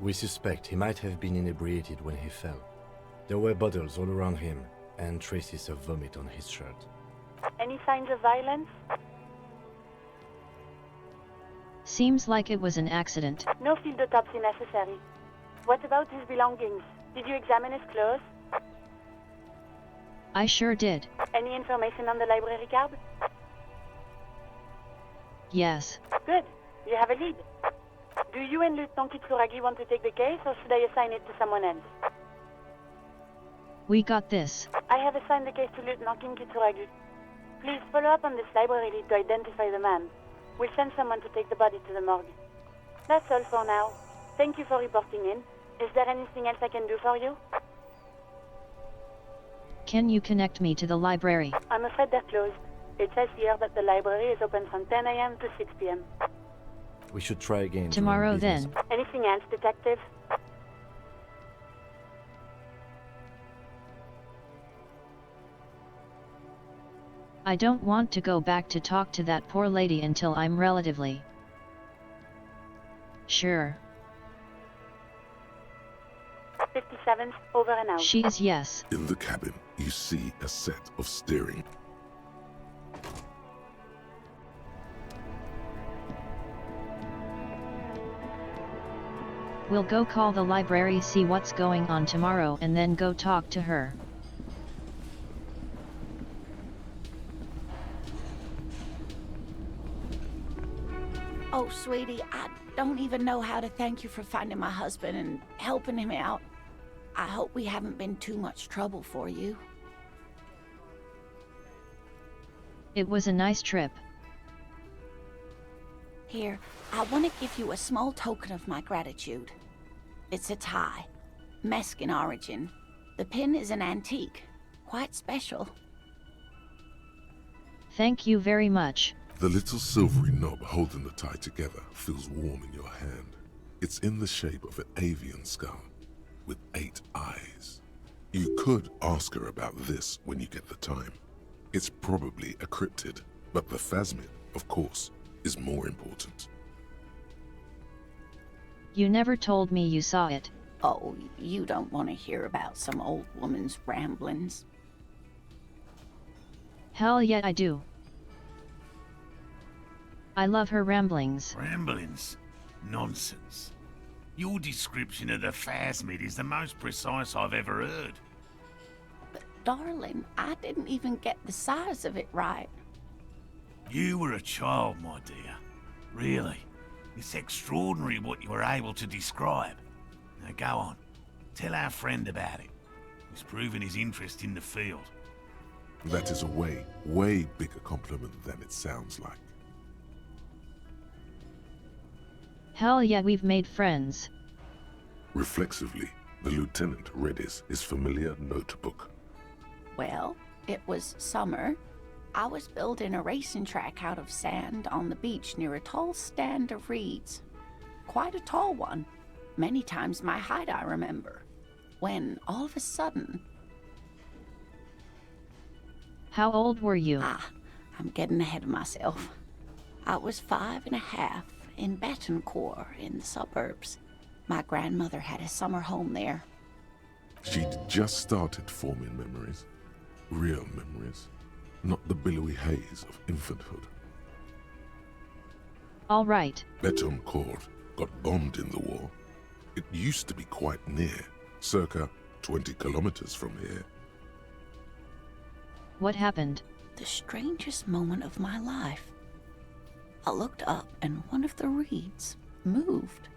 We suspect he might have been inebriated when he fell. There were bottles all around him, and traces of vomit on his shirt. Any signs of violence? Seems like it was an accident. No field autopsy necessary. What about his belongings? Did you examine his clothes? I sure did. Any information on the library card? Yes. Good. You have a lead. Do you and Lieutenant Kitsuragi want to take the case, or should I assign it to someone else? We got this. I have assigned the case to Lieutenant Kim Kitsuragi. Please follow up on this library lead to identify the man. We'll send someone to take the body to the morgue. That's all for now. Thank you for reporting in. Is there anything else I can do for you? Can you connect me to the library? I'm afraid they're closed. It says here that the library is open from 10 a.m. to 6 p.m. We should try again. Tomorrow then. Anything else, Detective? I don't want to go back to talk to that poor lady until I'm relatively sure. 57th, over and out. She is yes. In the cabin, you see a set of steering. We'll go call the library, see what's going on tomorrow, and then go talk to her. Oh, sweetie, I don't even know how to thank you for finding my husband and helping him out. I hope we haven't been too much trouble for you. It was a nice trip. Here, I want to give you a small token of my gratitude. It's a tie, Mexican origin. The pin is an antique, quite special. Thank you very much. The little silvery knob holding the tie together feels warm in your hand. It's in the shape of an avian skull, with 8 eyes. You could ask her about this when you get the time. It's probably a cryptid, but the phasmid, of course, is more important. You never told me you saw it. Oh, you don't want to hear about some old woman's ramblings. Hell yeah, I do. I love her ramblings. Ramblings? Nonsense. Your description of the phasmid is the most precise I've ever heard. But darling, I didn't even get the size of it right. You were a child, my dear. Really. It's extraordinary what you were able to describe. Now go on. Tell our friend about it. He's proven his interest in the field. That is a way, way bigger compliment than it sounds like. Hell yeah, we've made friends. Reflexively, the lieutenant read his familiar notebook. Well, it was summer. I was building a racing track out of sand on the beach near a tall stand of reeds. Quite a tall one. Many times my height, I remember. When, all of a sudden... How old were you? I'm getting ahead of myself. I was 5 and a half in Betancourt in the suburbs. My grandmother had a summer home there. She'd just started forming memories. Real memories. Not the billowy haze of infanthood. All right. Betoncourt got bombed in the war. It used to be quite near, circa 20 kilometers from here. What happened? The strangest moment of my life. I looked up and one of the reeds moved.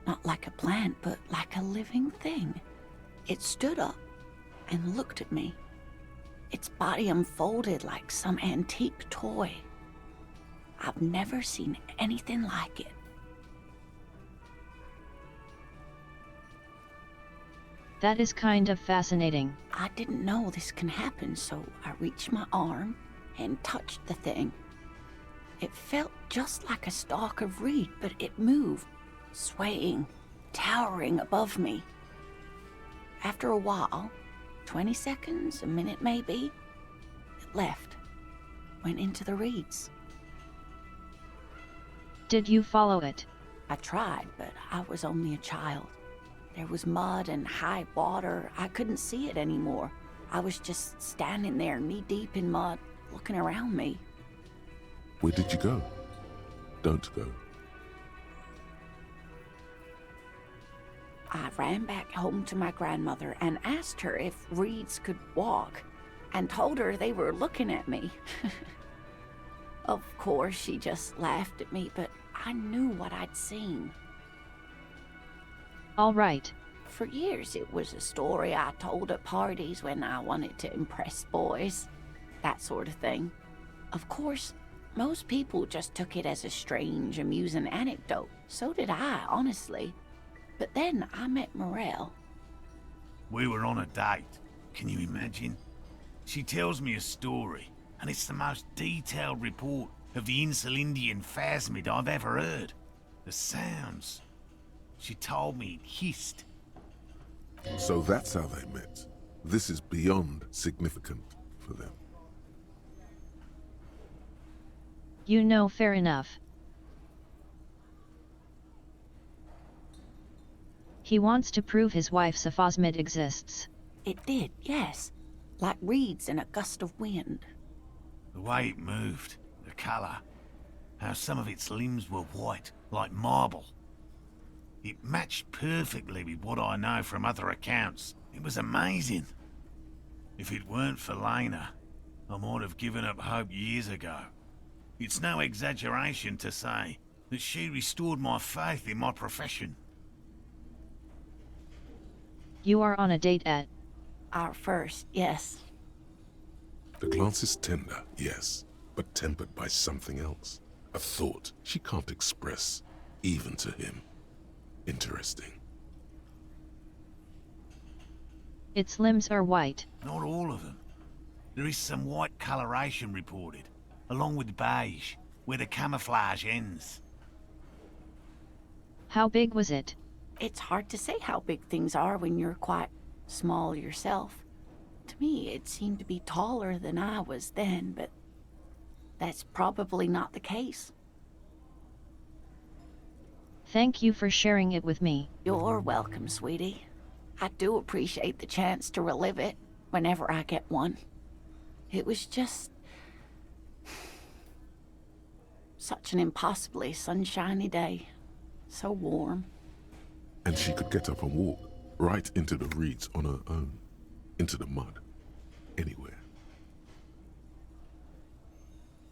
Not like a plant, but like a living thing. It stood up and looked at me. Its body unfolded like some antique toy. I've never seen anything like it. That is kind of fascinating. I didn't know this can happen, so I reached my arm and touched the thing. It felt just like a stalk of reed, but it moved, swaying, towering above me. After a while, 20 seconds, a minute maybe, it left, went into the reeds. Did you follow it? I tried, but I was only a child. There was mud and high water. I couldn't see it anymore. I was just standing there knee-deep in mud, looking around me. Where did you go? Don't go. I ran back home to my grandmother and asked her if reeds could walk, and told her they were looking at me. Of course, she just laughed at me, but I knew what I'd seen. All right. For years, it was a story I told at parties when I wanted to impress boys. That sort of thing. Of course, most people just took it as a strange, amusing anecdote. So did I, honestly. But then I met Morel. We were on a date. Can you imagine? She tells me a story, and it's the most detailed report of the Insulindian phasmid I've ever heard. The sounds. She told me it hissed. So that's how they met. This is beyond significant for them. You know, fair enough. He wants to prove his wife's a phasmid exists. It did, yes. Like reeds in a gust of wind. The way it moved, the colour, how some of its limbs were white, like marble. It matched perfectly with what I know from other accounts. It was amazing. If it weren't for Lena, I might have given up hope years ago. It's no exaggeration to say that she restored my faith in my profession. You are on a date at... Our first, yes. The glance is tender, yes, but tempered by something else. A thought she can't express, even to him. Interesting. Its limbs are white. Not all of them. There is some white coloration reported, along with beige, where the camouflage ends. How big was it? It's hard to say how big things are when you're quite small yourself. To me, it seemed to be taller than I was then, but that's probably not the case. Thank you for sharing it with me. You're welcome, sweetie. I do appreciate the chance to relive it whenever I get one. It was just... such an impossibly sunshiny day. So warm. And she could get up and walk right into the reeds on her own. Into the mud. Anywhere.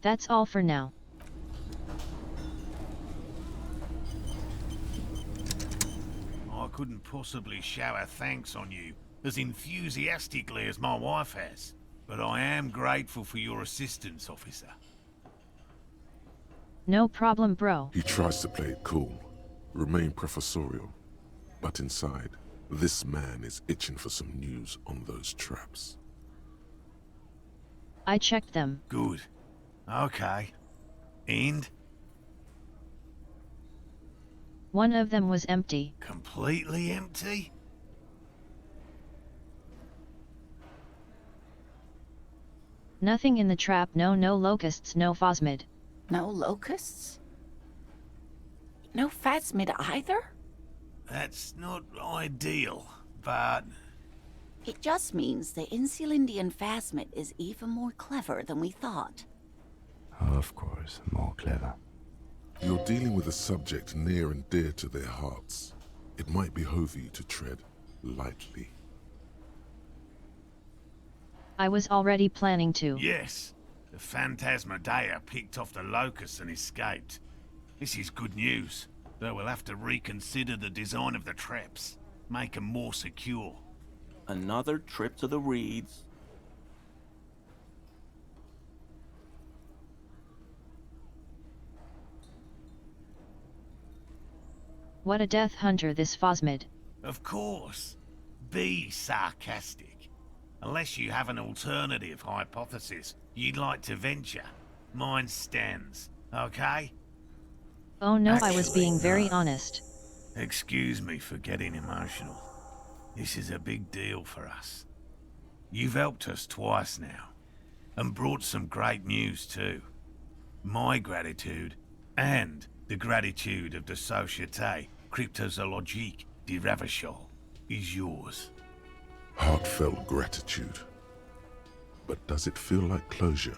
That's all for now. I couldn't possibly shower thanks on you as enthusiastically as my wife has, but I am grateful for your assistance, officer. No problem, bro. He tries to play it cool, remain professorial, but inside, this man is itching for some news on those traps. I checked them. Good. Okay. And? One of them was empty. Completely empty? Nothing in the trap, no locusts, no phasmid. No locusts? No phasmid either? That's not ideal, but... It just means the Insulindian phasmid is even more clever than we thought. Of course, more clever. You're dealing with a subject near and dear to their hearts. It might behove you to tread lightly. I was already planning to. Yes, the Phantasmadeia picked off the locusts and escaped. This is good news, though we'll have to reconsider the design of the traps, make them more secure. Another trip to the reeds. What a death hunter this phasmid. Of course. Be sarcastic. Unless you have an alternative hypothesis you'd like to venture, mine stands, okay? Oh no, I was being very honest. Excuse me for getting emotional. This is a big deal for us. You've helped us twice now, and brought some great news too. My gratitude, and the gratitude of the Société Cryptozoologique de Ravachol, is yours. Heartfelt gratitude. But does it feel like closure?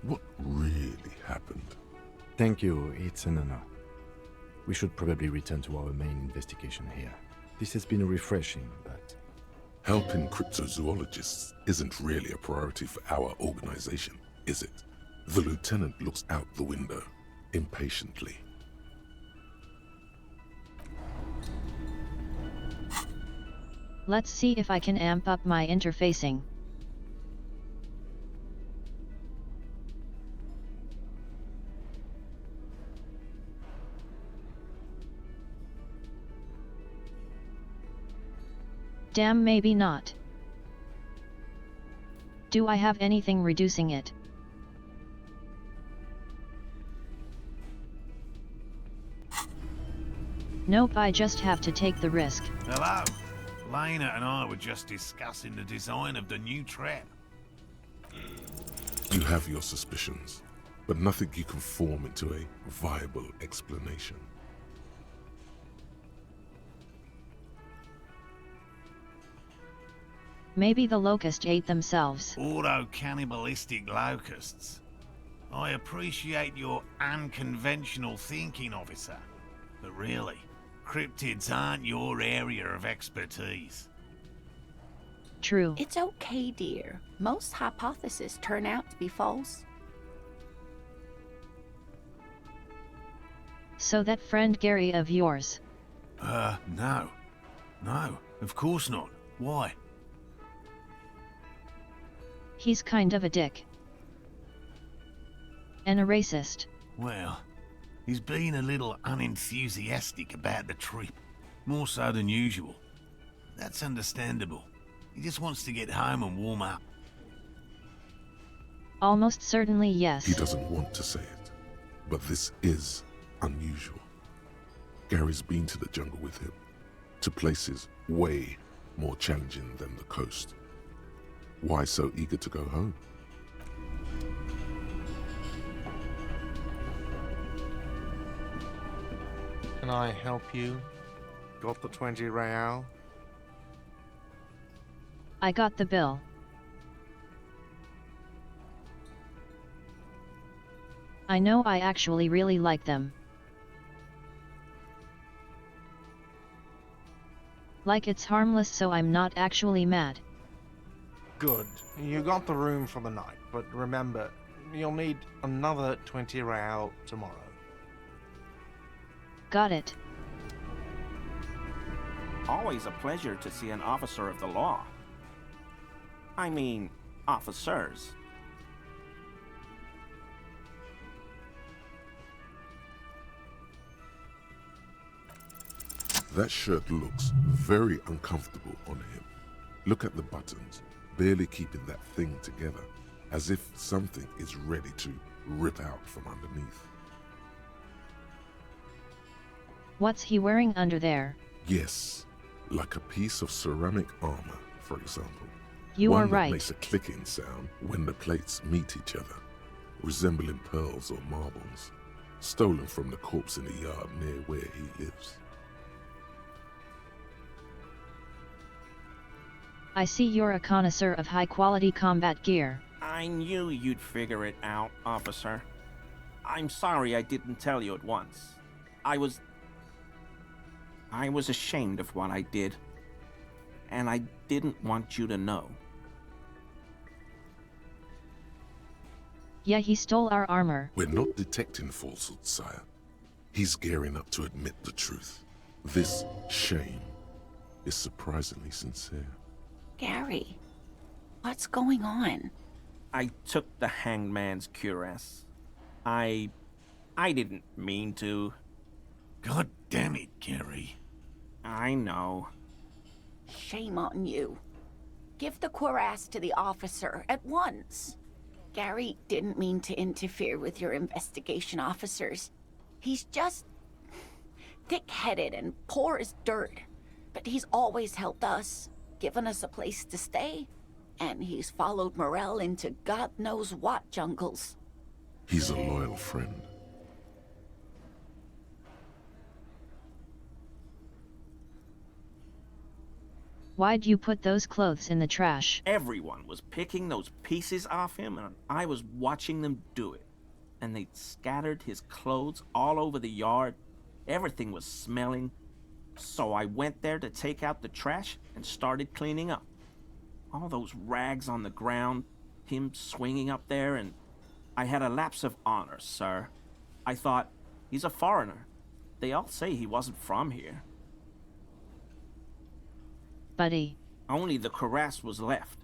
What really happened? Thank you, it's an honor. We should probably return to our main investigation here. This has been refreshing, but... Helping cryptozoologists isn't really a priority for our organization, is it? The lieutenant looks out the window, impatiently. Let's see if I can amp up my interfacing. Damn, maybe not. Do I have anything reducing it? Nope, I just have to take the risk. Hello. Lena and I were just discussing the design of the new trap. You have your suspicions, but nothing you can form into a viable explanation. Maybe the locust ate themselves. Auto-cannibalistic locusts. I appreciate your unconventional thinking, officer. But really, cryptids aren't your area of expertise. True. It's okay, dear. Most hypotheses turn out to be false. So that friend Gary of yours? No. No, of course not. Why? He's kind of a dick. And a racist. Well, he's been a little unenthusiastic about the trip. More so than usual. That's understandable. He just wants to get home and warm up. Almost certainly yes. He doesn't want to say it, but this is unusual. Gary's been to the jungle with him, to places way more challenging than the coast. Why so eager to go home? Can I help you? Got the 20 real? I got the bill. I know I actually really like them. Like it's harmless, so I'm not actually mad. Good. You got the room for the night, but remember, you'll need another 20 real tomorrow. Got it. Always a pleasure to see an officer of the law. I mean, officers. That shirt looks very uncomfortable on him. Look at the buttons, barely keeping that thing together, as if something is ready to rip out from underneath. What's he wearing under there? Yes, like a piece of ceramic armor, for example. You One are that right. makes a clicking sound when the plates meet each other, resembling pearls or marbles, stolen from the corpse in the yard near where he lives. I see you're a connoisseur of high-quality combat gear. I knew you'd figure it out, officer. I'm sorry I didn't tell you at once. I was ashamed of what I did. And I didn't want you to know. Yeah, he stole our armor. We're not detecting falsehood, sire. He's gearing up to admit the truth. This shame is surprisingly sincere. Gary, what's going on? I took the hangman's cuirass. I didn't mean to. God damn it, Gary. I know. Shame on you. Give the cuirass to the officer at once. Gary didn't mean to interfere with your investigation officers. He's just thick-headed and poor as dirt. But he's always helped us, given us a place to stay. And he's followed Morel into God knows what jungles. He's a loyal friend. Why'd you put those clothes in the trash? Everyone was picking those pieces off him, and I was watching them do it. And they'd scattered his clothes all over the yard. Everything was smelling. So I went there to take out the trash and started cleaning up. All those rags on the ground, him swinging up there, and I had a lapse of honor, sir. I thought, he's a foreigner. They all say he wasn't from here. Buddy. Only the cuirass was left,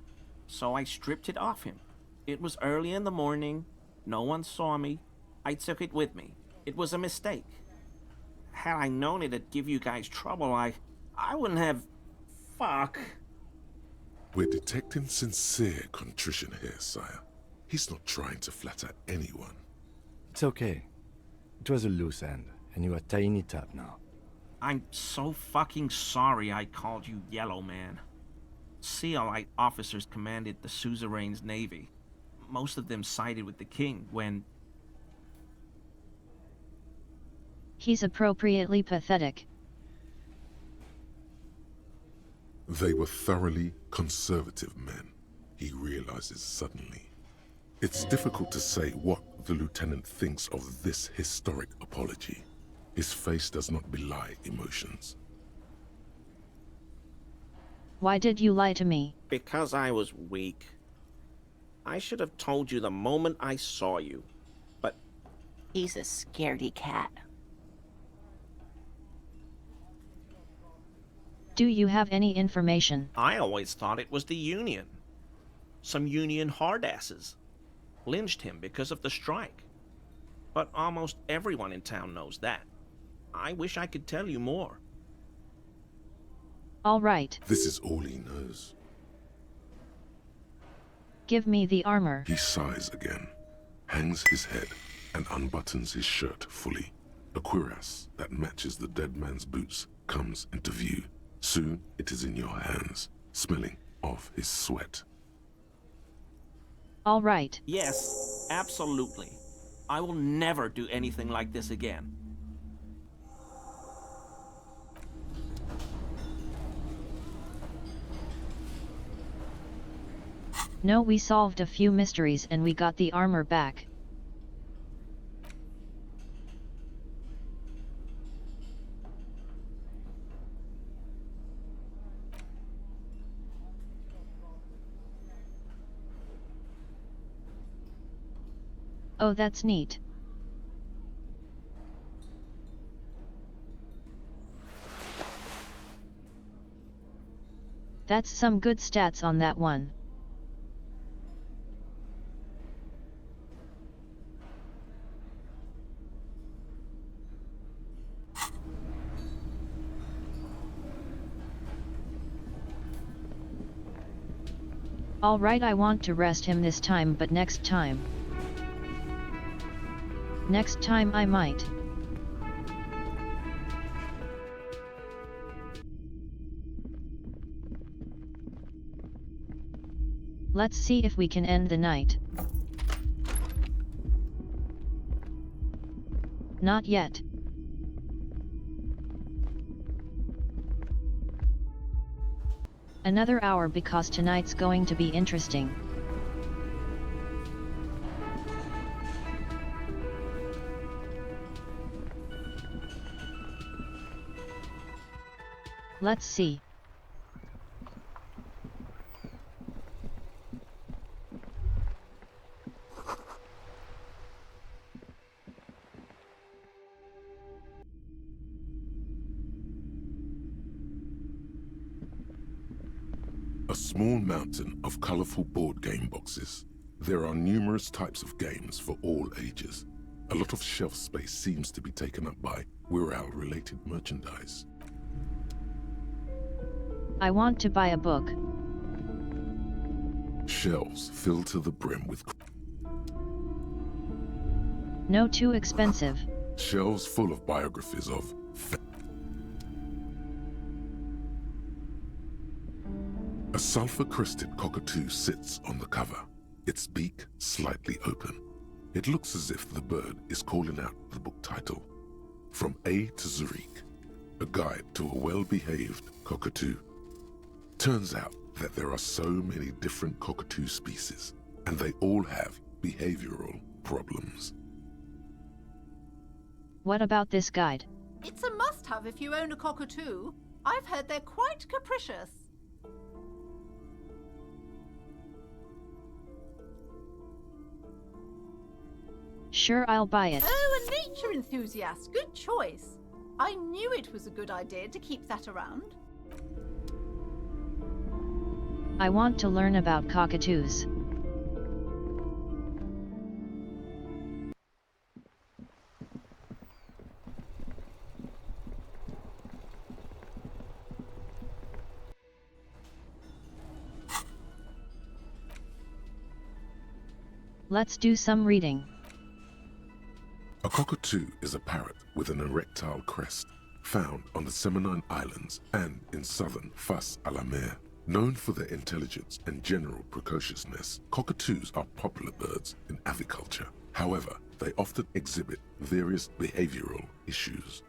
so I stripped it off him. It was early in the morning. No one saw me. I took it with me. It was a mistake. Had I known it'd give you guys trouble, I wouldn't have... Fuck. We're detecting sincere contrition here, sire. He's not trying to flatter anyone. It's okay. It was a loose end, and you are tying it up now. I'm so fucking sorry I called you Yellow Man. Sealite officers commanded the suzerain's navy. Most of them sided with the king when... He's appropriately pathetic. They were thoroughly conservative men, he realizes suddenly. It's difficult to say what the lieutenant thinks of this historic apology. His face does not belie emotions. Why did you lie to me? Because I was weak. I should have told you the moment I saw you, but... He's a scaredy cat. Do you have any information? I always thought it was the Union. Some Union hardasses. Lynched him because of the strike. But almost everyone in town knows that. I wish I could tell you more. All right. This is all he knows. Give me the armor. He sighs again, hangs his head, and unbuttons his shirt fully. A cuirass that matches the dead man's boots comes into view. Soon it is in your hands, smelling of his sweat. All right. Yes, absolutely. I will never do anything like this again. No, we solved a few mysteries and we got the armor back. Oh, that's neat. That's some good stats on that one. Alright, I want to rest him this time, but next time. Next time I might. Let's see if we can end the night. Not yet. Another hour because tonight's going to be interesting. Let's see. A small mountain of colorful board game boxes. There are numerous types of games for all ages. A lot of shelf space seems to be taken up by Wirral-related merchandise. I want to buy a book. Shelves filled to the brim with... No, too expensive. Shelves full of biographies of... A sulfur-crested cockatoo sits on the cover, its beak slightly open. It looks as if the bird is calling out the book title, From A to Zurich, a guide to a well-behaved cockatoo. Turns out that there are so many different cockatoo species, and they all have behavioral problems. What about this guide? It's a must-have if you own a cockatoo. I've heard they're quite capricious. Sure, I'll buy it. Oh, a nature enthusiast. Good choice. I knew it was a good idea to keep that around. I want to learn about cockatoos. Let's do some reading. A cockatoo is a parrot with an erectile crest, found on the Seminine Islands and in southern Fas a la Mer. Known for their intelligence and general precociousness, cockatoos are popular birds in aviculture. However, they often exhibit various behavioral issues.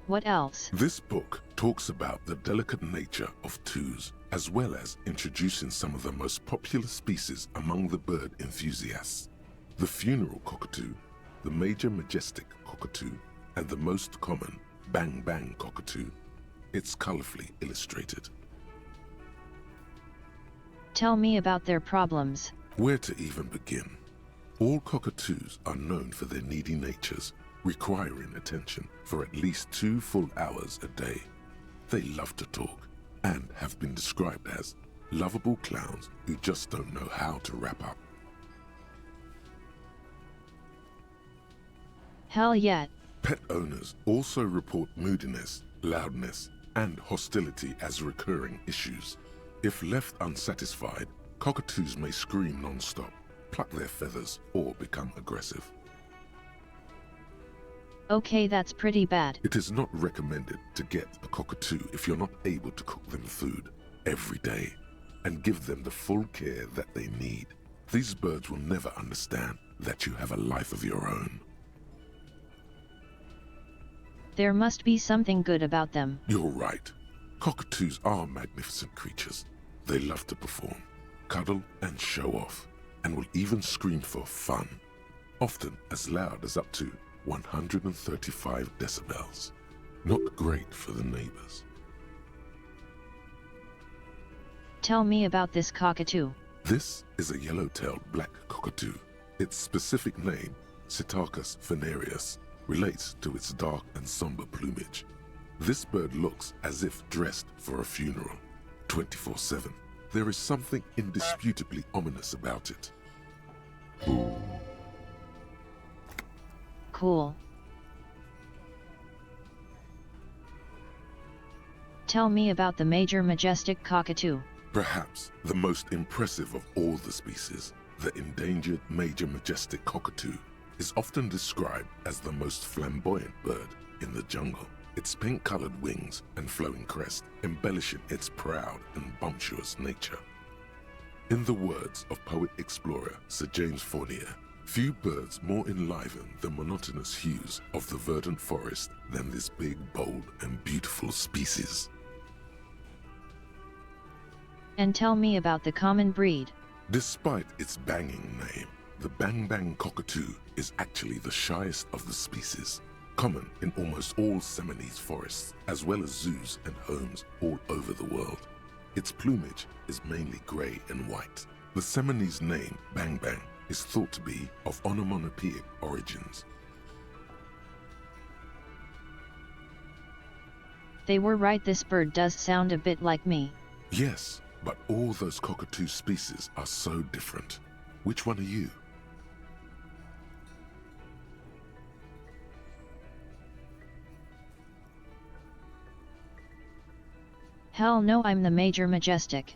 What else? This book talks about the delicate nature of toos, as well as introducing some of the most popular species among the bird enthusiasts. The funeral cockatoo, the major majestic cockatoo, and the most common bang bang cockatoo. It's colorfully illustrated. Tell me about their problems. Where to even begin? All cockatoos are known for their needy natures, requiring attention for at least 2 full hours a day. They love to talk and have been described as lovable clowns who just don't know how to wrap up. Hell yeah. Pet owners also report moodiness, loudness, and hostility as recurring issues. If left unsatisfied, cockatoos may scream non-stop, pluck their feathers, or become aggressive. Okay, that's pretty bad. It is not recommended to get a cockatoo if you're not able to cook them food every day and give them the full care that they need. These birds will never understand that you have a life of your own. There must be something good about them. You're right. Cockatoos are magnificent creatures. They love to perform, cuddle, and show off, and will even scream for fun, often as loud as up to 135 decibels. Not great for the neighbors. Tell me about this cockatoo. This is a yellow-tailed black cockatoo. Its specific name, Psittacus venereus, relates to its dark and somber plumage. This bird looks as if dressed for a funeral, 24/7. There is something indisputably ominous about it. Cool. Tell me about the major majestic cockatoo. Perhaps the most impressive of all the species, the endangered major majestic cockatoo, is often described as the most flamboyant bird in the jungle. Its pink-colored wings and flowing crest embellishing its proud and bumptious nature. In the words of poet-explorer Sir James Fournier, few birds more enliven the monotonous hues of the verdant forest than this big, bold, and beautiful species. And tell me about the common breed. Despite its banging name, the Bang Bang cockatoo is actually the shyest of the species, common in almost all Seminoles forests, as well as zoos and homes all over the world. Its plumage is mainly grey and white. The Seminoles name, Bang Bang, is thought to be of onomatopoeic origins. They were right, this bird does sound a bit like me. Yes, but all those cockatoo species are so different. Which one are you? Hell no, I'm the Major Majestic.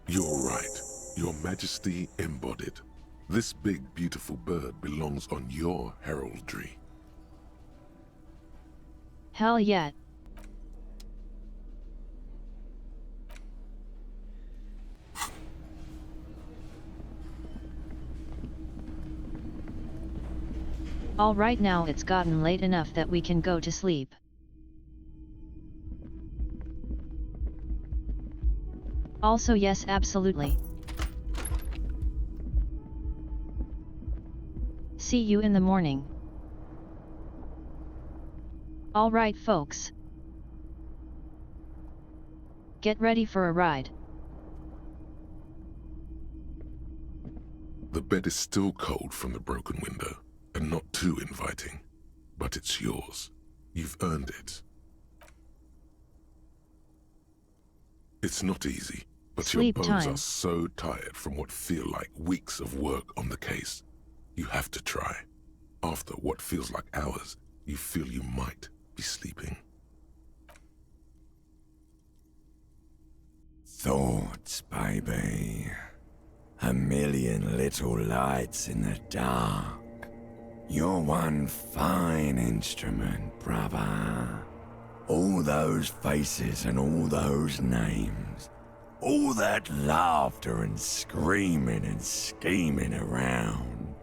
You're right. Your Majesty embodied. This big, beautiful bird belongs on your heraldry. Hell yeah. All right, now it's gotten late enough that we can go to sleep. Also, yes, absolutely. See you in the morning. All right, folks. Get ready for a ride. The bed is still cold from the broken window, and not too inviting, but it's yours. You've earned it. It's not easy, but Sleep your bones time. are so tired from what feel like weeks of work on the case. You have to try. After what feels like hours, you feel you might be sleeping. Thoughts, baby. A million little lights in the dark. You're one fine instrument, brother. All those faces and all those names. All that laughter and screaming and scheming around.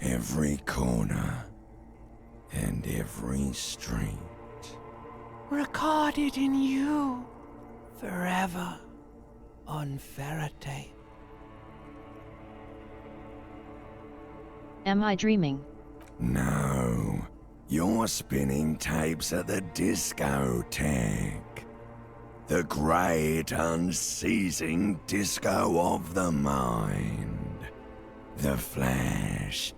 Every corner and every street. Recorded in you. Forever. On Faraday. Am I dreaming? No. You're spinning tapes at the discotheque. The great unceasing disco of the mind. The flash.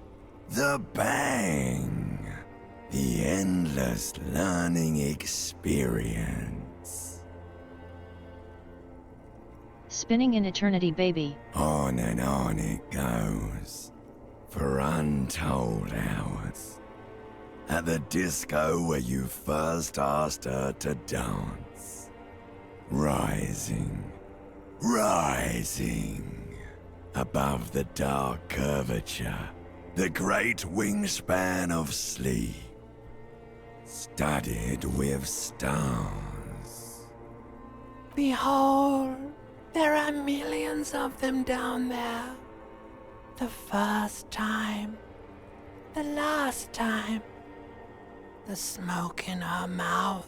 The bang. The endless learning experience. Spinning in eternity, baby. On and on it goes. For untold hours. At the disco where you first asked her to dance. Rising. Rising. Above the dark curvature. The great wingspan of sleep. Studded with stars. Behold, there are millions of them down there. The first time. The last time. The smoke in her mouth.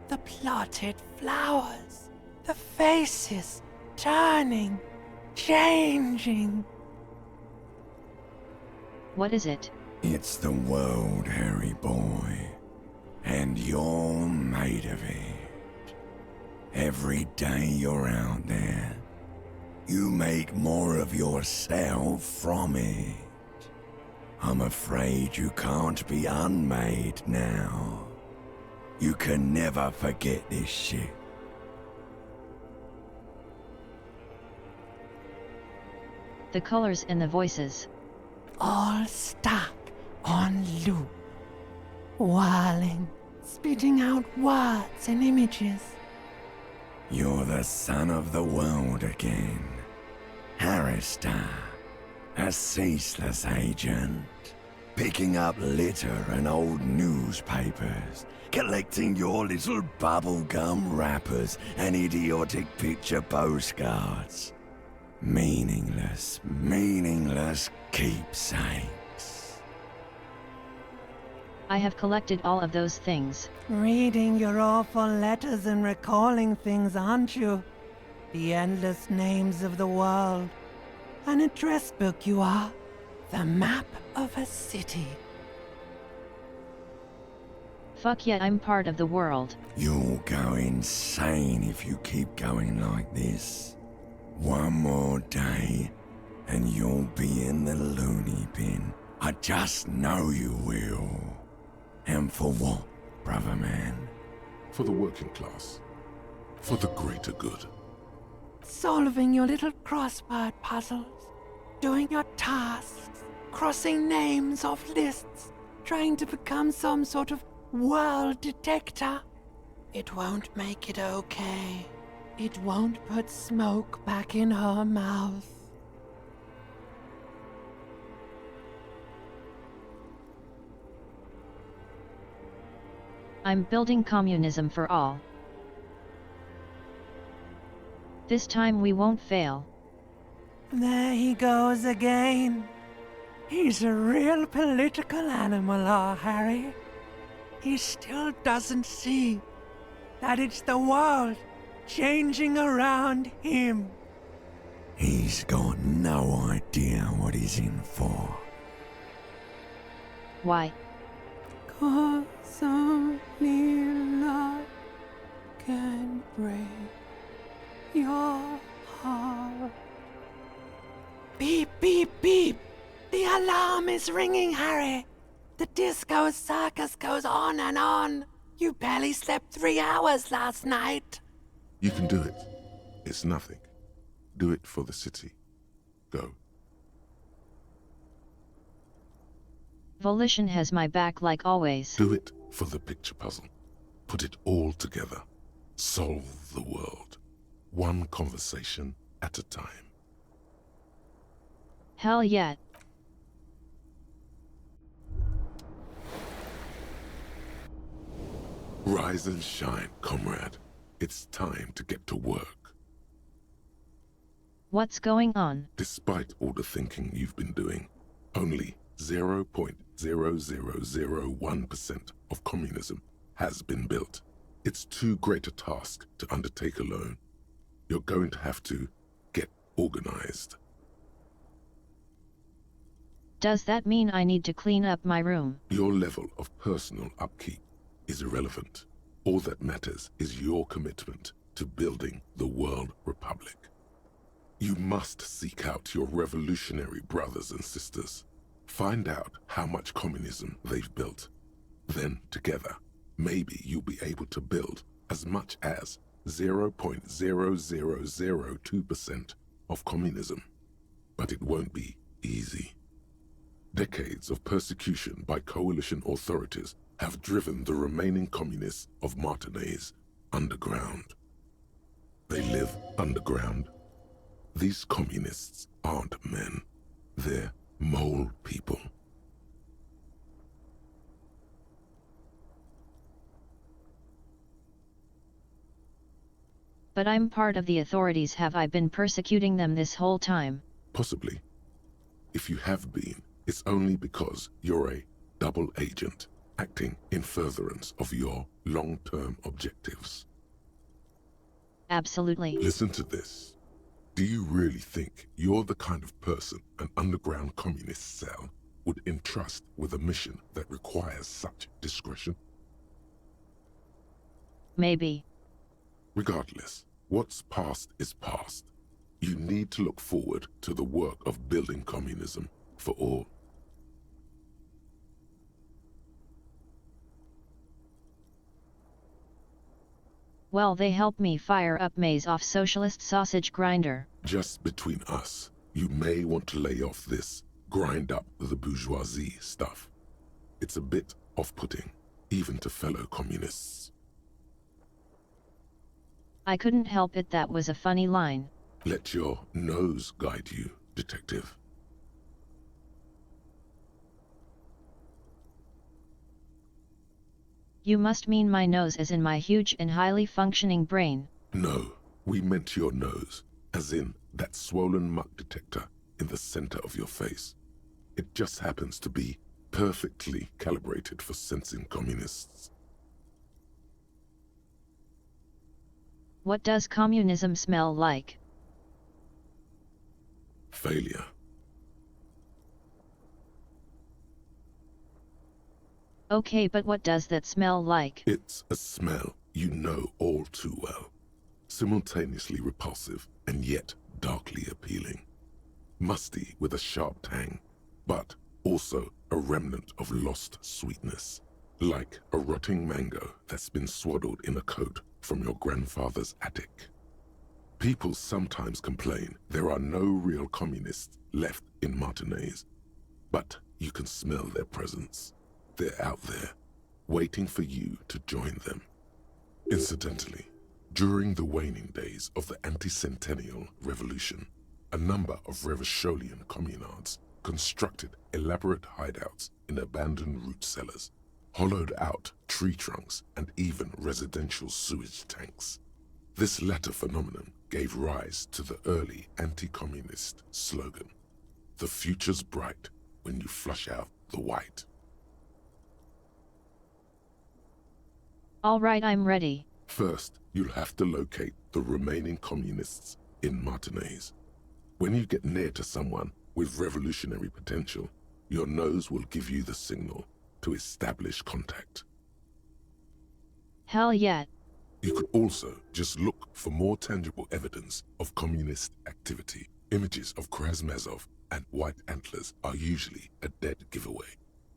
The plotted flowers. The faces turning, changing. What is it? It's the world, Harry boy. And you're made of it. Every day you're out there, you make more of yourself from it. I'm afraid you can't be unmade now. You can never forget this shit. The colors and the voices. All stuck on loop. Whirling, spitting out words and images. You're the son of the world again. Harrister, a ceaseless agent. Picking up litter and old newspapers. Collecting your little bubblegum wrappers and idiotic picture postcards. Meaningless, meaningless keepsakes. I have collected all of those things. Reading your awful letters and recalling things, aren't you? The endless names of the world. An address book you are. The map of a city. Fuck yeah, I'm part of the world. You'll go insane if you keep going like this. One more day, and you'll be in the loony bin. I just know you will. And for what, brother man? For the working class. For the greater good. Solving your little crossword puzzles. Doing your tasks. Crossing names off lists. Trying to become some sort of world detector. It won't make it okay. It won't put smoke back in her mouth. I'm building communism for all. This time we won't fail. There he goes again. He's a real political animal, our Harry. He still doesn't see that it's the world changing around him. He's got no idea what he's in for. Why? 'Cause only love can break your heart. Beep, beep, beep! The alarm is ringing, Harry! The disco circus goes on and on! You barely slept 3 hours last night! You can do it. It's nothing. Do it for the city. Go. Volition has my back like always. Do it for the picture puzzle. Put it all together. Solve the world. One conversation at a time. Hell yeah. Rise and shine, comrade. It's time to get to work. What's going on? Despite all the thinking you've been doing, only 0.0001% of communism has been built. It's too great a task to undertake alone. You're going to have to get organized. Does that mean I need to clean up my room? Your level of personal upkeep is irrelevant. All that matters is your commitment to building the World Republic. You must seek out your revolutionary brothers and sisters. Find out how much communism they've built. Then, together, maybe you'll be able to build as much as 0.0002% of communism. But it won't be easy. Decades of persecution by coalition authorities have driven the remaining communists of Martinaise underground. They live underground. These communists aren't men. They're mole people. But I'm part of the authorities. Have I been persecuting them this whole time? Possibly. If you have been, it's only because you're a double agent acting in furtherance of your long-term objectives. Absolutely. Listen to this. Do you really think you're the kind of person an underground communist cell would entrust with a mission that requires such discretion? Maybe. Regardless, what's past is past. You need to look forward to the work of building communism for all. Well, they helped me fire up May's off socialist sausage grinder. Just between us, you may want to lay off this grind up the bourgeoisie stuff. It's a bit off-putting, even to fellow communists. I couldn't help it, that was a funny line. Let your nose guide you, detective. You must mean my nose as in my huge and highly functioning brain. No, we meant your nose, as in that swollen muck detector in the center of your face. It just happens to be perfectly calibrated for sensing communists. What does communism smell like? Failure. Okay, but what does that smell like? It's a smell you know all too well. Simultaneously repulsive and yet darkly appealing. Musty with a sharp tang, but also a remnant of lost sweetness. Like a rotting mango that's been swaddled in a coat from your grandfather's attic. People sometimes complain there are no real communists left in Martinaise, but you can smell their presence. They're out there, waiting for you to join them. Incidentally, during the waning days of the anti-centennial revolution, a number of Revacholian communards constructed elaborate hideouts in abandoned root cellars, hollowed out tree trunks, and even residential sewage tanks. This latter phenomenon gave rise to the early anti-communist slogan, "The future's bright when you flush out the white." All right, I'm ready. First, you'll have to locate the remaining communists in Martinaise. When you get near to someone with revolutionary potential, your nose will give you the signal to establish contact. Hell yeah. You could also just look for more tangible evidence of communist activity. Images of Krasmazov and white antlers are usually a dead giveaway.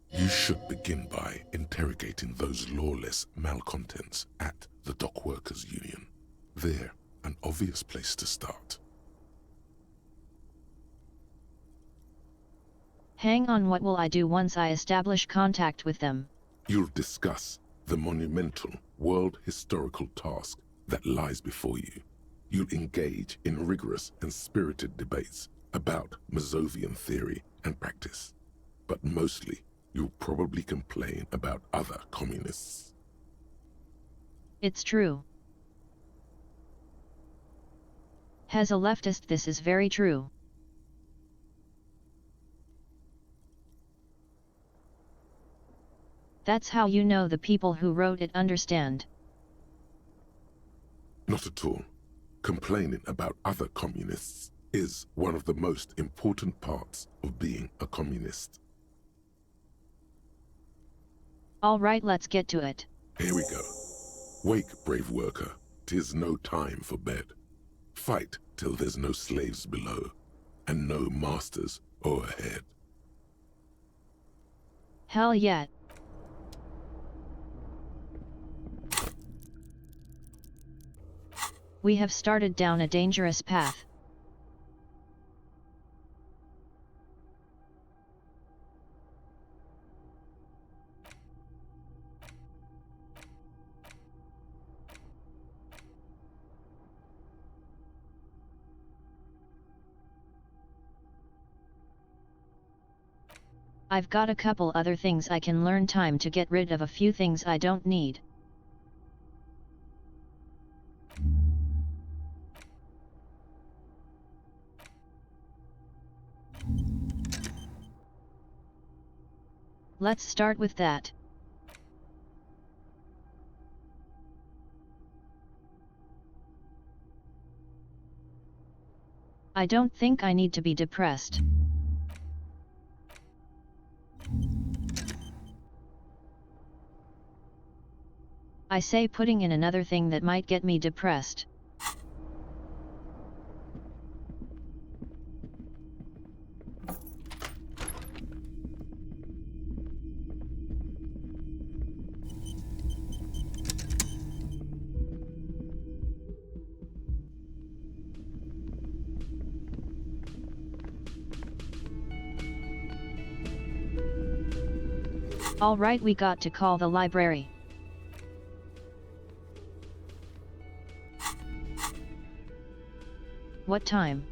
You should begin by interrogating those lawless malcontents at the Dock Workers Union. They're an obvious place to start. Hang on, what will I do once I establish contact with them? You'll discuss the monumental world historical task that lies before you. You'll engage in rigorous and spirited debates about Mazovian theory and practice. But mostly, you'll probably complain about other communists. It's true. As a leftist, this is very true. That's how you know the people who wrote it understand. Not at all. Complaining about other communists is one of the most important parts of being a communist. All right, let's get to it. Here we go. Wake, brave worker, 'tis no time for bed. Fight till there's no slaves below, and no masters o'erhead. Hell yeah. We have started down a dangerous path. I've got a couple other things I can learn, time to get rid of a few things I don't need. Let's start with that. I don't think I need to be depressed. I say putting in another thing that might get me depressed. All right, we got to call the library. What time?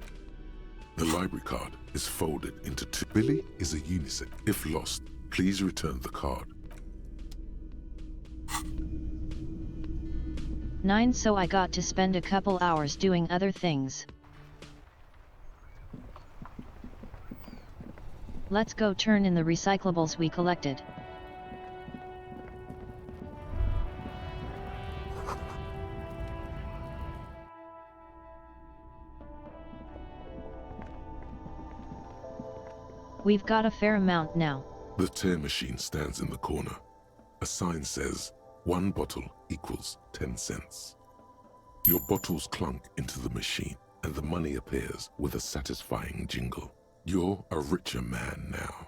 The library card is folded into two. Billy is a unisex. If lost, please return the card. 9, so I got to spend a couple hours doing other things. Let's go turn in the recyclables we collected. We've got a fair amount now. The tear machine stands in the corner. A sign says, 1 bottle equals 10 cents. Your bottles clunk into the machine, and the money appears with a satisfying jingle. You're a richer man now.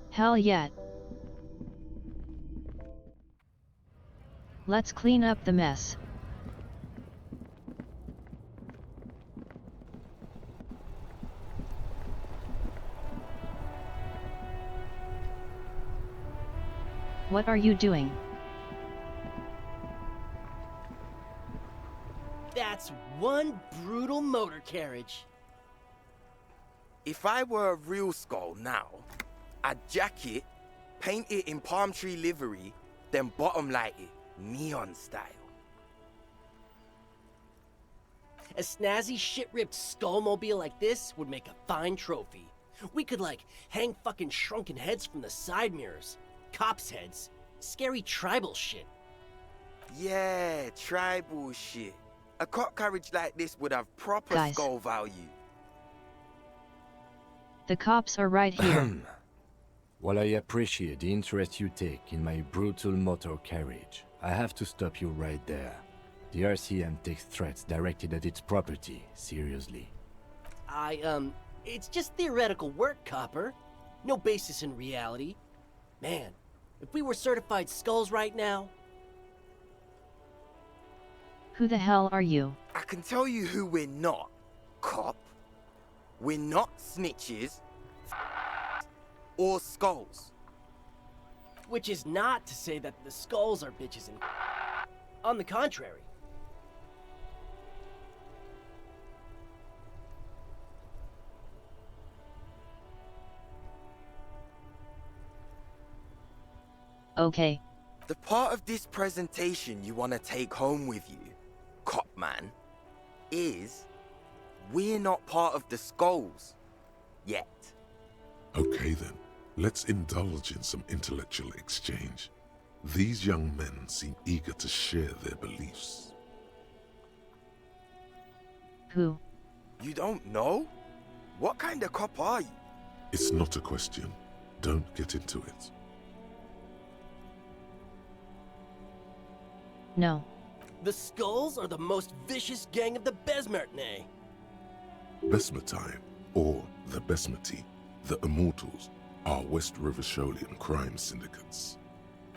Hell yeah. Let's clean up the mess. What are you doing? That's one brutal motor carriage. If I were a real skull now, I'd jack it, paint it in palm tree livery, then bottom light it, neon style. A snazzy shit-ripped skullmobile like this would make a fine trophy. We could, like, hang fucking shrunken heads from the side mirrors. Cops' heads. Scary tribal shit. Yeah, tribal shit. A cop carriage like this would have proper Guys. skull value. The cops are right here. While I appreciate the interest you take in my brutal motor carriage, I have to stop you right there. The RCM takes threats directed at its property seriously. It's just theoretical work, Copper. No basis in reality. Man, if we were certified skulls right now... Who the hell are you? I can tell you who we're not, cop. We're not snitches or skulls. Which is not to say that the skulls are bitches and... On the contrary. Okay. The part of this presentation you want to take home with you, cop man, is we're not part of the skulls yet. Okay then, let's indulge in some intellectual exchange. These young men seem eager to share their beliefs. Who? You don't know? What kind of cop are you? It's not a question. Don't get into it. No. The skulls are the most vicious gang of the Besmertne. Besmatine, or the Besmati, the Immortals, are West River Sholian crime syndicates.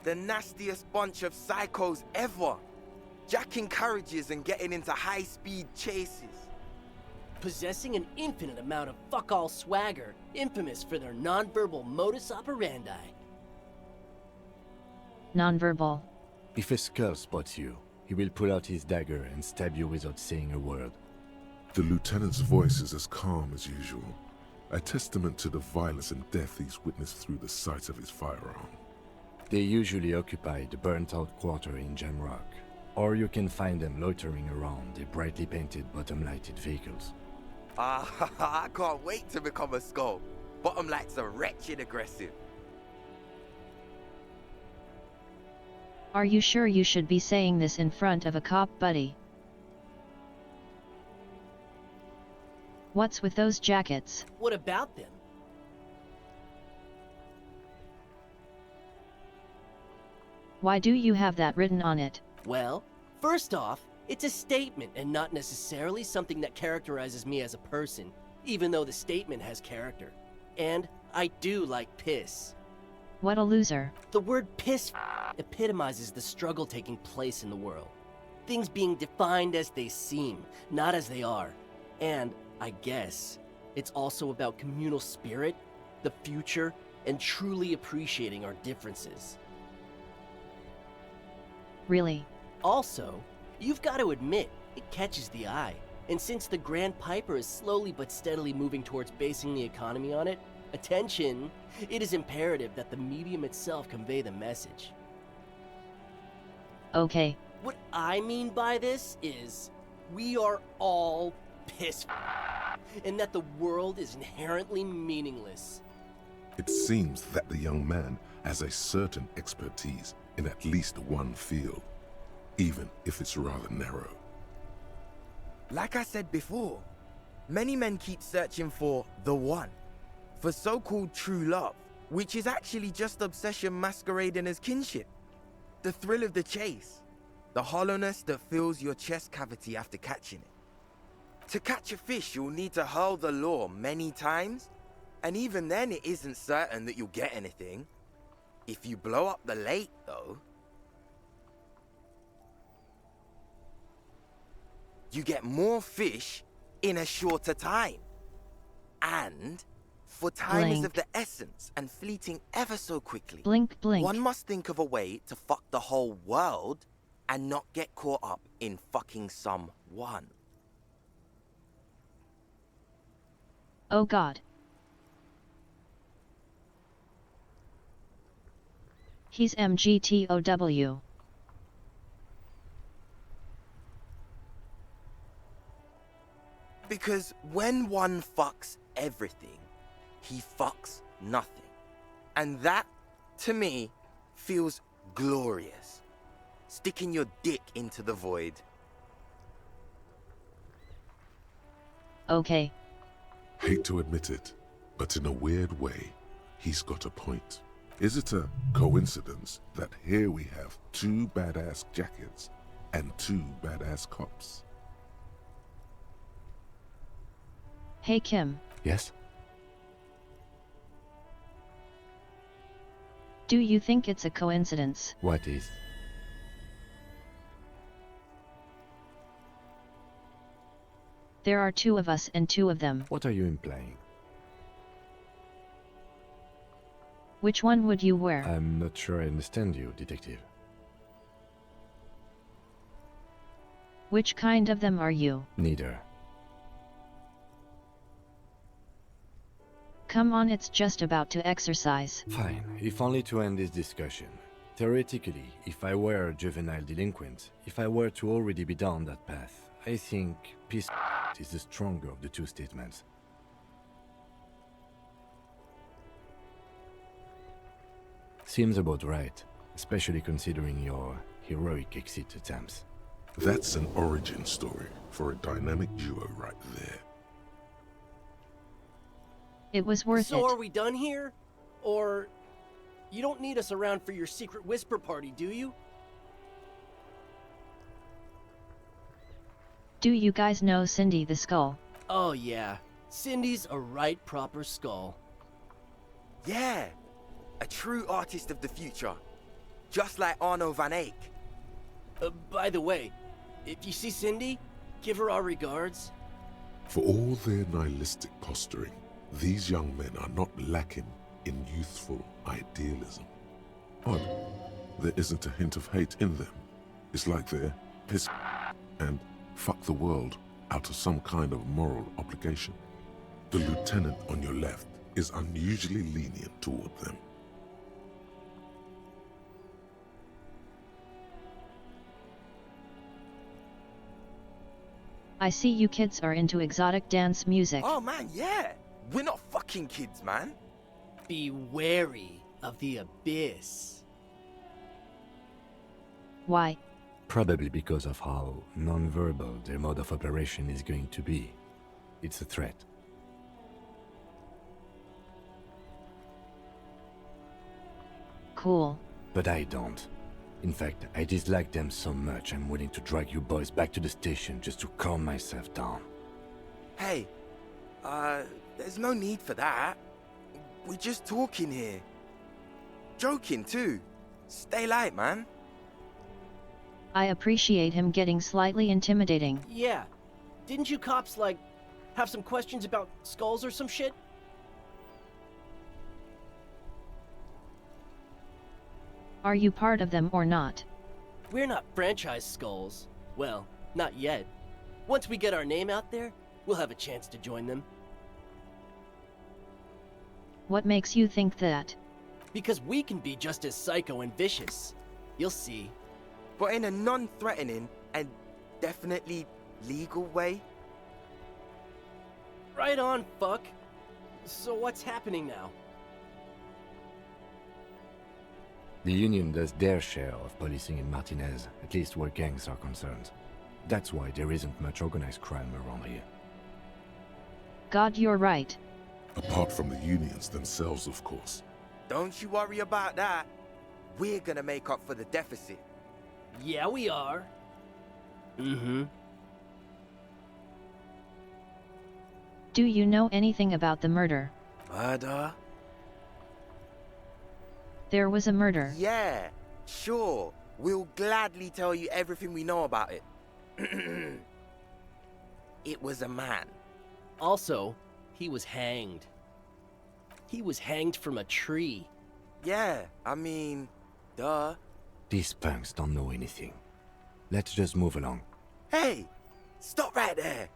The nastiest bunch of psychos ever. Jacking carriages and getting into high-speed chases. Possessing an infinite amount of fuck-all swagger, infamous for their non-verbal modus operandi. Nonverbal. If a skull spots you, he will pull out his dagger and stab you without saying a word. The lieutenant's voice is as calm as usual, a testament to the violence and death he's witnessed through the sight of his firearm. They usually occupy the burnt-out quarter in Jamrock, or you can find them loitering around the brightly painted bottom-lighted vehicles. I can't wait to become a skull. Bottom lights are wretched aggressive. Are you sure you should be saying this in front of a cop, buddy? What's with those jackets? What about them? Why do you have that written on it? Well, first off, it's a statement and not necessarily something that characterizes me as a person, even though the statement has character. And I do like piss. What a loser. The word piss epitomizes the struggle taking place in the world. Things being defined as they seem, not as they are. And, I guess, it's also about communal spirit, the future, and truly appreciating our differences. Really? Also, you've got to admit, it catches the eye. And since the Grand Piper is slowly but steadily moving towards basing the economy on it, attention, it is imperative that the medium itself convey the message. Okay. What I mean by this is, we are all pissed. and that the world is inherently meaningless. It seems that the young man has a certain expertise in at least one field, even if it's rather narrow. Like I said before, many men keep searching for the one, for so-called true love, which is actually just obsession masquerading as kinship. The thrill of the chase, the hollowness that fills your chest cavity after catching it. To catch a fish, you'll need to hurl the lure many times, and even then it isn't certain that you'll get anything. If you blow up the lake, though, you get more fish in a shorter time. And for time is of the essence and fleeting ever so quickly. Blink, blink. One must think of a way to fuck the whole world and not get caught up in fucking someone. Oh God. He's MGTOW. Because when one fucks everything, he fucks nothing. And that, to me, feels glorious. Sticking your dick into the void. Okay. Hate to admit it, but in a weird way, he's got a point. Is it a coincidence that here we have 2 badass jackets and 2 badass cops? Hey Kim, Yes? do you think it's a coincidence? What is? There are 2 of us and 2 of them. What are you implying? Which one would you wear? I'm not sure I understand you, detective. Which kind of them are you? Neither. Come on, it's just about to exercise. Fine, if only to end this discussion. Theoretically, if I were a juvenile delinquent, if I were to already be down that path, I think peace is the stronger of the 2 statements. Seems about right, especially considering your heroic exit attempts. That's an origin story for a dynamic duo right there. It was worth So it. are we done here? Or you don't need us around for your secret whisper party, do you? Do you guys know Cindy the Skull? Oh yeah, Cindy's a right proper skull. Yeah, a true artist of the future. Just like Arno van Eyck. By the way, if you see Cindy, give her our regards. For all their nihilistic posturing, these young men are not lacking in youthful idealism. Odd, there isn't a hint of hate in them. It's like they're piss and fuck the world out of some kind of moral obligation. The lieutenant on your left is unusually lenient toward them. I see you kids are into exotic dance music. Oh man, yeah! We're not fucking kids, man! Be wary of the abyss. Why? Probably because of how non-verbal their mode of operation is going to be. It's a threat. Cool. But I don't. In fact, I dislike them so much I'm willing to drag you boys back to the station just to calm myself down. Hey, there's no need for that. We're just talking here. Joking too. Stay light, man. I appreciate him getting slightly intimidating. Yeah. Didn't you cops, like, have some questions about skulls or some shit? Are you part of them or not? We're not franchise skulls. Well, not yet. Once we get our name out there, we'll have a chance to join them. What makes you think that? Because we can be just as psycho and vicious. You'll see. But in a non-threatening and definitely legal way. Right on, fuck. So what's happening now? The Union does their share of policing in Martinez, at least where gangs are concerned. That's why there isn't much organized crime around here. God, you're right. Apart from the unions themselves, of course. Don't you worry about that. We're gonna make up for the deficit. Yeah, we are. Mm-hmm. Do you know anything about the murder? Murder? There was a murder. Yeah, sure. We'll gladly tell you everything we know about it. It was a man. Also, he was hanged. He was hanged from a tree. Yeah, I mean, duh. These punks don't know anything. Let's just move along. Hey, stop right there.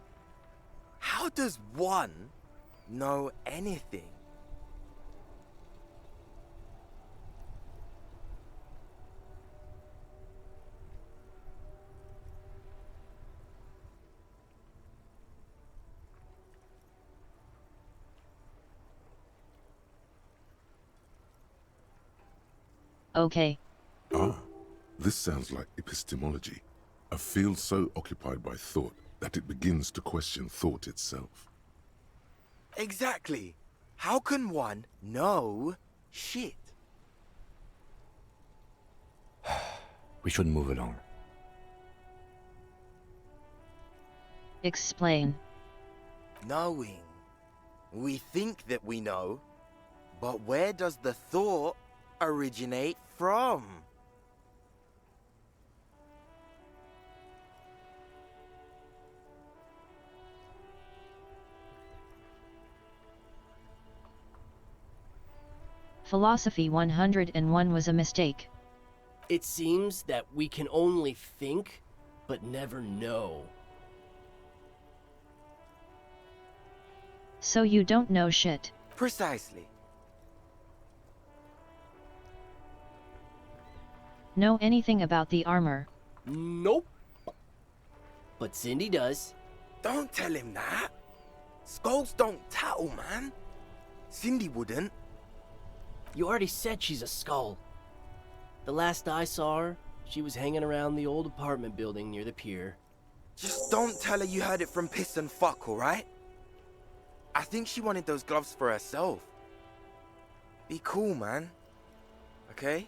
How does one know anything? Okay. Ah, this sounds like epistemology. A field so occupied by thought that it begins to question thought itself. Exactly. How can one know shit? We should move along. Explain. Knowing. We think that we know, but where does the thought originate from? Philosophy 101 was a mistake. It seems that we can only think, but never know. So you don't know shit. Precisely. Know anything about the armor? Nope. But Cindy does. Don't tell him that. Skulls don't tattle, man. Cindy wouldn't. You already said she's a skull. The last I saw her, she was hanging around the old apartment building near the pier. Just don't tell her you heard it from Piss and Fuck, alright? I think she wanted those gloves for herself. Be cool, man. Okay?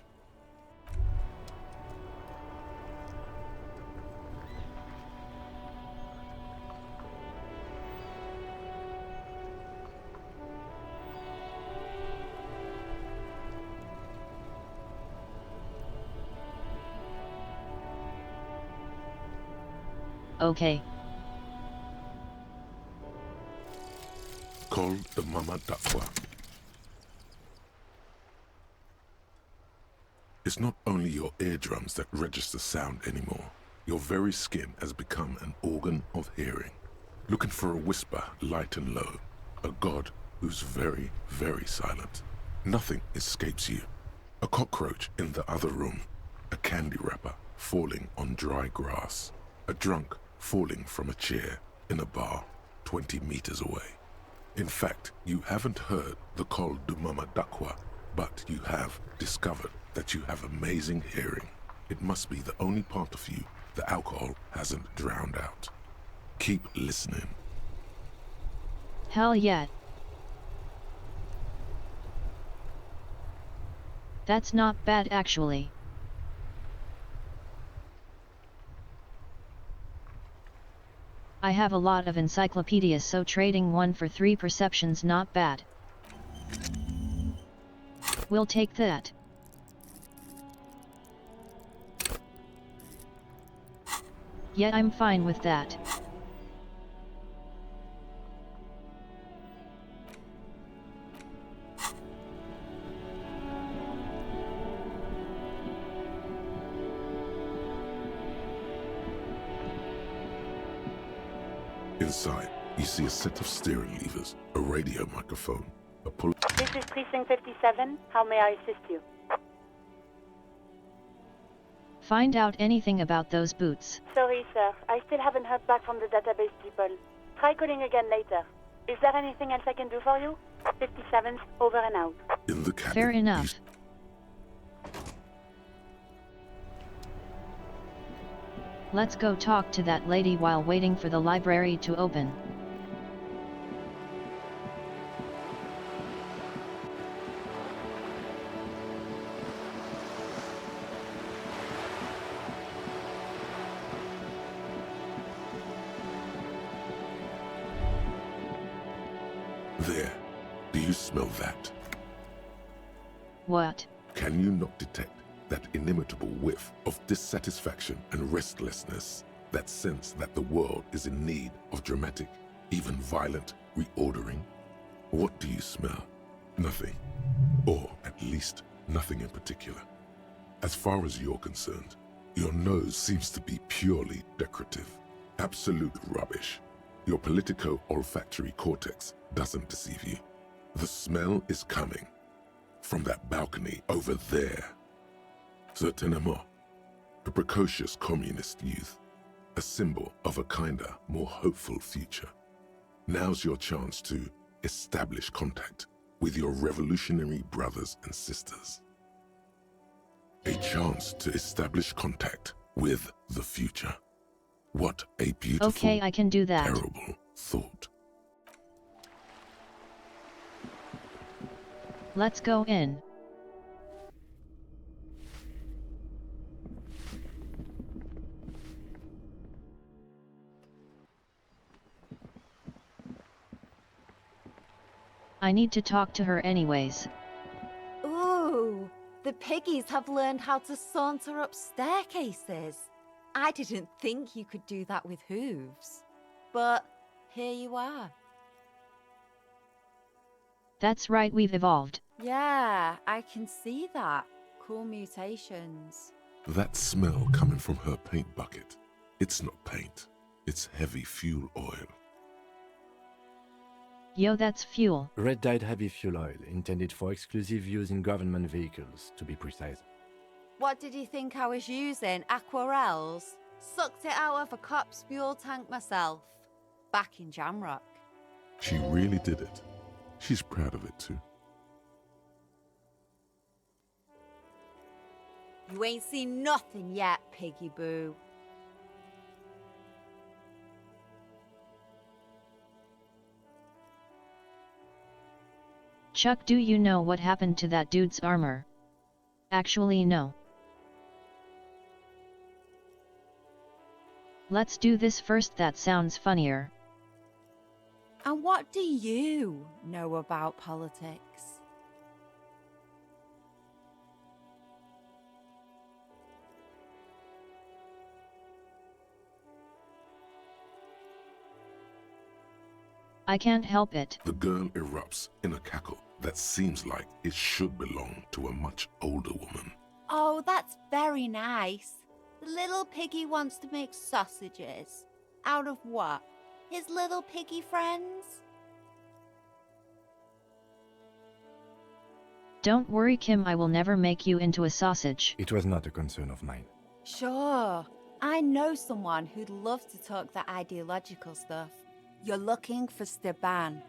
Okay. Call the Mama Dakwa. It's not only your eardrums that register sound anymore. Your very skin has become an organ of hearing. Looking for a whisper, light and low. A god who's very, very silent. Nothing escapes you. A cockroach in the other room. A candy wrapper falling on dry grass. A drunk falling from a chair in a bar 20 meters away. In fact, you haven't heard the Call du Mama Dakwa, but you have discovered that you have amazing hearing. It must be the only part of you the alcohol hasn't drowned out. Keep listening. Hell yeah. That's not bad actually. I have a lot of encyclopedias, so trading one for 3 perception's not bad. We'll take that. Yeah, I'm fine with that. Inside, you see a set of steering levers, a radio microphone, a pull... This is Precinct 57. How may I assist you? Find out anything about those boots. Sorry, sir. I still haven't heard back from the database people. Try calling again later. Is there anything else I can do for you? 57th, over and out. In the cabin. Fair enough. Let's go talk to that lady while waiting for the library to open. There. Do you smell that? What? Can you not detect that inimitable whiff of dissatisfaction and restlessness, that sense that the world is in need of dramatic, even violent, reordering? What do you smell? Nothing. Or at least nothing in particular. As far as you're concerned, your nose seems to be purely decorative. Absolute rubbish. Your politico-olfactory cortex doesn't deceive you. The smell is coming from that balcony over there. Certainement. A precocious communist youth. A symbol of a kinder, more hopeful future. Now's your chance to establish contact with your revolutionary brothers and sisters. A chance to establish contact with the future. What a beautiful, Okay, I can do that. terrible thought. Let's go in. I need to talk to her anyways. Ooh, the piggies have learned how to saunter up staircases. I didn't think you could do that with hooves. But here you are. That's right, we've evolved. Yeah, I can see that. Cool mutations. That smell coming from her paint bucket. It's not paint. It's heavy fuel oil. Yo, that's fuel. Red-dyed heavy fuel oil, intended for exclusive use in government vehicles, to be precise. What did you think I was using? Aquarels? Sucked it out of a cop's fuel tank myself. Back in Jamrock. She really did it. She's proud of it too. You ain't seen nothing yet, Piggy Boo. Chuck, do you know what happened to that dude's armor? Actually, no. Let's do this first, that sounds funnier. And what do you know about politics? I can't help it. The girl erupts in a cackle that seems like it should belong to a much older woman. Oh, that's very nice. The little piggy wants to make sausages. Out of what? His little piggy friends? Don't worry, Kim, I will never make you into a sausage. It was not a concern of mine. Sure. I know someone who'd love to talk that ideological stuff. You're looking for Steban.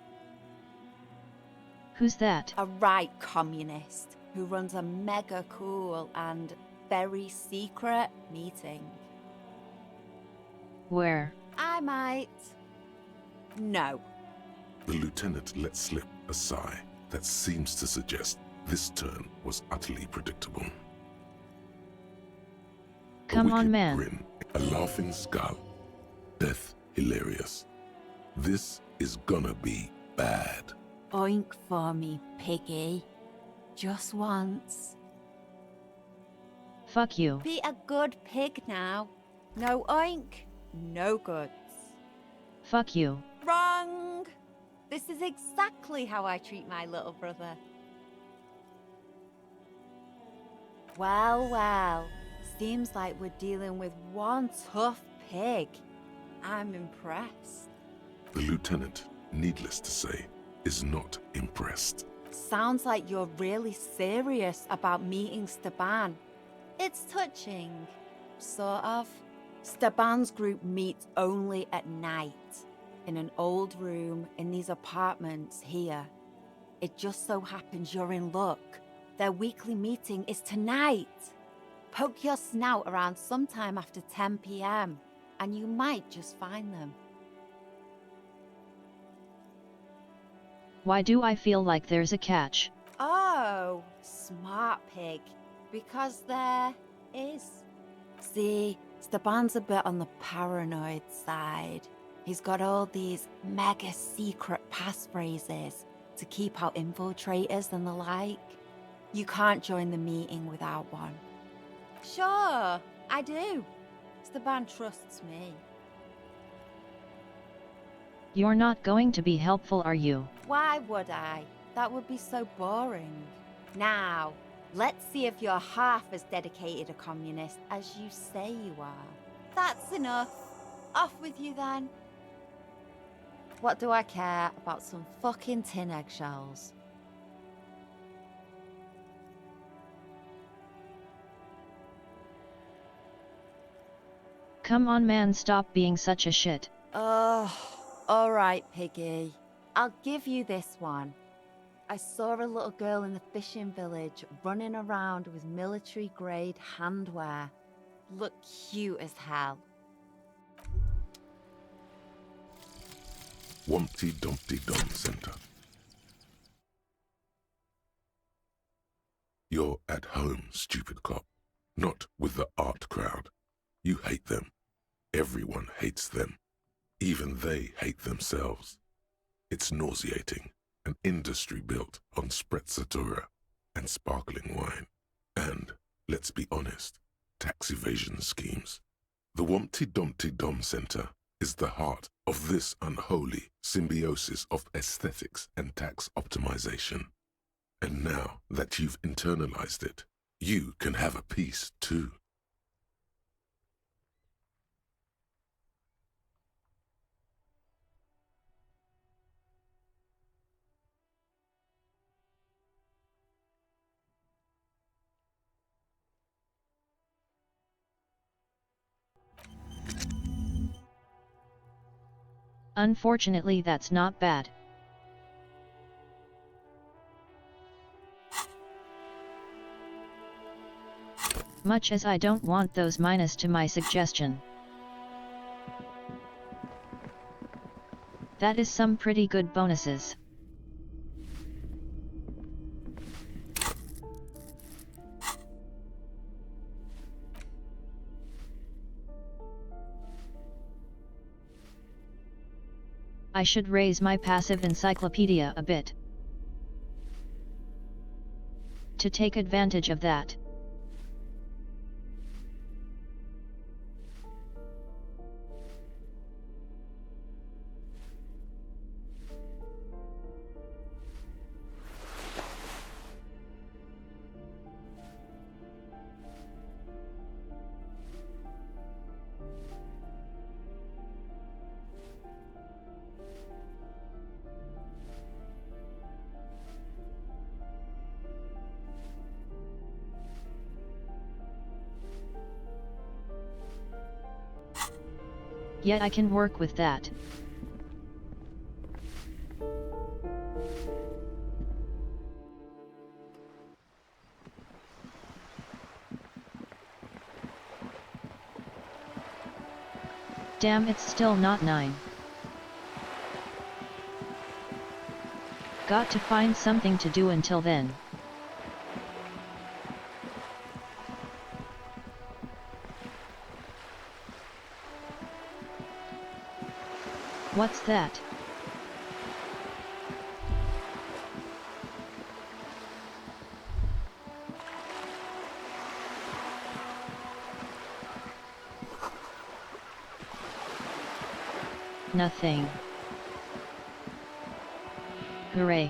Who's that? A right communist who runs a mega cool and very secret meeting. Where? I might. No. The lieutenant let slip a sigh that seems to suggest this turn was utterly predictable. Come on, wicked man. Grin, a laughing skull. Death hilarious. This is gonna be bad. Oink for me, piggy. Just once. Fuck you. Be a good pig now. No oink, no goods. Fuck you. Wrong! This is exactly how I treat my little brother. Well, well. Seems like we're dealing with one tough pig. I'm impressed. The lieutenant, needless to say, is not impressed. Sounds like you're really serious about meeting Steban. It's touching. Sort of. Steban's group meets only at night. in an old room in these apartments here. It just so happens you're in luck. Their weekly meeting is tonight. Poke your snout around sometime after 10 p.m. and you might just find them. Why do I feel like there's a catch? Oh, smart pig. Because there is. See, Steban's a bit on the paranoid side. He's got all these mega secret passphrases to keep out infiltrators and the like. You can't join the meeting without one. Sure, I do. Steban trusts me. You're not going to be helpful, are you? Why would I? That would be so boring. Now, let's see if you're half as dedicated a communist as you say you are. That's enough. Off with you then. What do I care about some fucking tin eggshells? Come on man, stop being such a shit. Alright, Piggy. I'll give you this one. I saw a little girl in the fishing village running around with military-grade handwear. Looked cute as hell. Wumpty Dumpty Dum Center. You're at home, stupid cop. Not with the art crowd. You hate them. Everyone hates them. Even they hate themselves. It's nauseating. An industry built on sprezzatura and sparkling wine. And, let's be honest, tax evasion schemes. The Wumpty Dumpty Dum Center is the heart of this unholy symbiosis of aesthetics and tax optimization. And now that you've internalized it, you can have a piece too. Unfortunately, that's not bad. Much as I don't want those minus to my suggestion. That is some pretty good bonuses. I should raise my passive encyclopedia a bit to take advantage of that. Yeah, I can work with that. Damn, it's still not 9. Got to find something to do until then. What's that? Nothing. Hooray.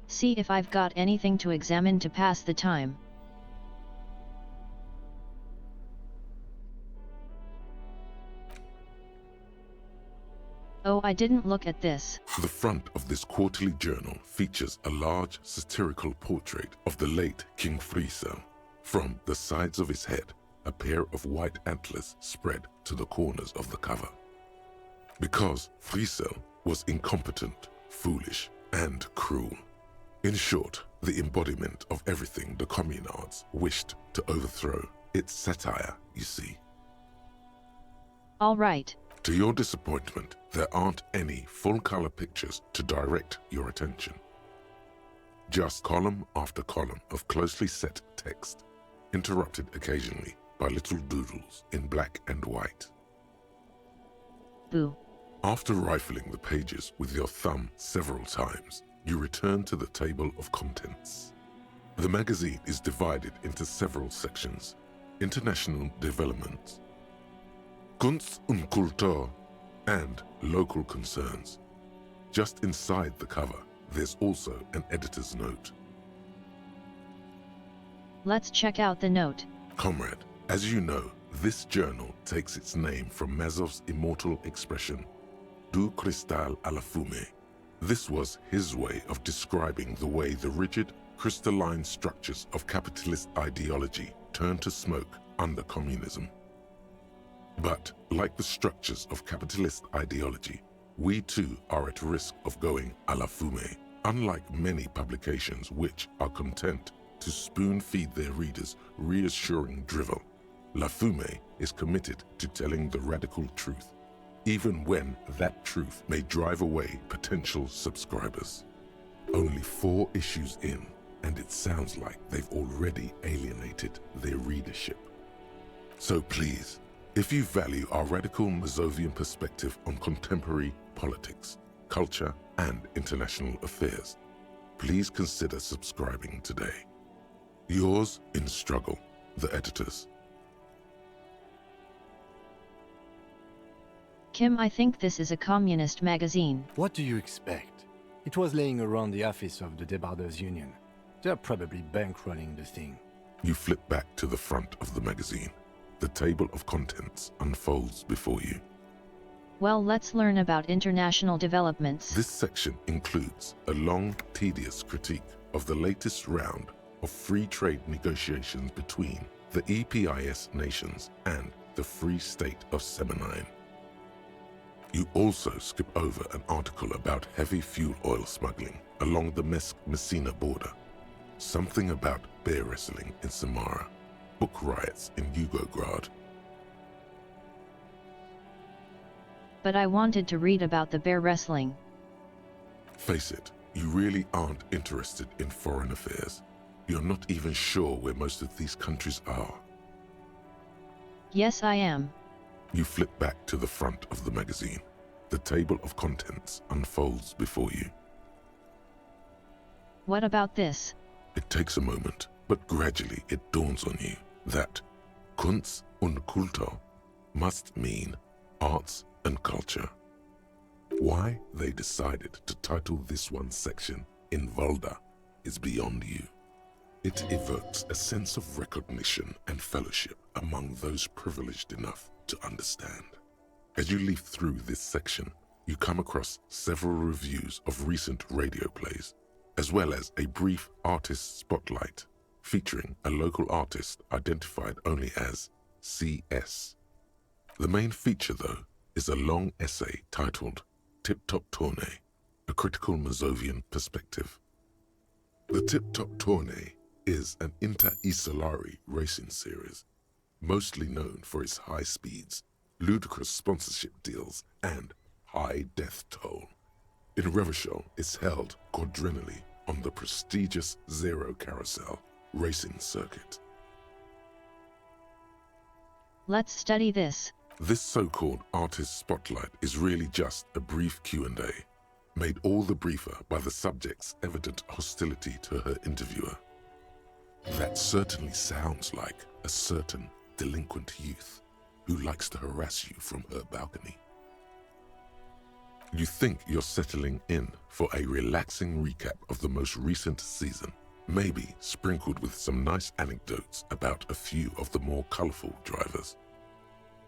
See if I've got anything to examine to pass the time. Oh, I didn't look at this. The front of this quarterly journal features a large satirical portrait of the late King Friesel. From the sides of his head, a pair of white antlers spread to the corners of the cover. Because Friesel was incompetent, foolish, and cruel. In short, the embodiment of everything the communards wished to overthrow. It's satire, you see. All right. To your disappointment, there aren't any full-color pictures to direct your attention. Just column after column of closely set text, interrupted occasionally by little doodles in black and white. Boo. After rifling the pages with your thumb several times, you return to the table of contents. The magazine is divided into several sections: international developments, Kunst und Kultur, and local concerns. Just inside the cover, there's also an editor's note. Let's check out the note. Comrade, as you know, this journal takes its name from Mazov's immortal expression, Du cristal à la fumée. This was his way of describing the way the rigid, crystalline structures of capitalist ideology turned to smoke under communism. But, like the structures of capitalist ideology, we too are at risk of going à la fumée, unlike many publications which are content to spoon-feed their readers reassuring drivel. La Fumée is committed to telling the radical truth, even when that truth may drive away potential subscribers. Only 4 issues in, and it sounds like they've already alienated their readership. So please, if you value our radical Mazovian perspective on contemporary politics, culture, and international affairs, please consider subscribing today. Yours in struggle, the editors. Kim, I think this is a communist magazine. What do you expect? It was laying around the office of the Debarders Union. They're probably bankrolling the thing. You flip back to the front of the magazine. The table of contents unfolds before you. Well, let's learn about international developments. This section includes a long, tedious critique of the latest round of free trade negotiations between the EPIS nations and the Free State of Semenine. You also skip over an article about heavy fuel oil smuggling along the Messina border, something about bear wrestling in Samara, book riots in Yugograd. But I wanted to read about the bear wrestling. Face it, you really aren't interested in foreign affairs. You're not even sure where most of these countries are. Yes, I am. You flip back to the front of the magazine. The table of contents unfolds before you. What about this? It takes a moment, but gradually it dawns on you that Kunst und Kultur must mean arts and culture. Why they decided to title this one section in Volda is beyond you. It evokes a sense of recognition and fellowship among those privileged enough to understand. As you leaf through this section, you come across several reviews of recent radio plays, as well as a brief artist spotlight featuring a local artist identified only as CS. The main feature, though, is a long essay titled Tip Top Tournée, a critical Mazovian perspective. The Tip Top Tournée is an inter-Isolari racing series, mostly known for its high speeds, ludicrous sponsorship deals, and high death toll. In Revachol, it's held quadrennially on the prestigious Zero Carousel racing circuit. Let's study this. This so-called artist spotlight is really just a brief Q&A, made all the briefer by the subject's evident hostility to her interviewer. That certainly sounds like a certain delinquent youth who likes to harass you from her balcony. You think you're settling in for a relaxing recap of the most recent season, maybe sprinkled with some nice anecdotes about a few of the more colorful drivers.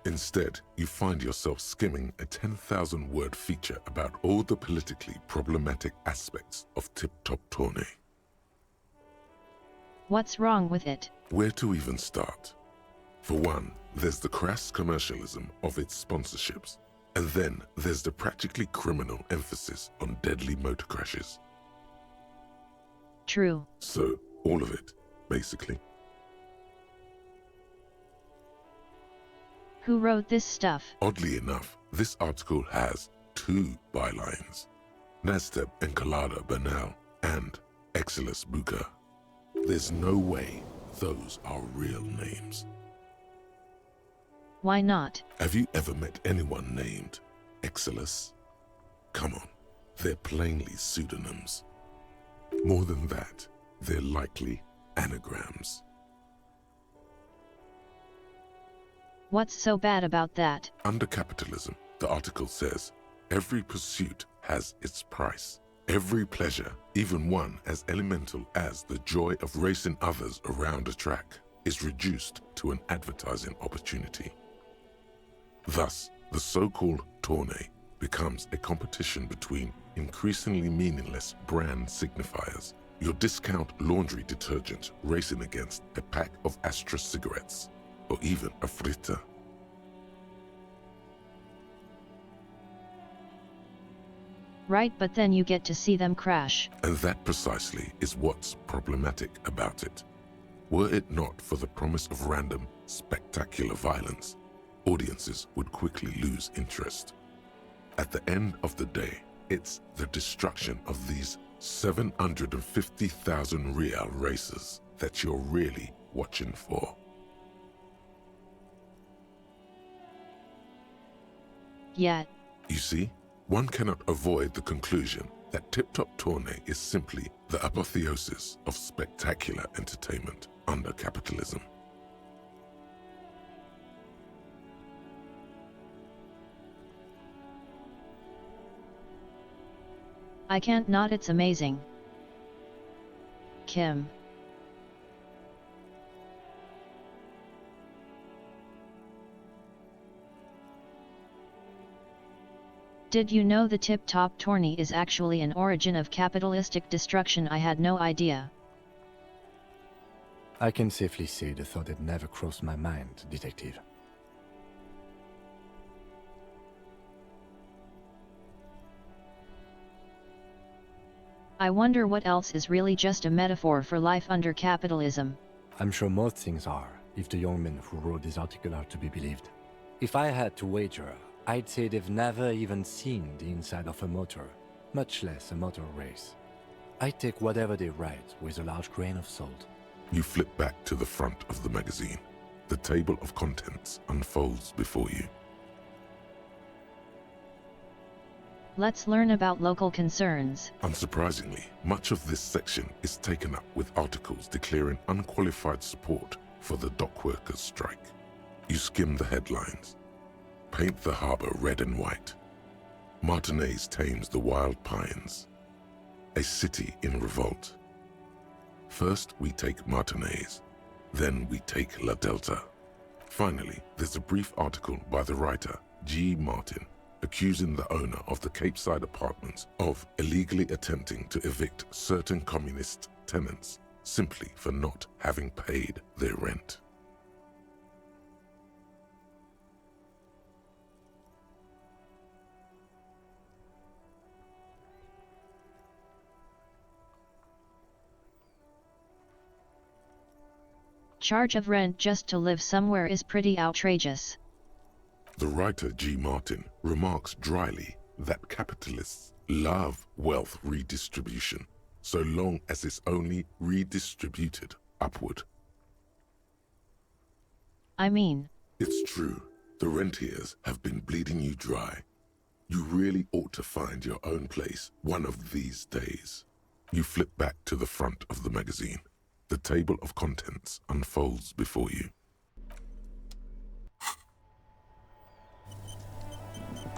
Instead, you find yourself skimming a 10,000-word feature about all the politically problematic aspects of Tip Top Tourney. What's wrong with it? Where to even start? For one, there's the crass commercialism of its sponsorships, and then there's the practically criminal emphasis on deadly motor crashes. True. So, all of it, basically. Who wrote this stuff? Oddly enough, this article has 2 bylines. Nasteb Encolada Bernal and Exilus Buka. There's no way those are real names. Why not? Have you ever met anyone named Exilus? Come on, they're plainly pseudonyms. More than that, they're likely anagrams. What's so bad about that? Under capitalism, the article says, every pursuit has its price. Every pleasure, even one as elemental as the joy of racing others around a track, is reduced to an advertising opportunity. Thus, the so-called tourney becomes a competition between increasingly meaningless brand signifiers. Your discount laundry detergent racing against a pack of Astra cigarettes, or even a fritter. Right, but then you get to see them crash. And that precisely is what's problematic about it. Were it not for the promise of random, spectacular violence, audiences would quickly lose interest. At the end of the day, it's the destruction of these 750,000 real races that you're really watching for. Yet. You see, one cannot avoid the conclusion that Tip Top Tourney is simply the apotheosis of spectacular entertainment under capitalism. I can't not, it's amazing. Kim. Did you know the Tip Top Tourney is actually an origin of capitalistic destruction? I had no idea. I can safely say the thought had never crossed my mind, Detective. I wonder what else is really just a metaphor for life under capitalism. I'm sure most things are, if the young men who wrote this article are to be believed. If I had to wager, I'd say they've never even seen the inside of a motor, much less a motor race. I take whatever they write with a large grain of salt. You flip back to the front of the magazine. The table of contents unfolds before you. Let's learn about local concerns. Unsurprisingly, much of this section is taken up with articles declaring unqualified support for the dock workers' strike. You skim the headlines. Paint the harbor red and white. Martinez tames the wild pines. A city in revolt. First we take Martinez, then we take La Delta. Finally, there's a brief article by the writer, G. Martin, accusing the owner of the Capeside Apartments of illegally attempting to evict certain communist tenants simply for not having paid their rent. Charge of rent just to live somewhere is pretty outrageous. The writer G. Martin remarks dryly that capitalists love wealth redistribution, so long as it's only redistributed upward. I mean, it's true, the rentiers have been bleeding you dry. You really ought to find your own place one of these days. You flip back to the front of the magazine. The table of contents unfolds before you.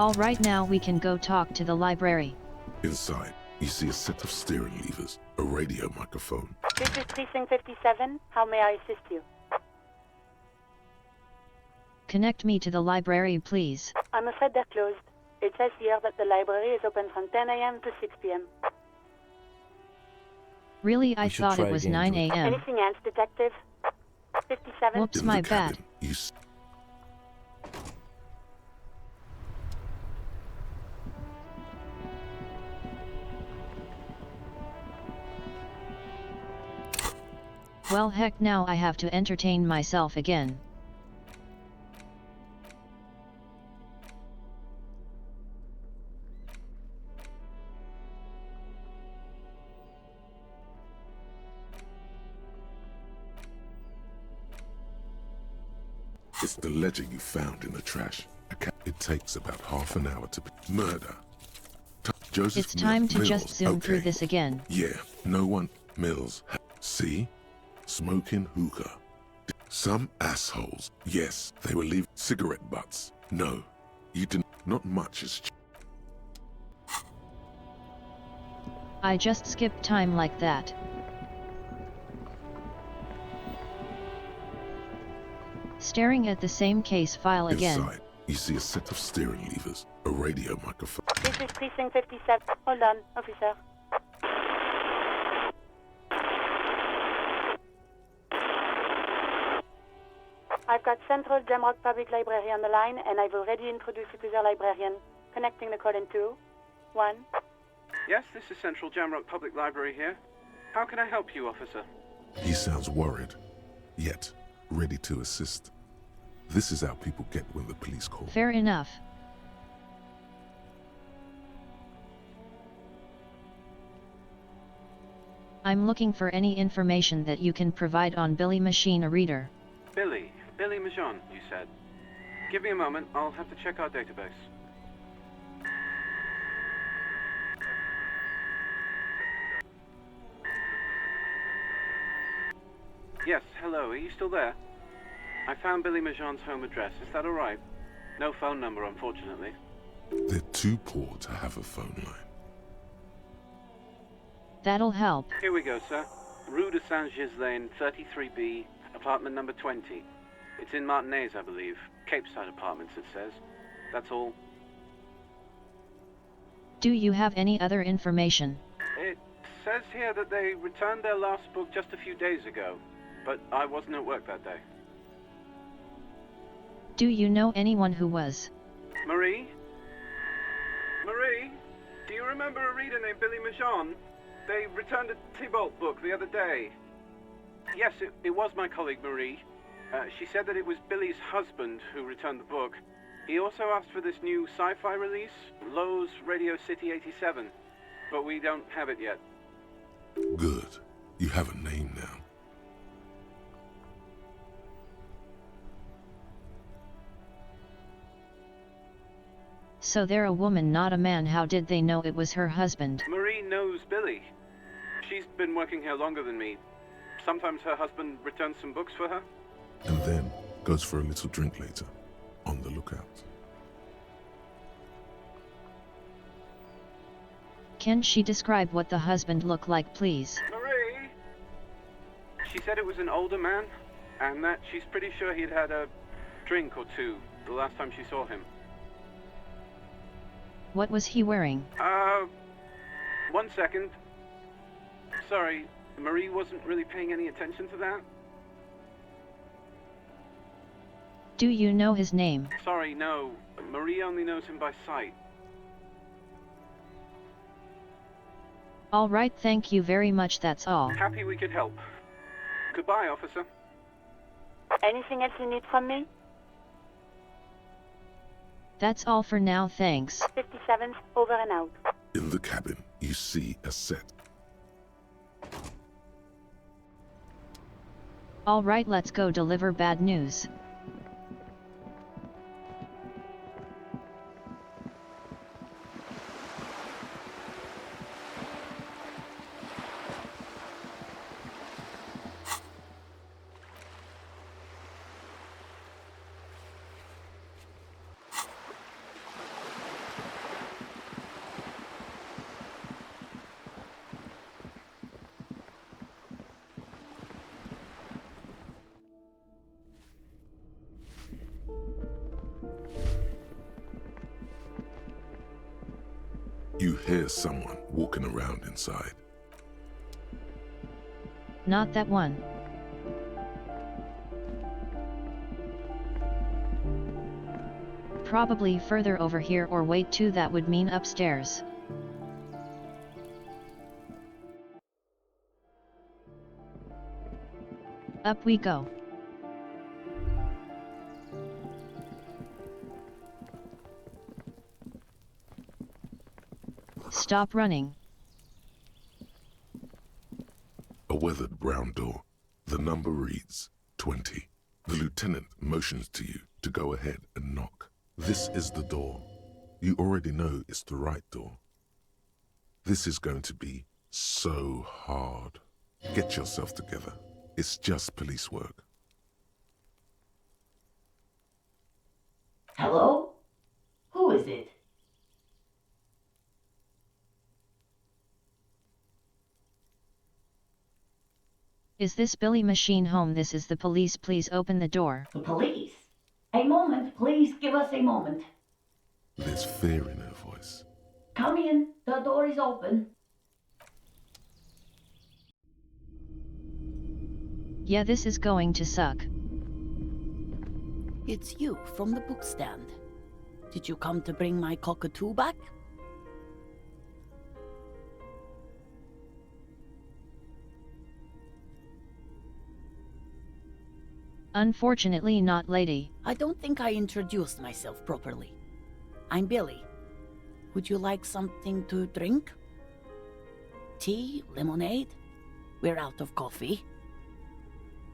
All right, now we can go talk to the library. Inside, you see a set of steering levers, a radio microphone. This is Precinct 57. How may I assist you? Connect me to the library, please. I'm afraid they're closed. It says here that the library is open from 10 a.m. to 6 p.m. Really, I thought it was 9 a.m. Anything else, Detective? 57? Whoops, my bad. Well, heck, now I have to entertain myself again. It's the ledger you found in the trash. It takes about half an hour to murder. Joseph It's time to Mills. just zoom Okay. through this again. Yeah, no one. Mills. See? Smoking hookah. Some assholes. Yes, they were leaving cigarette butts. No, you didn't. Not much is. I just skipped time like that. Staring at the same case file again. Inside, you see a set of steering levers, a radio microphone. This is Precinct 57. Hold on, officer. I've got Central Jamrock Public Library on the line, and I've already introduced you to their librarian. Connecting the call in 2, 1. Yes, this is Central Jamrock Public Library here. How can I help you, officer? He sounds worried, yet ready to assist. This is how people get when the police call. Fair enough. I'm looking for any information that you can provide on Billy Machine Reader. Billy Majon, you said. Give me a moment, I'll have to check our database. Yes, hello, are you still there? I found Billy Majon's home address, is that alright? No phone number, unfortunately. They're too poor to have a phone line. That'll help. Here we go, sir. Rue de Saint-Ghislain, 33B, apartment number 20. It's in Martinez, I believe. Cape Side Apartments, it says. That's all. Do you have any other information? It says here that they returned their last book just a few days ago, but I wasn't at work that day. Do you know anyone who was? Marie? Marie? Do you remember a reader named Billy Majon? They returned a Tybalt book the other day. Yes, it was my colleague Marie. She said that it was Billy's husband who returned the book. He also asked for this new sci-fi release, Lowe's Radio City 87, but we don't have it yet. Good. You have a name now. So they're a woman, not a man. How did they know it was her husband? Marie knows Billy. She's been working here longer than me. Sometimes her husband returns some books for her. And then goes for a little drink later. On the lookout. Can she describe what the husband looked like, please? Marie! She said it was an older man, and that she's pretty sure he'd had a drink or two the last time she saw him. What was he wearing? 1 second. Sorry, Marie wasn't really paying any attention to that. Do you know his name? Sorry, no. Marie only knows him by sight. All right, thank you very much, that's all. Happy we could help. Goodbye, officer. Anything else you need from me? That's all for now, thanks. 57, over and out. In the cabin, you see a set. All right, let's go deliver bad news. You hear someone walking around inside. Not that one. Probably further over here, or wait 2, that would mean upstairs. Up we go. Stop running. A weathered brown door. The number reads 20. The lieutenant motions to you to go ahead and knock. This is the door. You already know it's the right door. This is going to be so hard. Get yourself together. It's just police work. Hello? Who is it? Is this Billy Machine home? This is the police. Please open the door. The police? A moment, please give us a moment. There's fear in her voice. Come in, the door is open. Yeah, this is going to suck. It's you from the book stand. Did you come to bring my cockatoo back? Unfortunately not, lady. I don't think I introduced myself properly. I'm Billy. Would you like something to drink? Tea? Lemonade? We're out of coffee.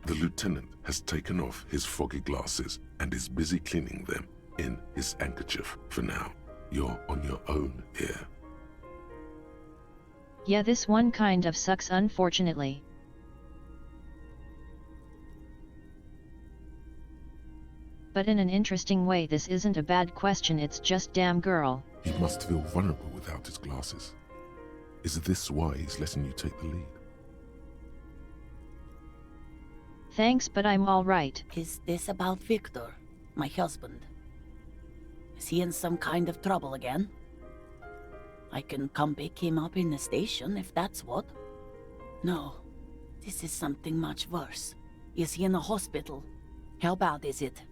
The lieutenant has taken off his foggy glasses and is busy cleaning them in his handkerchief for now. You're on your own here. Yeah, this one kind of sucks, unfortunately. But in an interesting way, this isn't a bad question, it's just damn girl. He must feel vulnerable without his glasses. Is this why he's letting you take the lead? Thanks, but I'm alright. Is this about Victor, my husband? Is he in some kind of trouble again? I can come pick him up in the station if that's what. No, this is something much worse. Is he in a hospital? How bad is it?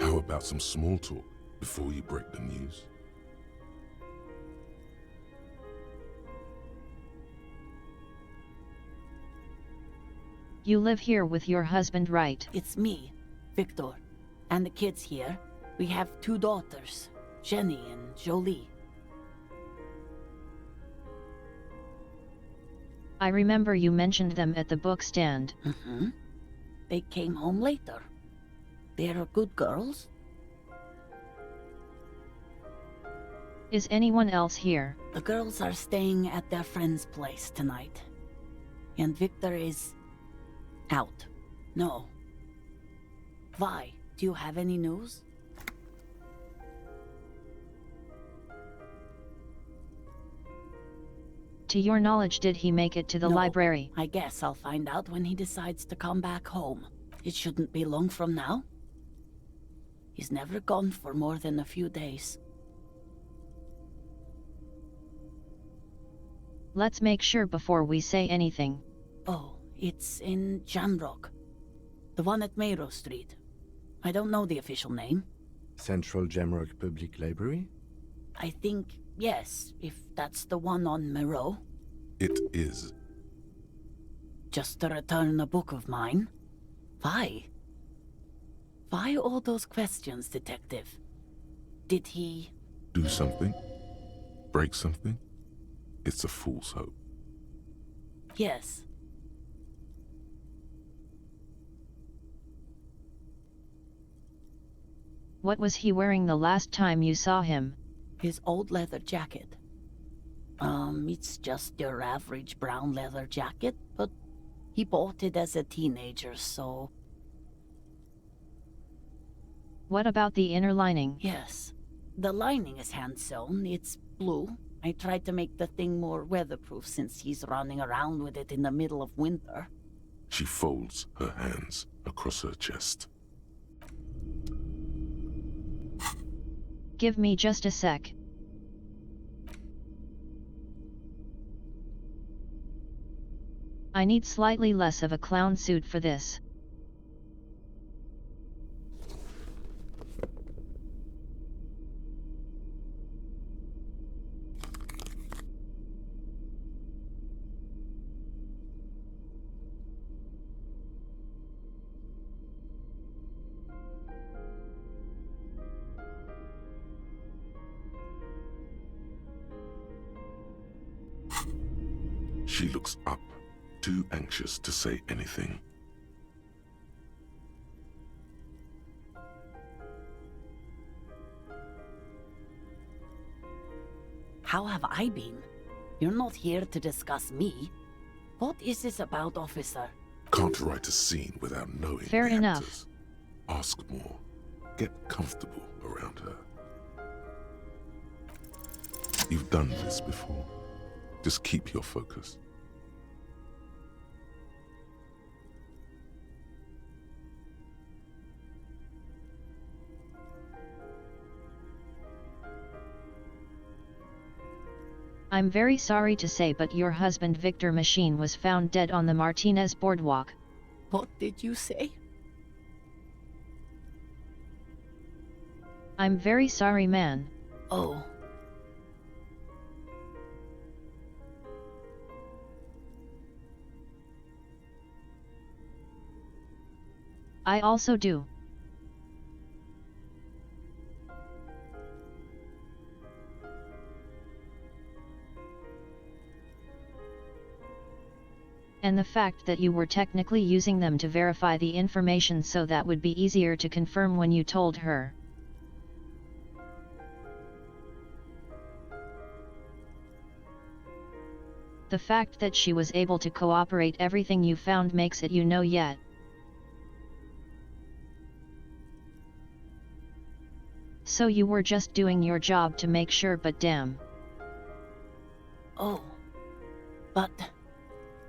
How about some small talk before you break the news? You live here with your husband, right? It's me, Victor, and the kids here. We have 2 daughters, Jenny and Jolie. I remember you mentioned them at the book stand. Mm-hmm. They came home later. They're good girls. Is anyone else here? The girls are staying at their friend's place tonight. And Victor is... out. No. Vi, do you have any news? To your knowledge, did he make it to the library? I guess I'll find out when he decides to come back home. It shouldn't be long from now. He's never gone for more than a few days. Let's make sure before we say anything. Oh, it's in Jamrock. The one at Mayro Street. I don't know the official name. Central Jamrock Public Library? I think, yes, if that's the one on Mayro. It is. Just to return a book of mine? Why? Why all those questions, Detective? Did he... Do something? Break something? It's a fool's hope. Yes. What was he wearing the last time you saw him? His old leather jacket. It's just your average brown leather jacket, but he bought it as a teenager, so... What about the inner lining? Yes. The lining is hand-sewn. It's blue. I tried to make the thing more weatherproof since he's running around with it in the middle of winter. She folds her hands across her chest. Give me just a sec. I need slightly less of a clown suit for this. She looks up, too anxious to say anything. How have I been? You're not here to discuss me. What is this about, officer? Can't write a scene without knowing Fair the enough. actors. Ask more. Get comfortable around her. You've done this before. Just keep your focus. I'm very sorry to say, but your husband Victor Machine was found dead on the Martinez boardwalk. What did you say? I'm very sorry, man. Oh. I also do. And the fact that you were technically using them to verify the information, so that would be easier to confirm when you told her. The fact that she was able to cooperate everything you found makes it you know yet. So you were just doing your job to make sure, but damn. Oh. But...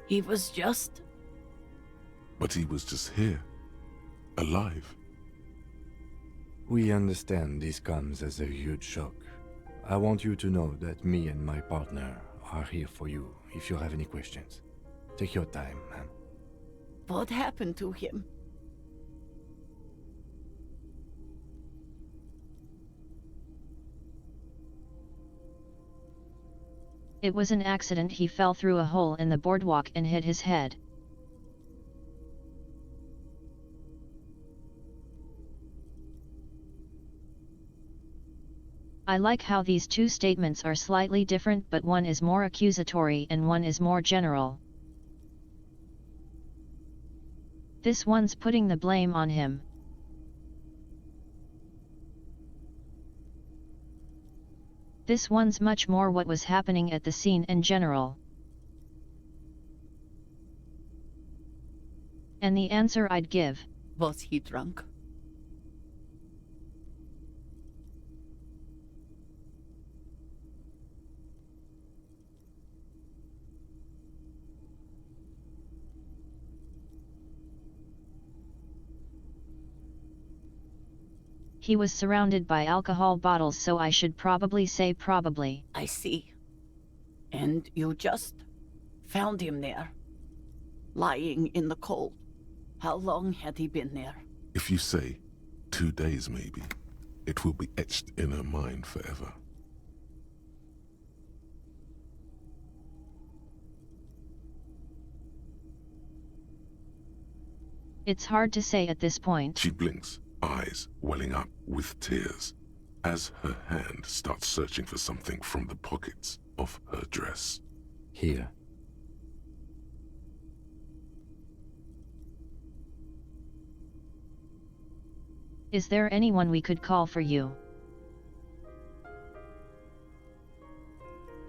he was just... But he was just here. Alive. We understand this comes as a huge shock. I want you to know that me and my partner are here for you if you have any questions. Take your time, man. What happened to him? It was an accident. He fell through a hole in the boardwalk and hit his head. I like how these two statements are slightly different, but one is more accusatory and one is more general. This one's putting the blame on him. This one's much more what was happening at the scene in general. And the answer I'd give: was he drunk? He was surrounded by alcohol bottles, so I should probably say probably. I see. And you just found him there, lying in the cold. How long had he been there? If you say 2 days maybe, it will be etched in her mind forever. It's hard to say at this point. She blinks, eyes welling up with tears, as her hand starts searching for something from the pockets of her dress. Here. Is there anyone we could call for you?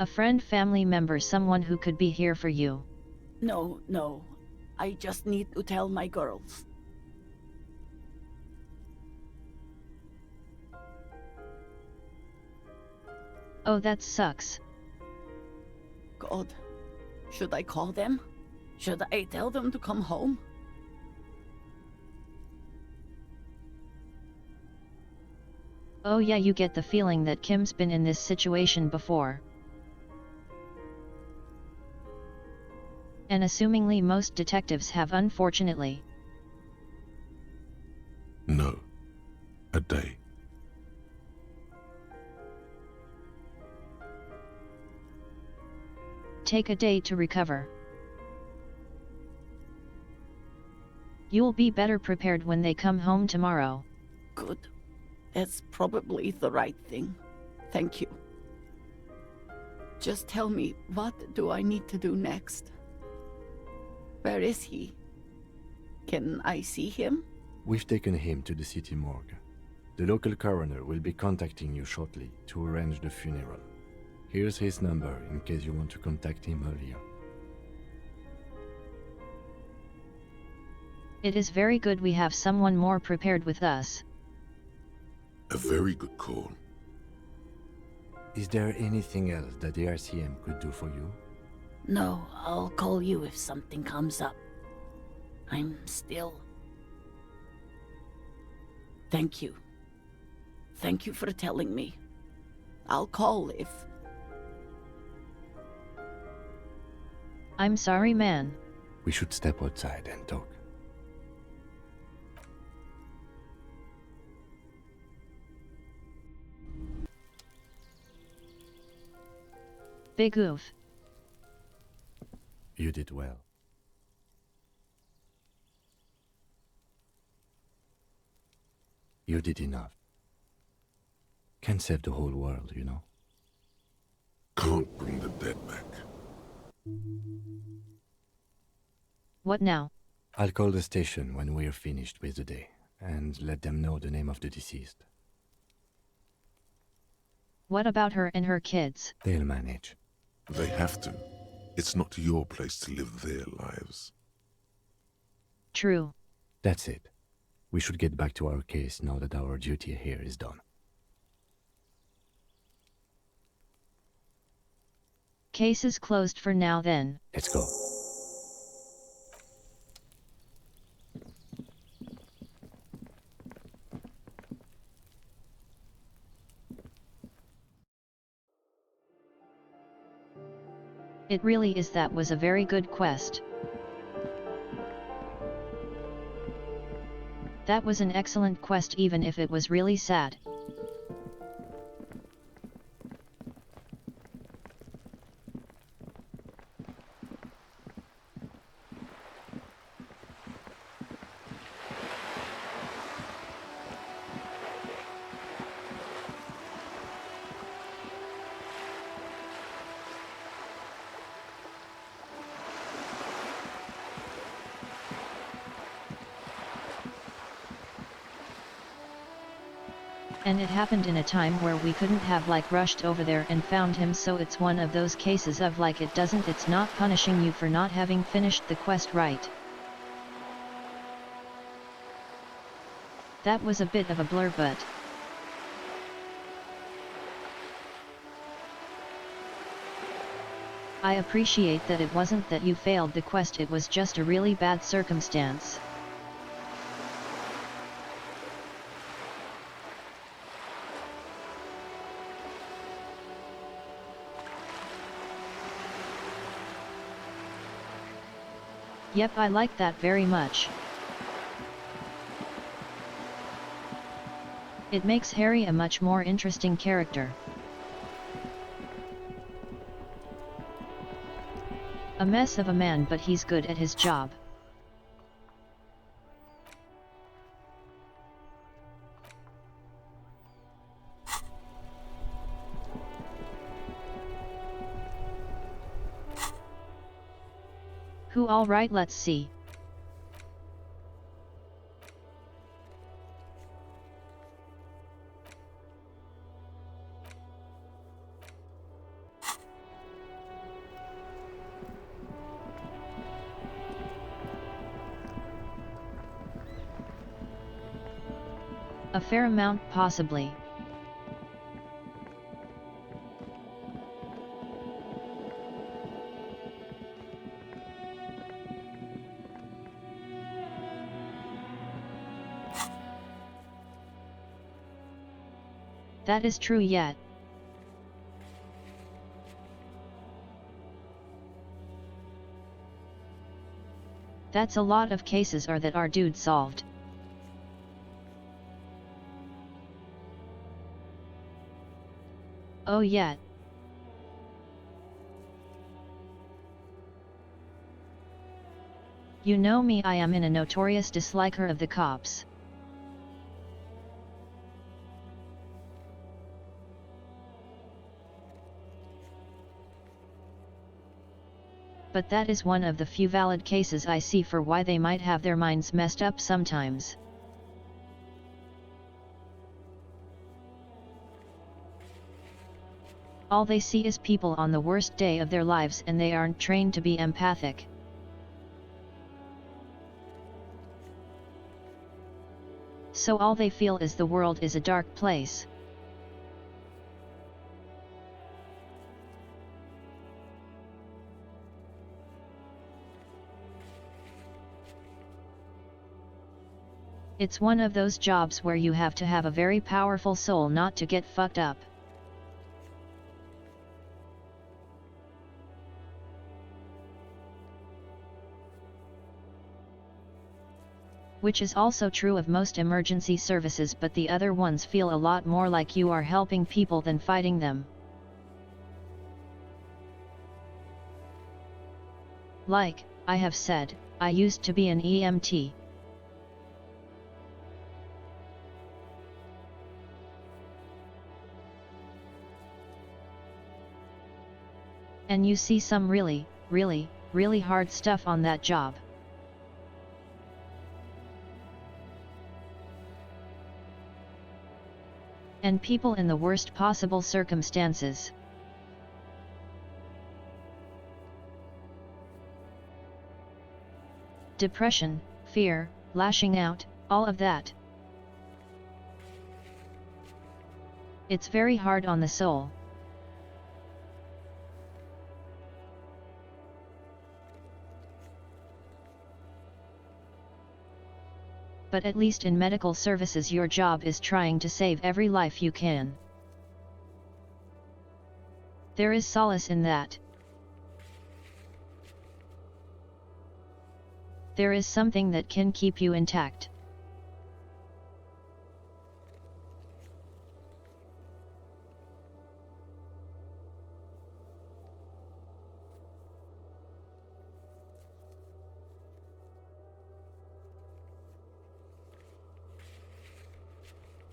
A friend, family member, someone who could be here for you? No, no. I just need to tell my girls. Oh, that sucks. God. Should I call them? Should I tell them to come home? Oh yeah, you get the feeling that Kim's been in this situation before. And assumingly most detectives have, unfortunately. No. A day. Take a day to recover. You'll be better prepared when they come home tomorrow. Good. It's probably the right thing. Thank you. Just tell me, what do I need to do next? Where is he? Can I see him? We've taken him to the city morgue. The local coroner will be contacting you shortly to arrange the funeral. Here's his number in case you want to contact him earlier. It is very good we have someone more prepared with us. A very good call. Is there anything else that the RCM could do for you? No, I'll call you if something comes up. I'm still... Thank you. Thank you for telling me. I'll call if... I'm sorry, man. We should step outside and talk. Big oof. You did well. You did enough. Can't save the whole world, you know. Can't bring the dead back. What now? I'll call the station when we're finished with the day, and let them know the name of the deceased. What about her and her kids? They'll manage. They have to. It's not your place to live their lives. True. That's it. We should get back to our case now that our duty here is done. Case is closed for now then. Let's go. It really is. That was a very good quest. That was an excellent quest even if it was really sad. And it happened in a time where we couldn't have rushed over there and found him, so it's one of those cases of it's not punishing you for not having finished the quest right. That was a bit of a blur, but... I appreciate that it wasn't that you failed the quest, it was just a really bad circumstance. Yep, I like that very much. It makes Harry a much more interesting character. A mess of a man, but he's good at his job. Who? All right, let's see. A fair amount, possibly. That is true yet. That's a lot of cases are that our dude solved. Oh yet. You know me, I am in a notorious disliker of the cops. But that is one of the few valid cases I see for why they might have their minds messed up sometimes. All they see is people on the worst day of their lives and they aren't trained to be empathic. So all they feel is the world is a dark place. It's one of those jobs where you have to have a very powerful soul not to get fucked up. Which is also true of most emergency services, but the other ones feel a lot more like you are helping people than fighting them. Like I have said, I used to be an EMT. And you see some really, really, really hard stuff on that job. And people in the worst possible circumstances. Depression, fear, lashing out, all of that. It's very hard on the soul. But at least in medical services your job is trying to save every life you can. There is solace in that. There is something that can keep you intact.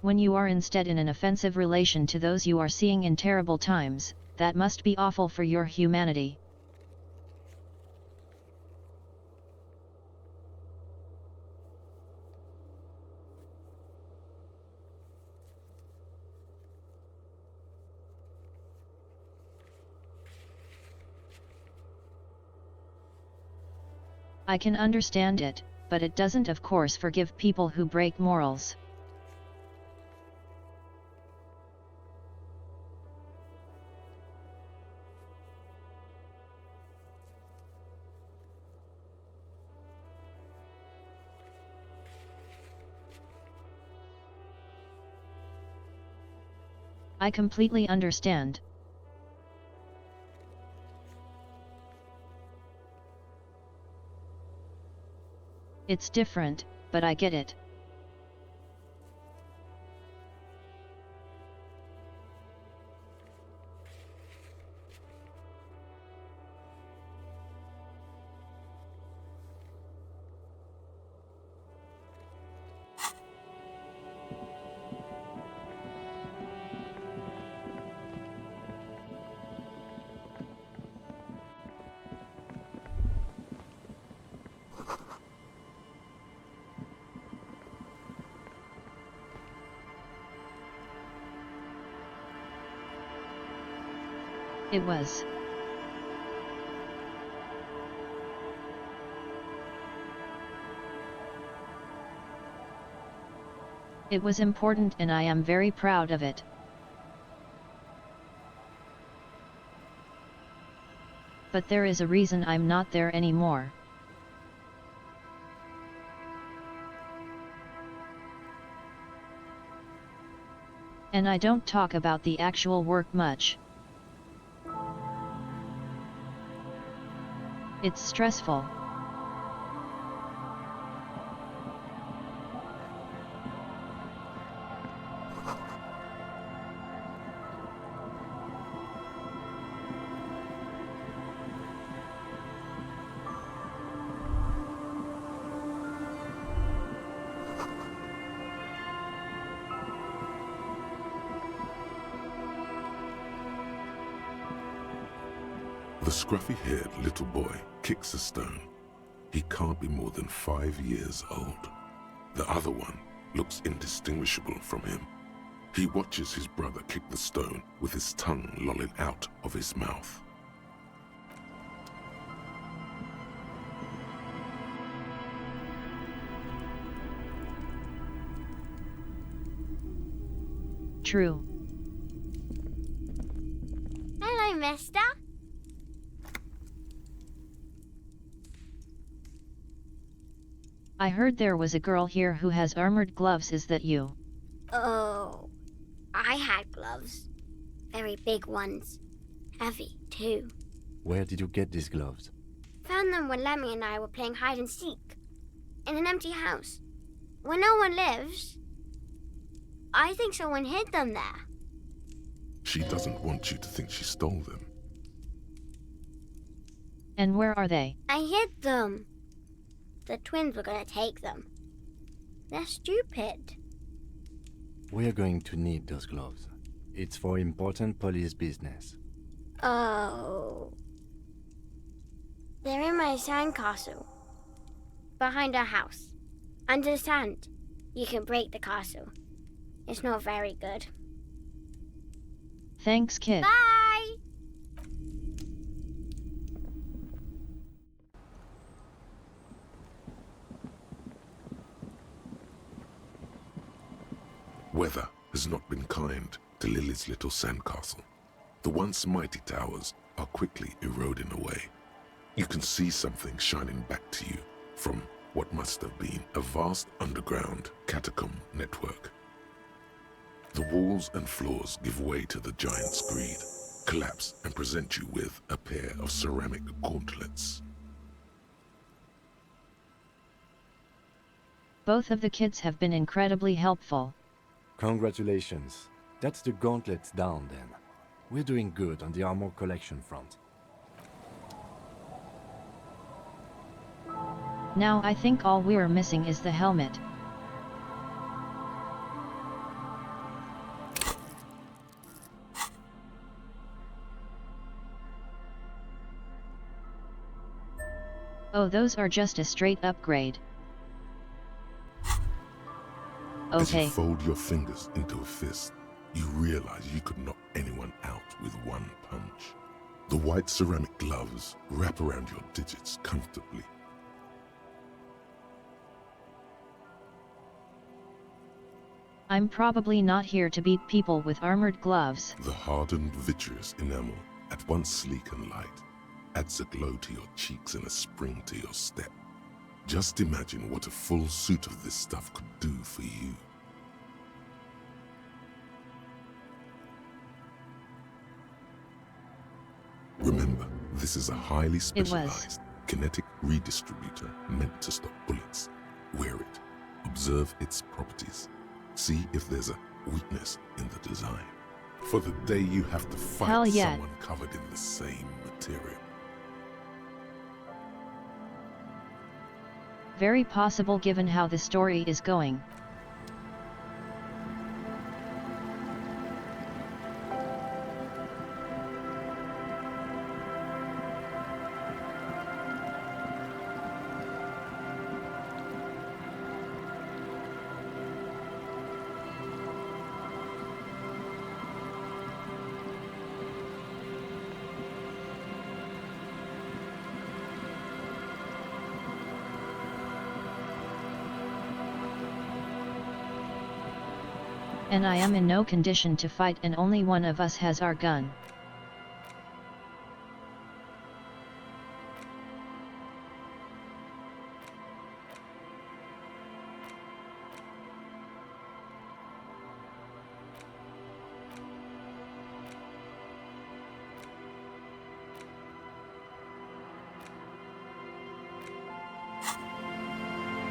When you are instead in an offensive relation to those you are seeing in terrible times, that must be awful for your humanity. I can understand it, but it doesn't of course forgive people who break morals. I completely understand. It's different, but I get it. It was. It was important and I am very proud of it. But there is a reason I'm not there anymore. And I don't talk about the actual work much. It's stressful. The scruffy-haired little boy kicks a stone. He can't be more than 5 years old. The other one looks indistinguishable from him. He watches his brother kick the stone with his tongue lolling out of his mouth. True. Hello, mister. I heard there was a girl here who has armored gloves. Is that you? Oh, I had gloves. Very big ones. Heavy, too. Where did you get these gloves? Found them when Lemmy and I were playing hide and seek. In an empty house. Where no one lives. I think someone hid them there. She doesn't want you to think she stole them. And where are they? I hid them. The twins were gonna take them. They're stupid. We're going to need those gloves. It's for important police business. Oh. They're in my sandcastle. Behind our house. Under the sand. You can break the castle. It's not very good. Thanks, kid. Bye! Weather has not been kind to Lily's little sandcastle. The once mighty towers are quickly eroding away. You can see something shining back to you from what must have been a vast underground catacomb network. The walls and floors give way to the giant's greed, collapse and present you with a pair of ceramic gauntlets. Both of the kids have been incredibly helpful. Congratulations. That's the gauntlets down then. We're doing good on the armor collection front. Now I think all we're missing is the helmet. Oh, those are just a straight upgrade. As you Okay. fold your fingers into a fist, you realize you could knock anyone out with one punch. The white ceramic gloves wrap around your digits comfortably. I'm probably not here to beat people with armored gloves. The hardened vitreous enamel, at once sleek and light, adds a glow to your cheeks and a spring to your step. Just imagine what a full suit of this stuff could do for you. Remember, this is a highly specialized kinetic redistributor meant to stop bullets. Wear it. Observe its properties. See if there's a weakness in the design. For the day you have to fight Hell yeah. someone covered in the same material. Very possible given how the story is going. And I am in no condition to fight and only one of us has our gun.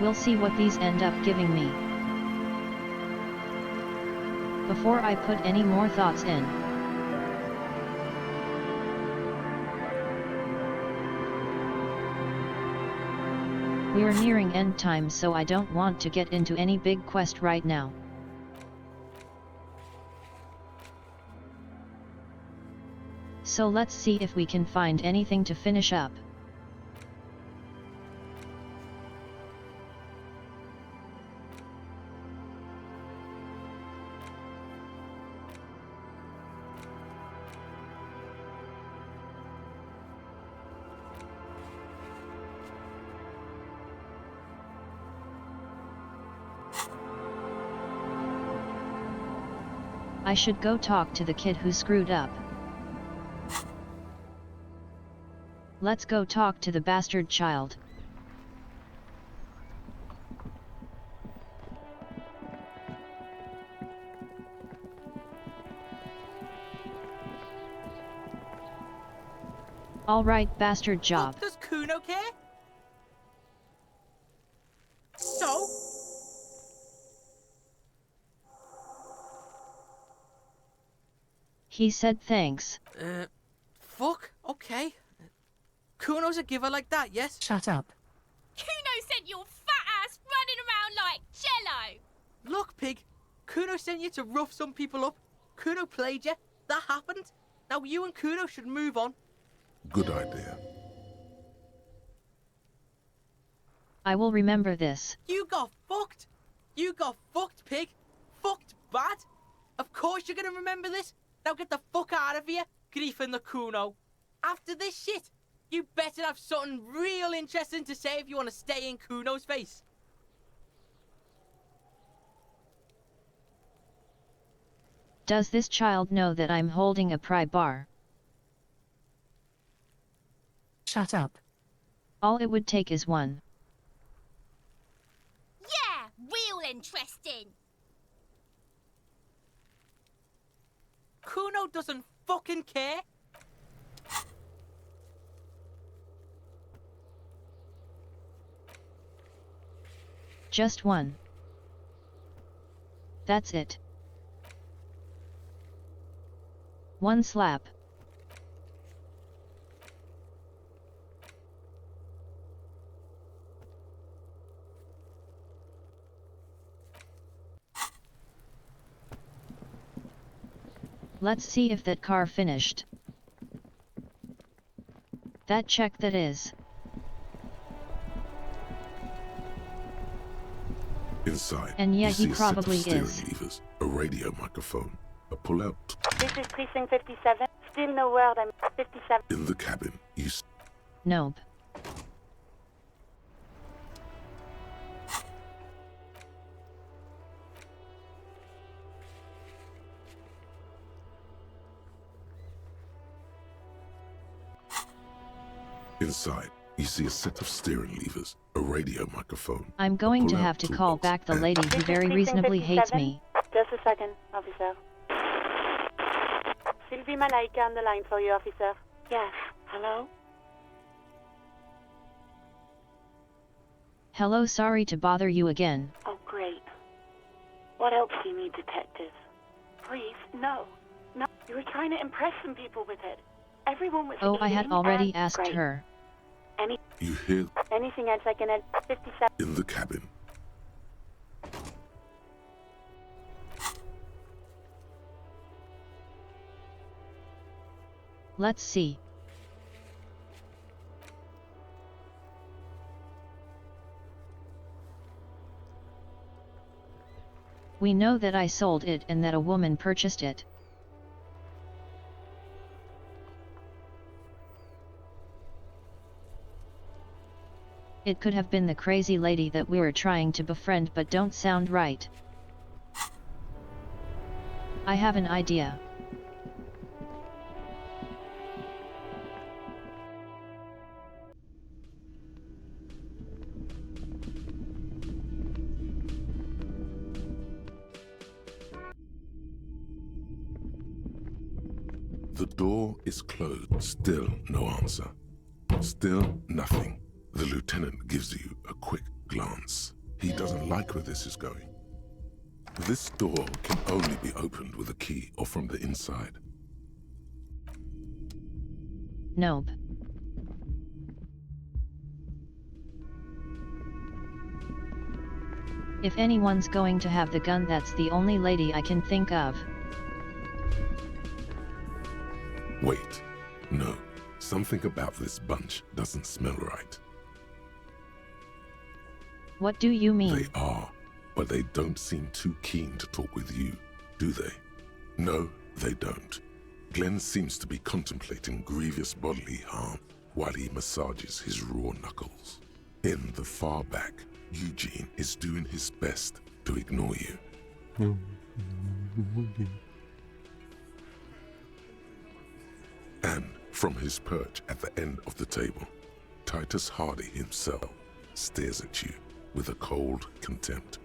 We'll see what these end up giving me. Before I put any more thoughts in. We're nearing end time, so I don't want to get into any big quest right now. So let's see if we can find anything to finish up. I should go talk to the kid who screwed up. Let's go talk to the bastard child. Alright, bastard job. Does Kuno care? So? He said thanks. Fuck, okay. Kuno's a giver like that, yes? Shut up. Kuno sent your fat ass running around like jello! Look, pig. Kuno sent you to rough some people up. Kuno played you. That happened. Now you and Kuno should move on. Good idea. I will remember this. You got fucked. You got fucked, pig. Fucked bad. Of course you're gonna remember this. Now get the fuck out of here, griefing the Kuno. After this shit, you better have something real interesting to say if you want to stay in Kuno's face. Does this child know that I'm holding a pry bar? Shut up. All it would take is one. Yeah, real interesting. Kuno doesn't fucking care. Just one. That's it. One slap. Let's see if that car finished. That check that is. Inside, And yeah, you he see a set of probably steering is. levers, a radio microphone, a pull-out. This is Precinct 57. Still no word, I'm 57. In the cabin, you Nope. Inside, you see a set of steering levers, a radio microphone. I'm going to have to call back the lady who very reasonably hates me. Just a second, officer. Sylvie Malaika on the line for you, officer. Yes, hello? Hello, sorry to bother you again. Oh, great. What else do you need, detective? Please, no. No, you were trying to impress some people with it. Everyone was Oh, I had eating already and- asked Great. her. You hear Anything else I can add? 57. in the cabin. Let's see. We know that I sold it and that a woman purchased it. It could have been the crazy lady that we were trying to befriend, but don't sound right. I have an idea. The door is closed. Still no answer. Still nothing. The lieutenant gives you a quick glance. He doesn't like where this is going. This door can only be opened with a key or from the inside. Nope. If anyone's going to have the gun, that's the only lady I can think of. Wait, no. Something about this bunch doesn't smell right. What do you mean? They are, but they don't seem too keen to talk with you, do they? No, they don't. Glenn seems to be contemplating grievous bodily harm while he massages his raw knuckles. In the far back, Eugene is doing his best to ignore you. And from his perch at the end of the table, Titus Hardy himself stares at you with a cold contempt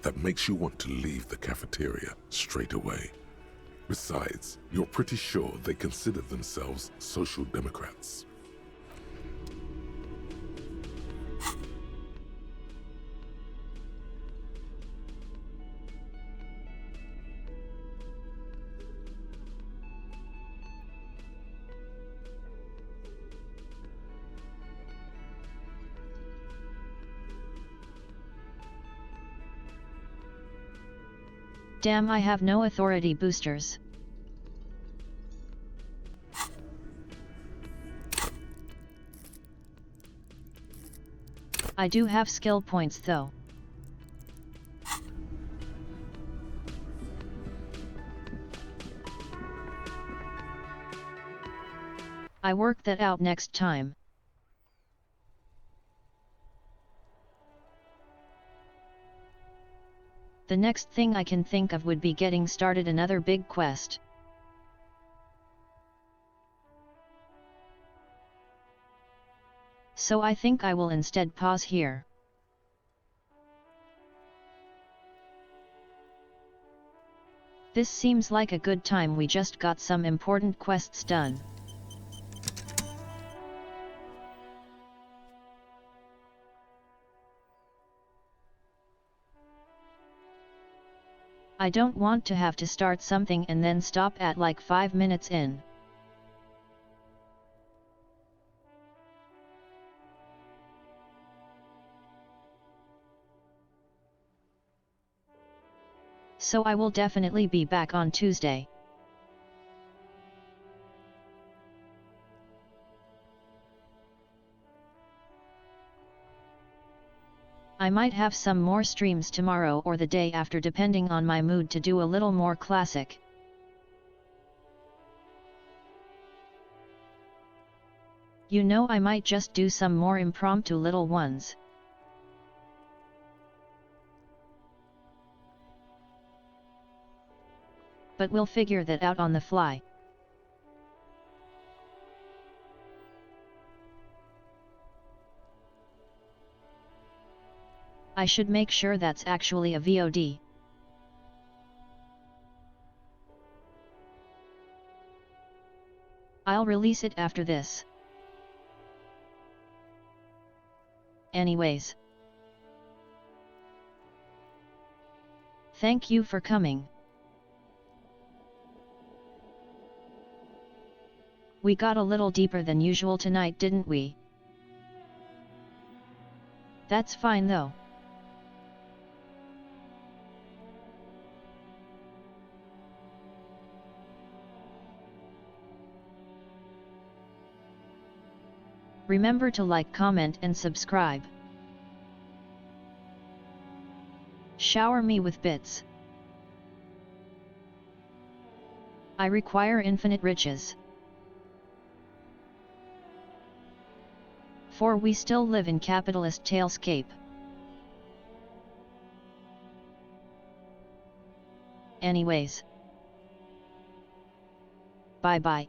that makes you want to leave the cafeteria straight away. Besides, you're pretty sure they consider themselves social democrats. Damn, I have no authority boosters. I do have skill points though. I work that out next time. The next thing I can think of would be getting started another big quest. So I think I will instead pause here. This seems like a good time. We just got some important quests done. I don't want to have to start something and then stop at like 5 minutes in. So I will definitely be back on Tuesday. I might have some more streams tomorrow or the day after, depending on my mood, to do a little more classic. You know, I might just do some more impromptu little ones. But we'll figure that out on the fly. I should make sure that's actually a VOD. I'll release it after this. Anyways. Thank you for coming. We got a little deeper than usual tonight, didn't we? That's fine though. Remember to like, comment and subscribe. Shower me with bits. I require infinite riches. For we still live in capitalist tailscape. Anyways. Bye bye.